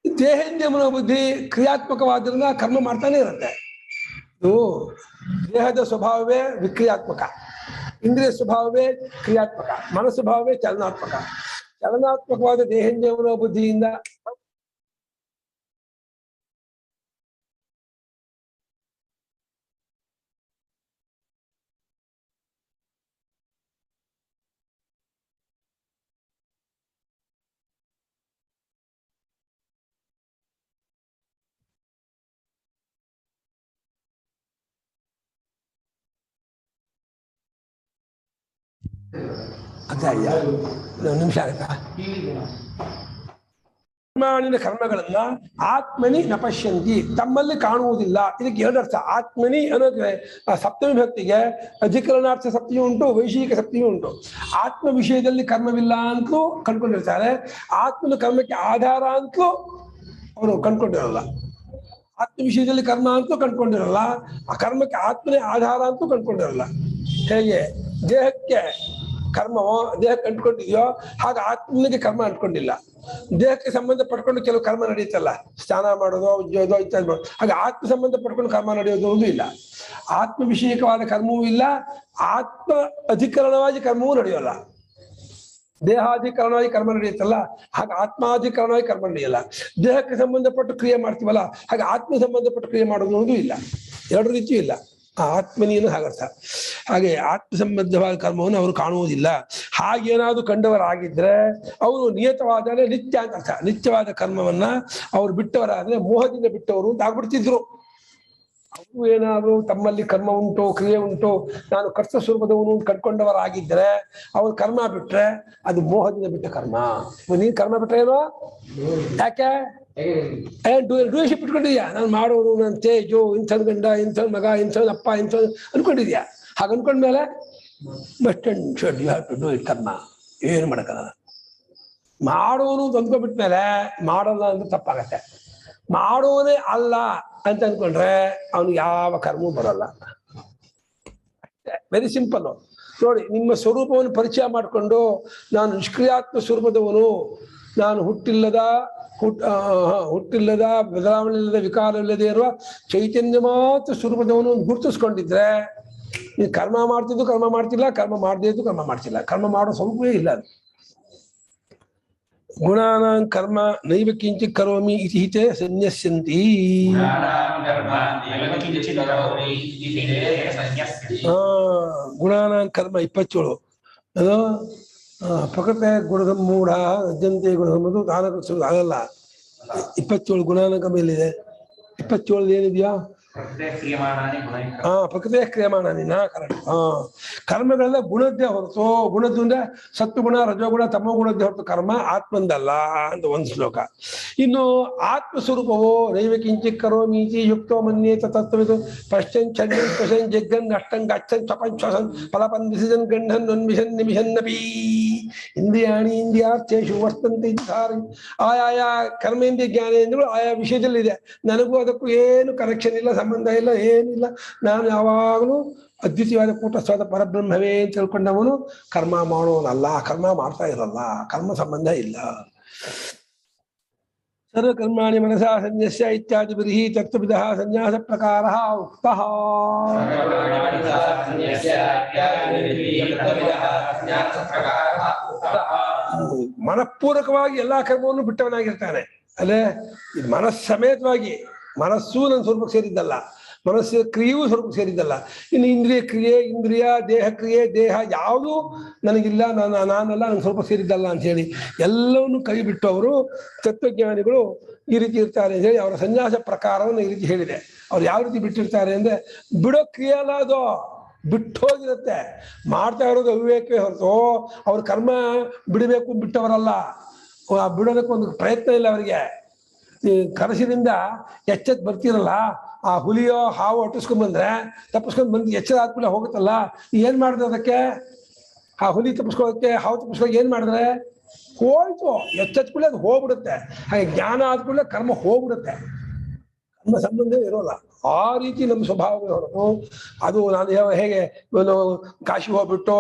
ದೇಹೇಂದ್ರಿಯ ಮನೋಬುದ್ಧಿ ಕ್ರಿಯಾತ್ಮಕವಾದ್ರಿಂದ ಕರ್ಮ ಮಾಡ್ತಾನೆ ಇರುತ್ತೆ. ಇದು ದೇಹದ ಸ್ವಭಾವವೇ ವಿಕ್ರಿಯಾತ್ಮಕ, ಇಂದ್ರಿಯ ಸ್ವಭಾವವೇ ಕ್ರಿಯಾತ್ಮಕ, ಮನ ಸ್ವಭಾವವೇ ಚಲನಾತ್ಮಕ. ಚಲನಾತ್ಮಕವಾದ ದೇಹೇಂದ್ರಿಯ ಮನೋಬುದ್ಧಿಯಿಂದ ಅಧ್ಯಾಯ ನಿಮಿಷ ಆಗುತ್ತಾ? ಕರ್ಮಾಣಿನ ಕರ್ಮಗಳನ್ನ ಆತ್ಮನಿ ನ ಪಶ್ಯಂತಿ, ತಮ್ಮಲ್ಲಿ ಕಾಣುವುದಿಲ್ಲ. ಇದಕ್ಕೆ ಎರಡು ಅರ್ಥ. ಆತ್ಮನಿ ಅನ್ನೋಕೆ ಸಪ್ತಮಿ ಭಕ್ತಿಗೆ ಅಧಿಕರಣಾರ್ಥ ಸಪ್ತಿಯೂ ಉಂಟು, ವೈಶಿಕ ಸಪ್ತಿಯೂ ಉಂಟು. ಆತ್ಮ ವಿಷಯದಲ್ಲಿ ಕರ್ಮವಿಲ್ಲ ಅಂತಲೂ ಕಂಡ್ಕೊಂಡಿರ್ತಾರೆ, ಆತ್ಮನ ಕರ್ಮಕ್ಕೆ ಆಧಾರ ಅಂತಲೂ ಅವರು ಕಂಡ್ಕೊಂಡಿರಲ್ಲ. ಆತ್ಮ ವಿಷಯದಲ್ಲಿ ಕರ್ಮ ಅಂತೂ ಕಂಡ್ಕೊಂಡಿರಲ್ಲ, ಆ ಕರ್ಮಕ್ಕೆ ಆತ್ಮನೇ ಆಧಾರ ಅಂತೂ ಕಂಡ್ಕೊಂಡಿರಲ್ಲ. ಹೇಗೆ ದೇಹಕ್ಕೆ ಕರ್ಮವೋ ದೇಹಕ್ಕೆ ಅಂಟ್ಕೊಂಡಿದೆಯೋ ಹಾಗೆ ಆತ್ಮನಿಗೆ ಕರ್ಮ ಅಂಟ್ಕೊಂಡಿಲ್ಲ. ದೇಹಕ್ಕೆ ಸಂಬಂಧ ಪಡ್ಕೊಂಡು ಕೆಲವು ಕರ್ಮ ನಡೆಯುತ್ತಲ್ಲ, ಸ್ನಾನ ಮಾಡೋದು, ಉಜ್ಜೋದು ಇತ್ಯಾದಿ ಮಾಡೋದು. ಹಾಗೆ ಆತ್ಮ ಸಂಬಂಧ ಪಡ್ಕೊಂಡು ಕರ್ಮ ನಡೆಯೋದು ಇಲ್ಲ. ಆತ್ಮ ವಿಷಯಕವಾದ ಕರ್ಮವೂ ಇಲ್ಲ, ಆತ್ಮ ಅಧಿಕರಣವಾಗಿ ಕರ್ಮವೂ ನಡೆಯೋಲ್ಲ. ದೇಹಾಧಿಕರಣವಾಗಿ ಕರ್ಮ ನಡೆಯುತ್ತಲ್ಲ, ಹಾಗೆ ಆತ್ಮಾಧಿಕರಣವಾಗಿ ಕರ್ಮ ನಡೆಯಲ್ಲ. ದೇಹಕ್ಕೆ ಸಂಬಂಧಪಟ್ಟು ಕ್ರಿಯೆ ಮಾಡ್ತೀವಲ್ಲ, ಹಾಗೆ ಆತ್ಮ ಸಂಬಂಧಪಟ್ಟು ಕ್ರಿಯೆ ಮಾಡೋದು ಇಲ್ಲ. ಎರಡು ರೀತಿಯೂ ಇಲ್ಲ. ಆತ್ಮನಿಯನ್ನು ಹಾಗರ್ಥ. ಹಾಗೆ ಆತ್ಮ ಸಂಬದ್ಧವಾದ ಕರ್ಮವನ್ನು ಅವರು ಕಾಣುವುದಿಲ್ಲ. ಹಾಗೇನಾದ್ರು ಕಂಡವರಾಗಿದ್ರೆ ಅವರು ನಿಯತವಾದರೆ ನಿತ್ಯ ಅಂತ ಅರ್ಥ. ನಿತ್ಯವಾದ ಕರ್ಮವನ್ನ ಅವರು ಬಿಟ್ಟವರಾದ್ರೆ ಮೋಹದಿಂದ ಬಿಟ್ಟವರು ಅಂತ ಆಗ್ಬಿಡ್ತಿದ್ರು. ಅವರು ಏನಾದ್ರು ತಮ್ಮಲ್ಲಿ ಕರ್ಮ ಉಂಟು, ಕ್ರಿಯೆ ಉಂಟು, ನಾನು ಕರ್ತ ಸ್ವರೂಪದವನು ಕಂಡ್ಕೊಂಡವರಾಗಿದ್ರೆ ಅವ್ರು ಕರ್ಮ ಬಿಟ್ರೆ ಅದು ಮೋಹದಿಂದ ಬಿಟ್ಟ ಕರ್ಮ. ನೀನ್ ಕರ್ಮ ಬಿಟ್ರೆ ಏನೋ ಯಾಕೆ ದ್ವೇಷ ಬಿಟ್ಕೊಂಡಿದ್ಯಾ? ನಾನು ಮಾಡೋರು, ನಾನು ತೇಜು, ಇಂಥದ್ ಗಂಡ, ಇಂಥದ್ ಮಗ, ಇಂಥದ್ ಅಪ್ಪ, ಇಂಥದ್ ಅನ್ಕೊಂಡಿದ್ಯಾ? ಹಾಗೆ ಅನ್ಕೊಂಡ್ಮೇಲೆ must and should you have to do it karma. ಏನು ಮಾಡಕ್ಕಲ್ಲ. ಮಾಡೋನು ಅಂದ್ಕೊಬಿಟ್ಮೇಲೆ ಮಾಡಲ್ಲ ಅಂದ್ರೆ ತಪ್ಪಾಗತ್ತೆ. ಮಾಡೋನೇ ಅಲ್ಲ ಅಂತ ಅನ್ಕೊಂಡ್ರೆ ಅವನು ಯಾವ ಕರ್ಮವೂ ಬರಲ್ಲ. Very simple. ನೋಡಿ, ನಿಮ್ಮ ಸ್ವರೂಪವನ್ನು ಪರಿಚಯ ಮಾಡಿಕೊಂಡು ನಾನು ನಿಷ್ಕ್ರಿಯಾತ್ಮ ಸ್ವರೂಪದವನು, ನಾನು ಹುಟ್ಟಿಲ್ಲದ ಬದಲಾವಣೆ ಇಲ್ಲದ ವಿಕಾರವಿಲ್ಲದೆ ಇರುವ ಚೈತನ್ಯ ಮಾತ್ರ ಸ್ವರೂಪದವನು ಗುರುತಿಸ್ಕೊಂಡಿದ್ರೆ ನೀನು ಕರ್ಮ ಮಾಡ್ತಿದ್ದು ಕರ್ಮ ಮಾಡ್ತಿಲ್ಲ, ಕರ್ಮ ಮಾಡದೇ ಇದ್ದು ಕರ್ಮ ಮಾಡ್ತಿಲ್ಲ. ಕರ್ಮ ಮಾಡೋ ಸ್ವರೂಪವೇ ಇಲ್ಲ. ಅದು ಗುಣಾನಾಂ ಕರ್ಮ ನೈವ ಕಿಂಚಿತ್ ಕರೋಮಿ ಇತಿ ಹಿತೆ ಸನ್ಯಸ್ಯಂತಿ. ಗುಣಾನಾಂ ಕರ್ಮ 27. ಅದು ಪ್ರಕೃತಿ ಗುಣಧಮ್ ಮೂಢ ಅಜ್ಜಂತೆ ಗುಣಧಮ್ಮದು ತಾನಕ ಆಗಲ್ಲ. 27 ಗುಣಾನಾಂಕ ಮೇಲಿದೆ. 27 ಏನಿದೆಯಾ? ಪ್ರಕೃತಿಯ ಕ್ರಿಯಮಾಣಾನಿ. ಕರೆಕ್ಟ್. ಕರ್ಮಗಳೆಲ್ಲ ಗುಣದ್ದೇ ಹೊರತು, ಗುಣದ್ದು ಅಂದ್ರೆ ಸತ್ವಗುಣ, ರಜೋಗುಣ, ತಮೋ ಗುಣದ್ದೇ ಹೊರತು ಕರ್ಮ ಆತ್ಮಂದಲ್ಲ ಅಂತ ಒಂದು ಶ್ಲೋಕ. ಇನ್ನು ಆತ್ಮಸ್ವರೂಪವು ನೈವ ಕಿಂಚಿತ್ ಕರೋಮೀತಿ ಯುಕ್ತೋ ಮನ್ಯೇತ ತತ್ವವಿದು ಪಶ್ಚನ್ ಛನ್ನನ್ ಪಶನ್ ಜಗ್ಗನ್ ನಷ್ಟನ್ ಗಚ್ಚನ್ ಚಪನ್ ಶ್ವಸನ್ ಫಲಪನ್ ವಿಸರ್ಜನ್ ಗಂಢನ್ ಉನ್ಮಿಷನ್ ನಿಮಿಷನ್ನಪಿ ಇಂದ್ರಿಯಾಣಿ ಇಂದ್ರಿಯಾರ್ಥೇಷು ವರ್ತಂತೆ. ಆಯಾ ಕರ್ಮೇಂದ್ರಿಯ ಜ್ಞಾನೇಂದ್ರಿಯಗಳು ಆಯಾ ವಿಷಯದಲ್ಲಿದೆ. ನನಗೂ ಅದಕ್ಕೂ ಏನು ಕನೆಕ್ಷನ್ ಇಲ್ಲ, ಸಂಬಂಧ ಇಲ್ಲ, ಏನಿಲ್ಲ. ನಾನು ಯಾವಾಗಲೂ ಅದ್ವಿತೀಯವಾದ ಕೂಟಸ್ಥವಾದ ಪರಬ್ರಹ್ಮವೇ ಅಂತ ತಿಳ್ಕೊಂಡವನು ಕರ್ಮ ಮಾಡೋನಲ್ಲ, ಕರ್ಮ ಮಾಡ್ತಾ ಇರಲ್ಲ, ಕರ್ಮ ಸಂಬಂಧ ಇಲ್ಲ. ಸರ್ವಕರ್ಮಾಣಿ ಮನಸಾ ಸನ್ಯಸ್ಯ ಇತ್ಯಾದಿ ಬಿರ್ಹಿ ತತ್ವವಿದಃ ಸನ್ಯಾಸ ಪ್ರಕಾರಃ ಉಕ್ತಃ. ಮನಪೂರ್ವಕವಾಗಿ ಎಲ್ಲಾ ಕರ್ಮವನ್ನು ಬಿಟ್ಟವನಾಗಿರ್ತಾನೆ. ಅಲ್ಲೇ ಮನಸ್ಸಮೇತವಾಗಿ, ಮನಸ್ಸು ನನ್ನ ಸ್ವರೂಪಕ್ಕೆ ಸೇರಿದ್ದಲ್ಲ, ಮನಸ್ಸಿನ ಕ್ರಿಯೆಯೂ ಸ್ವರೂಪಕ್ಕೆ ಸೇರಿದ್ದಲ್ಲ. ಇನ್ನು ಇಂದ್ರಿಯ ಕ್ರಿಯೆ, ಇಂದ್ರಿಯ, ದೇಹ ಕ್ರಿಯೆ, ದೇಹ ಯಾವುದೂ ನನಗಿಲ್ಲ, ನಾನಲ್ಲ, ನನ್ನ ಸ್ವಲ್ಪ ಸೇರಿದ್ದಲ್ಲ ಅಂತ ಹೇಳಿ ಎಲ್ಲವನ್ನು ಕೈ ಬಿಟ್ಟು ಅವರು ತತ್ವಜ್ಞಾನಿಗಳು ಈ ರೀತಿ ಇರ್ತಾರೆ ಅಂತ ಹೇಳಿ ಅವರ ಸನ್ಯಾಸ ಪ್ರಕಾರವನ್ನು ಈ ರೀತಿ ಹೇಳಿದೆ. ಅವ್ರು ಯಾವ ರೀತಿ ಬಿಟ್ಟಿರ್ತಾರೆ ಅಂದ್ರೆ, ಬಿಡೋ ಕ್ರಿಯೆ ಅಲ್ಲ, ಅದು ಬಿಟ್ಟು ಹೋಗಿರುತ್ತೆ. ಮಾಡ್ತಾ ಇರೋದು ಅವಿವೇಕವೇ ಹೊರತು ಅವ್ರ ಕರ್ಮ ಬಿಡಬೇಕು ಬಿಟ್ಟವರಲ್ಲ. ಬಿಡೋದಕ್ಕೆ ಒಂದು ಪ್ರಯತ್ನ ಇಲ್ಲ ಅವರಿಗೆ. ಈ ಕನಸಿನಿಂದ ಎಚ್ಚೆತ್ ಬರ್ತಿರಲ್ಲ, ಆ ಹುಲಿಯೋ ಹಾವು ಅಟ್ಟಿಸ್ಕೊಂಡ್ ಬಂದ್ರೆ ತಪ್ಪಿಸ್ಕೊಂಡ್ ಬಂದು ಎಚ್ಚರ ಆದ್ಮೇಲೆ ಹೋಗುತ್ತಲ್ಲ, ಏನ್ ಮಾಡಿದ್ರೆ ಅದಕ್ಕೆ? ಆ ಹುಲಿ ತಪ್ಪಿಸ್ಕೊಳ್ಳೋದಕ್ಕೆ ಹಾವು ತಪ್ಪಿಸ್ಕೊಳ್ಳೋಕೆ ಏನ್ ಮಾಡಿದ್ರೆ ಹೋಯ್ತು, ಎಚ್ಚೆತ್ ಕೂಡಲೇ ಅದು ಹೋಗ್ಬಿಡುತ್ತೆ. ಹಾಗೆ ಜ್ಞಾನ ಆದ್ಕೂಡಲೇ ಕರ್ಮ ಹೋಗ್ಬಿಡುತ್ತೆ, ಕರ್ಮ ಸಂಬಂಧ ಇರೋಲ್ಲ. ಆ ರೀತಿ ನಮ್ಮ ಸ್ವಭಾವವೇ ಹೊರತು ಅದು ನಾನು ಹೇಗೆ ಕಾಶಿ ಹೋಗ್ಬಿಟ್ಟು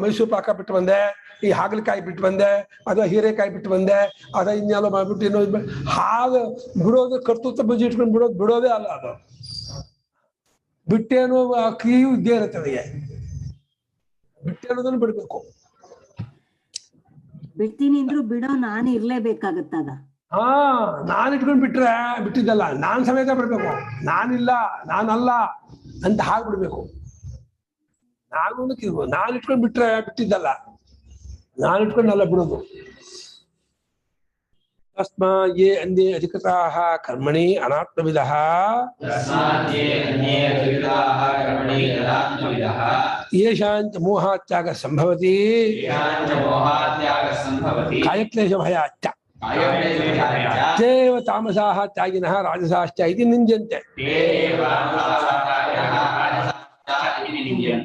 ಮೈಸೂರು ಪಾಕ ಬಿಟ್ಟು ಬಂದೆ, ಈ ಹಾಗಲಕಾಯಿ ಬಿಟ್ಟು ಬಂದೆ, ಅಥವಾ ಹೀರೆಕಾಯಿ ಬಿಟ್ಟು ಬಂದೆ, ಅಥವಾ ಇನ್ಯಾಲೋ ಮಾಡ್ಬಿಟ್ಟು ಇನ್ನೊಂದು ಹಾಗೆ ಬಿಡೋದು, ಕರ್ತೃತ್ವ ಬಜ್ಜಿ ಇಟ್ಕೊಂಡು ಬಿಡೋದೇ ಅಲ್ಲ. ಅದು ಬಿಟ್ಟೇನೋ ಕ್ರಿಯೆಯೂ ಇದ್ದೇ ಇರುತ್ತೆ ಅದಕ್ಕೆ. ಬಿಟ್ಟೆ ಅನ್ನೋದನ್ನು ಬಿಡ್ಬೇಕು. ಬಿಡ್ತೀನಿ ಅಂದ್ರು ಬಿಡೋ ನಾನು ಇರ್ಲೇಬೇಕಾಗತ್ತಾಗ. ನಾನ್ ಇಟ್ಕೊಂಡ್ ಬಿಟ್ರೆ ಬಿಟ್ಟಿದ್ದಲ್ಲ, ನಾನ್ ಸಮೇತ ಬಿಡ್ಬೇಕು. ನಾನಿಲ್ಲ, ನಾನಲ್ಲ ಅಂತ ಹಾಗೆ ಬಿಡ್ಬೇಕು. ನಾನು ಇಟ್ಕೊಂಡ್ ಬಿಟ್ರೆ ಬಿಟ್ಟಿದ್ದಲ್ಲ, ನಾನು ಇಟ್ಕೊಂಡಲ್ಲ ಬಿಡೋದು. ತಸ್ಮಾ ಯೇ ಅನ್ಯೇ ಅಧಿಕೃತಾಃ ಕರ್ಮಣಿ ಅನಾತ್ಮವಿದಃ ಯೇಷಾಂಚ ಮೋಹಾತ್ಯಾಗ ಸಂಭವತಿ ಕಾಯಕ್ಲೇಶ ಭಯಾಚ್ಚ ತೇವ ತಾಮಸಾಃ ತ್ಯಾಗಿನಃ ರಾಜಸಾಶ್ಚ ಇತಿ ನಿಂದ್ಯಂತೆ.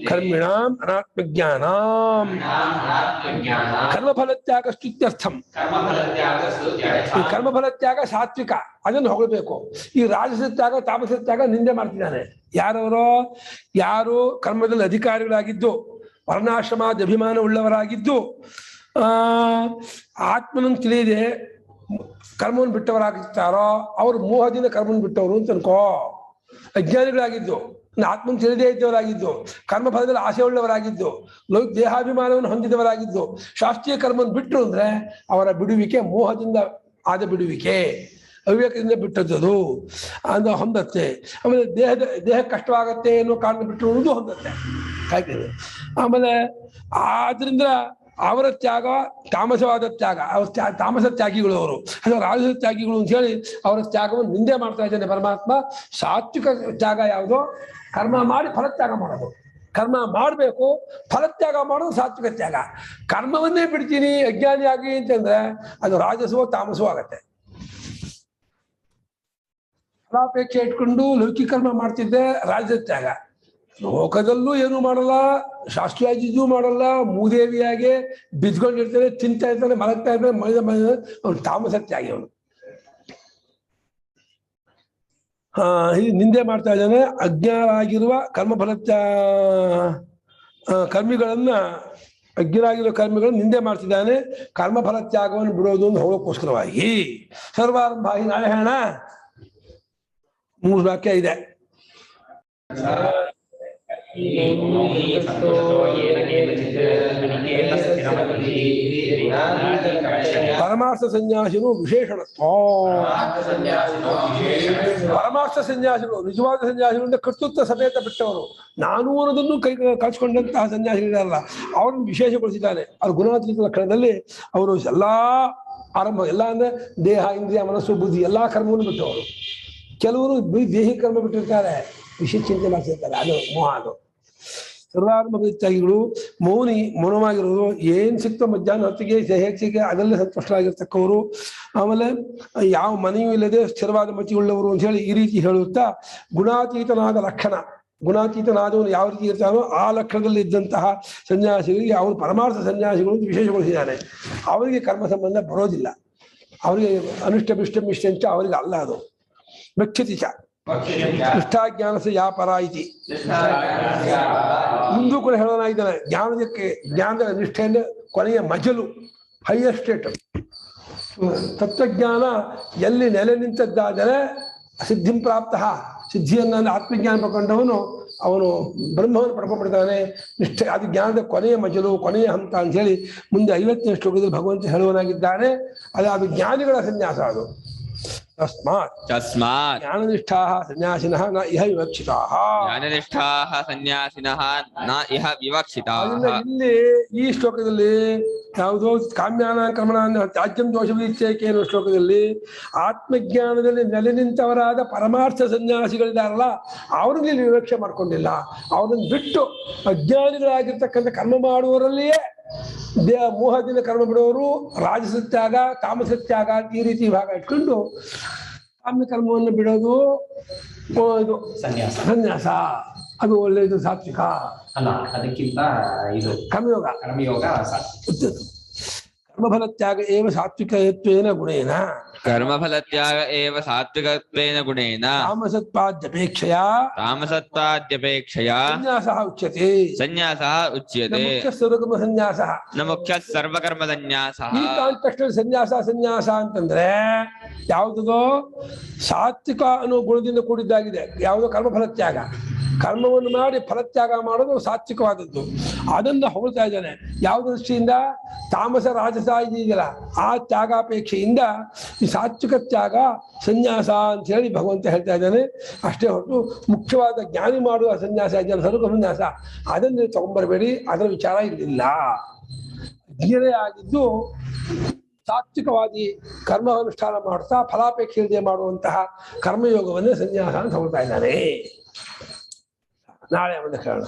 ಕರ್ಮಿಣಾಂ ಅನಾತ್ಮಜ್ಞಾನಾಂ ಕರ್ಮಫಲತ್ಯಾಗಸ್ತುತ್ಯರ್ಥಂ. ಈ ಕರ್ಮಫಲತ್ಯಾಗ ಸಾತ್ವಿಕ, ಅದನ್ನು ಹೊಗಳಬೇಕು. ಈ ರಾಜಸತ್ಯಾಗ ತಾಮಸತ್ಯಾಗ ನಿಂದೆ ಮಾಡ್ತಿದ್ದಾನೆ. ಯಾರು ಕರ್ಮದಲ್ಲಿ ಅಧಿಕಾರಿಗಳಾಗಿದ್ದು, ವರ್ಣಾಶ್ರಮಾದ ಅಭಿಮಾನ ಉಳ್ಳವರಾಗಿದ್ದು, ಆತ್ಮನನ್ನು ತಿಳಿಯದೆ ಕರ್ಮವನ್ನು ಬಿಟ್ಟವರಾಗಿರ್ತಾರೋ ಅವರು ಮೋಹದಿಂದ ಕರ್ಮವನ್ನು ಬಿಟ್ಟವರು ಅಂತ ಅನ್ಕೋ. ಅಜ್ಞಾನಿಗಳಾಗಿದ್ದು, ಆತ್ಮನ ತಿಳಿದೇ ಇದ್ದವರಾಗಿದ್ದು, ಕರ್ಮಫಲದಲ್ಲಿ ಆಸೆ ಉಳ್ಳವರಾಗಿದ್ದು, ದೇಹಾಭಿಮಾನವನ್ನು ಹೊಂದಿದವರಾಗಿದ್ದು ಶಾಸ್ತ್ರೀಯ ಕರ್ಮವನ್ನು ಬಿಟ್ಟರು ಅಂದ್ರೆ ಅವರ ಬಿಡುವಿಕೆ ಮೋಹದಿಂದ ಆದ ಬಿಡುವಿಕೆ, ಅವಿವೇಕದಿಂದ ಬಿಟ್ಟದ್ದು ಅಂತ ಹೊಂದತ್ತೆ. ಆಮೇಲೆ ದೇಹ ಕಷ್ಟವಾಗತ್ತೆ ಅನ್ನೋ ಕಾರಣ ಬಿಟ್ಟರು ಅನ್ನೋದು ಹೊಂದತ್ತೆ. ಆಮೇಲೆ ಆದ್ರಿಂದ ಅವರ ತ್ಯಾಗ ತಾಮಸವಾದ ತ್ಯಾಗ, ಅವ್ರ ತಾಮಸ ತ್ಯಾಗಿಗಳು ಅವರು, ಅಥವಾ ರಾಜಸ ತ್ಯಾಗಿಗಳು ಅಂತ ಹೇಳಿ ಅವರ ತ್ಯಾಗವನ್ನು ನಿಂದೆ ಮಾಡ್ತಾ ಇದ್ದಾನೆ ಪರಮಾತ್ಮ. ಸಾತ್ವಿಕ ತ್ಯಾಗ ಯಾವುದೋ, ಕರ್ಮ ಮಾಡಿ ಫಲತ್ಯಾಗ ಮಾಡೋದು. ಕರ್ಮ ಮಾಡಬೇಕು, ಫಲತ್ಯಾಗ ಮಾಡೋದು ಸಾತ್ವಿಕ ತ್ಯಾಗ. ಕರ್ಮವನ್ನೇ ಬಿಡ್ತೀನಿ ಅಜ್ಞಾನಿಯಾಗಿ ಅಂತಂದ್ರೆ ಅದು ರಾಜಸವೋ ತಾಮಸವೋ ಆಗತ್ತೆ. ಫಲಾಪೇಕ್ಷೆ ಇಟ್ಕೊಂಡು ಲೌಕಿಕ ಕರ್ಮ ಮಾಡ್ತಿದ್ದೆ ರಾಜಸ ತ್ಯಾಗ. ಲೋಕದಲ್ಲೂ ಏನು ಮಾಡಲ್ಲ, ಶಾಸ್ತ್ರೀಯೂ ಮಾಡಲ್ಲ, ಮೂದೇವಿಯಾಗೆ ಬಿದ್ಕೊಂಡಿರ್ತಾನೆ, ತಿಂತಾ ಇರ್ತಾನೆ, ಮಲಗ್ತಾ ಇರ್ತಾನೆ, ಅವನು ತಾಮಸ ತ್ಯಾಗಿ. ಅವನು ನಿಂದೆ ಮಾಡ್ತಾ ಇದ್ದಾನೆ. ಅಜ್ಞರಾಗಿರುವ ಕರ್ಮಿಗಳನ್ನ ಅಜ್ಞರಾಗಿರುವ ಕರ್ಮಿಗಳನ್ನು ನಿಂದೆ ಮಾಡ್ತಿದ್ದಾನೆ. ಕರ್ಮಫಲ ತ್ಯಾಗವನ್ನು ಬಿಡೋದು ಅಂತ ಹೋಗೋಕ್ಕೋಸ್ಕರವಾಗಿ ಸರ್ವಾರಂಭ ನಾಳೆ ಹೇಳ 3 ವಾಕ್ಯ ಇದೆ. ಪರಮಾರ್ಥ ಸನ್ಯಾಸಿಗಳು ವಿಶೇಷಣತ್ವ. ಪರಮಾರ್ಥ ಸನ್ಯಾಸಿಗಳು, ನಿಜವಾದ ಸನ್ಯಾಸಿಗಳಿಂದ ಕರ್ತೃತ್ವ ಸಮೇತ ಬಿಟ್ಟವರು, ನಾನು ಅನ್ನೋದನ್ನು ಕಳ್ಸಿಕೊಂಡಂತಹ ಸನ್ಯಾಸಿಗಳಲ್ಲ, ಅವ್ರನ್ನು ವಿಶೇಷಗೊಳಿಸಿದ್ದಾನೆ. ಅವ್ರ ಗುಣಾತ್ಮಕ ಲಕ್ಷಣದಲ್ಲಿ ಅವರು ಎಲ್ಲಾ ಆರಂಭ, ಎಲ್ಲ ಅಂದ್ರೆ ದೇಹ, ಇಂದ್ರಿಯ, ಮನಸ್ಸು, ಬುದ್ಧಿ ಎಲ್ಲಾ ಕರ್ಮವನ್ನು ಬಿಟ್ಟವರು. ಕೆಲವರು ದೇಹಿ ಕರ್ಮ ಬಿಟ್ಟಿರ್ತಾರೆ, ವಿಷಯ ಚಿಂತೆ ಮಾಡ್ತಿರ್ತಾರೆ, ಅದು ಮೋಹ. ಅದು ಸರ್ವಾರಂಭ ತ್ಯಾಗಿಗಳು ಮೌನವಾಗಿರೋರು, ಏನ್ ಸಿಕ್ತೋ ಮಧ್ಯಾಹ್ನ ಹೊತ್ತಿಗೆ ದೇಹಕ್ಕೆ ಅದರಲ್ಲೇ ಸಂತುಷ್ಟರಾಗಿರ್ತಕ್ಕವರು. ಆಮೇಲೆ ಯಾವ ಮನೆಯೂ ಇಲ್ಲದೆ ಸ್ಥಿರವಾದ ಮತಿಯುಳ್ಳವರು ಅಂತ ಹೇಳಿ ಈ ರೀತಿ ಹೇಳುತ್ತಾ ಗುಣಾತೀತನಾದ ಲಕ್ಷಣ, ಗುಣಾತೀತನಾದವನು ಯಾವ ರೀತಿ ಇರ್ತಾನೋ ಆ ಲಕ್ಷಣದಲ್ಲಿ ಇದ್ದಂತಹ ಸನ್ಯಾಸಿಗಳಿಗೆ ಅವನು ಪರಮಾರ್ಥ ಸನ್ಯಾಸಿಗಳು ವಿಶೇಷಗೊಳಿಸಿದ್ದಾನೆ. ಅವರಿಗೆ ಕರ್ಮ ಸಂಬಂಧ ಬರೋದಿಲ್ಲ, ಅವರಿಗೆ ಅನಿಷ್ಟ ಬಿಷ್ಟ ಮಿಷ್ಟಂಚ ಅವರಿಗೆ ಅಲ್ಲ. ಅದು ಮೆಚ್ಚತಿ ಚ ನಿಷ್ಠಾಜ್ಞಾನಸ ಯಾ ಪರ ಇತಿ. ಮುಂದೂ ಕೂಡ ಹೇಳೋನಾಗಿದ್ದಾನೆ, ಜ್ಞಾನದ ನಿಷ್ಠೆಯಿಂದ ಕೊನೆಯ ಮಜಲು, ಹೈಯರ್ ಸ್ಟೇಟ್. ತತ್ವಜ್ಞಾನ ಎಲ್ಲಿ ನೆಲೆ ನಿಂತದ್ದಾದರೆ ಸಿದ್ಧಿಂ ಪ್ರಾಪ್ತ, ಸಿದ್ಧಿಯನ್ನ ಆತ್ಮಜ್ಞಾನ ಪಡ್ಕೊಂಡವನು ಅವನು ಬ್ರಹ್ಮವನ್ನು ಪಡ್ಕೊಂಡ್ಬಿಡ್ತಾನೆ. ನಿಷ್ಠೆ ಅದು ಜ್ಞಾನದ ಕೊನೆಯ ಮಜಲು, ಕೊನೆಯ ಹಂತ ಅಂತ ಹೇಳಿ ಮುಂದೆ 50ನೇ ಶ್ಲೋಕದಲ್ಲಿ ಭಗವಂತ ಹೇಳುವನಾಗಿದ್ದಾನೆ. ಅದು ಜ್ಞಾನಿಗಳ ಸನ್ಯಾಸ. ಅದು ತಸ್ಮಾತ್ ಜ್ಞಾನನಿಷ್ಠಾಃ ಸನ್ಯಾಸಿನಃ ನ ಇಹ ವಿವಕ್ಷಿತಾಃ. ಜ್ಞಾನನಿಷ್ಠಾಃ ಸನ್ಯಾಸಿನಃ ನ ಇಹ ವಿವಕ್ಷಿತಾಃ. ಇಲ್ಲಿ ಈ ಶ್ಲೋಕದಲ್ಲಿ ಯಾವುದೋ ಕಾಮ್ಯಾನ ಕರ್ಮಣ ತ್ಯಾಜ್ಯಂ ದೋಷ ವಿಚ್ಛೇಕೆ ಅನ್ನೋ ಶ್ಲೋಕದಲ್ಲಿ ಆತ್ಮಜ್ಞಾನದಲ್ಲಿ ನೆಲೆ ನಿಂತವರಾದ ಪರಮಾರ್ಥ ಸನ್ಯಾಸಿಗಳಿದಾರಲ್ಲ, ಅವ್ರಲ್ಲಿ ವಿವಕ್ಷೆ ಮಾಡ್ಕೊಂಡಿಲ್ಲ. ಅವ್ರನ್ನ ಬಿಟ್ಟು ಅಜ್ಞಾನಿಗಳಾಗಿರ್ತಕ್ಕಂಥ ಕರ್ಮ ಮಾಡುವವರಲ್ಲಿಯೇ ಮೋಹದಿಂದ ಕರ್ಮ ಬಿಡೋರು ರಾಜಸತ್ಯಾಗ ತಾಮಸತ್ಯಾಗ ಈ ರೀತಿ ಭಾಗ ಇಟ್ಕೊಂಡು ಕಾಮ್ಯ ಕರ್ಮವನ್ನು ಬಿಡೋದು ಇದು ಸನ್ಯಾಸ. ಅದು ಒಳ್ಳೆಯದು, ಸಾತ್ವಿಕ ಅಲ್ಲ. ಅದಕ್ಕಿಂತ ಇದು ಕರ್ಮಯೋಗ ಕರ್ಮಫಲತ್ಯಾಗ ಏವ ಸಾತ್ವಿಕತ್ವೇನ ಗುಣೇನ ಕರ್ಮಫಲತ್ಯಾಗ ಏವ ಸಾತ್ವಿಕತ್ವೇನ ಗುಣೇನ ತಾಮಸತ್ಪಾದ್ಯಪೇಕ್ಷಯಾ ಸನ್ಯಾಸಃ ಉಚ್ಯತೆ. ಮುಖ್ಯ ಸರ್ವಕರ್ಮ ಸನ್ಯಾಸಃ. ಈ ಕಾಂಟೆಕ್ಸ್ಟ್ ಸನ್ಯಾಸ ಅಂತಂದ್ರೆ ಯಾವುದೋ ಸಾತ್ವಿಕ ಅನ್ನೋ ಗುಣದಿಂದ ಕೂಡಿದ್ದಾಗಿದೆ. ಯಾವುದೋ ಕರ್ಮಫಲತ್ಯಾಗ, ಕರ್ಮವನ್ನು ಮಾಡಿ ಫಲತ್ಯಾಗ ಮಾಡೋದು ಸಾತ್ವಿಕವಾದದ್ದು. ಅದನ್ನ ಹೊಗಳ್ತಾ ಇದ್ದಾನೆ. ಯಾವ ದೃಷ್ಟಿಯಿಂದ? ತಾಮಸ ರಾಜಸ ಇದೆಯಲ್ಲ, ಆ ತ್ಯಾಗಾಪೇಕ್ಷೆಯಿಂದ ಈ ಸಾತ್ವಿಕ ತ್ಯಾಗ ಸನ್ಯಾಸ ಅಂತ ಹೇಳಿ ಭಗವಂತ ಹೇಳ್ತಾ ಇದ್ದಾನೆ. ಅಷ್ಟೇ ಹೊರತು ಮುಖ್ಯವಾದ ಜ್ಞಾನಿ ಮಾಡುವ ಸನ್ಯಾಸ ಇದೆಯಲ್ಲ, ಸ್ವರೂಪ ಸನ್ಯಾಸ, ಅದನ್ನು ತಗೊಂಡ್ಬರಬೇಡಿ. ಅದರ ವಿಚಾರ ಇರಲಿಲ್ಲ. ಧೀರೆ ಆಗಿದ್ದು ಸಾತ್ವಿಕವಾಗಿ ಕರ್ಮ ಅನುಷ್ಠಾನ ಮಾಡ್ತಾ ಫಲಾಪೇಕ್ಷೆ ಇಲ್ಲದೆ ಮಾಡುವಂತಹ ಕರ್ಮಯೋಗವನ್ನೇ ಸನ್ಯಾಸ ಅಂತ ತಗೊಳ್ತಾ ಇದ್ದಾನೆ. ನಾಳೆ ಅವನ ಕಾರಣ.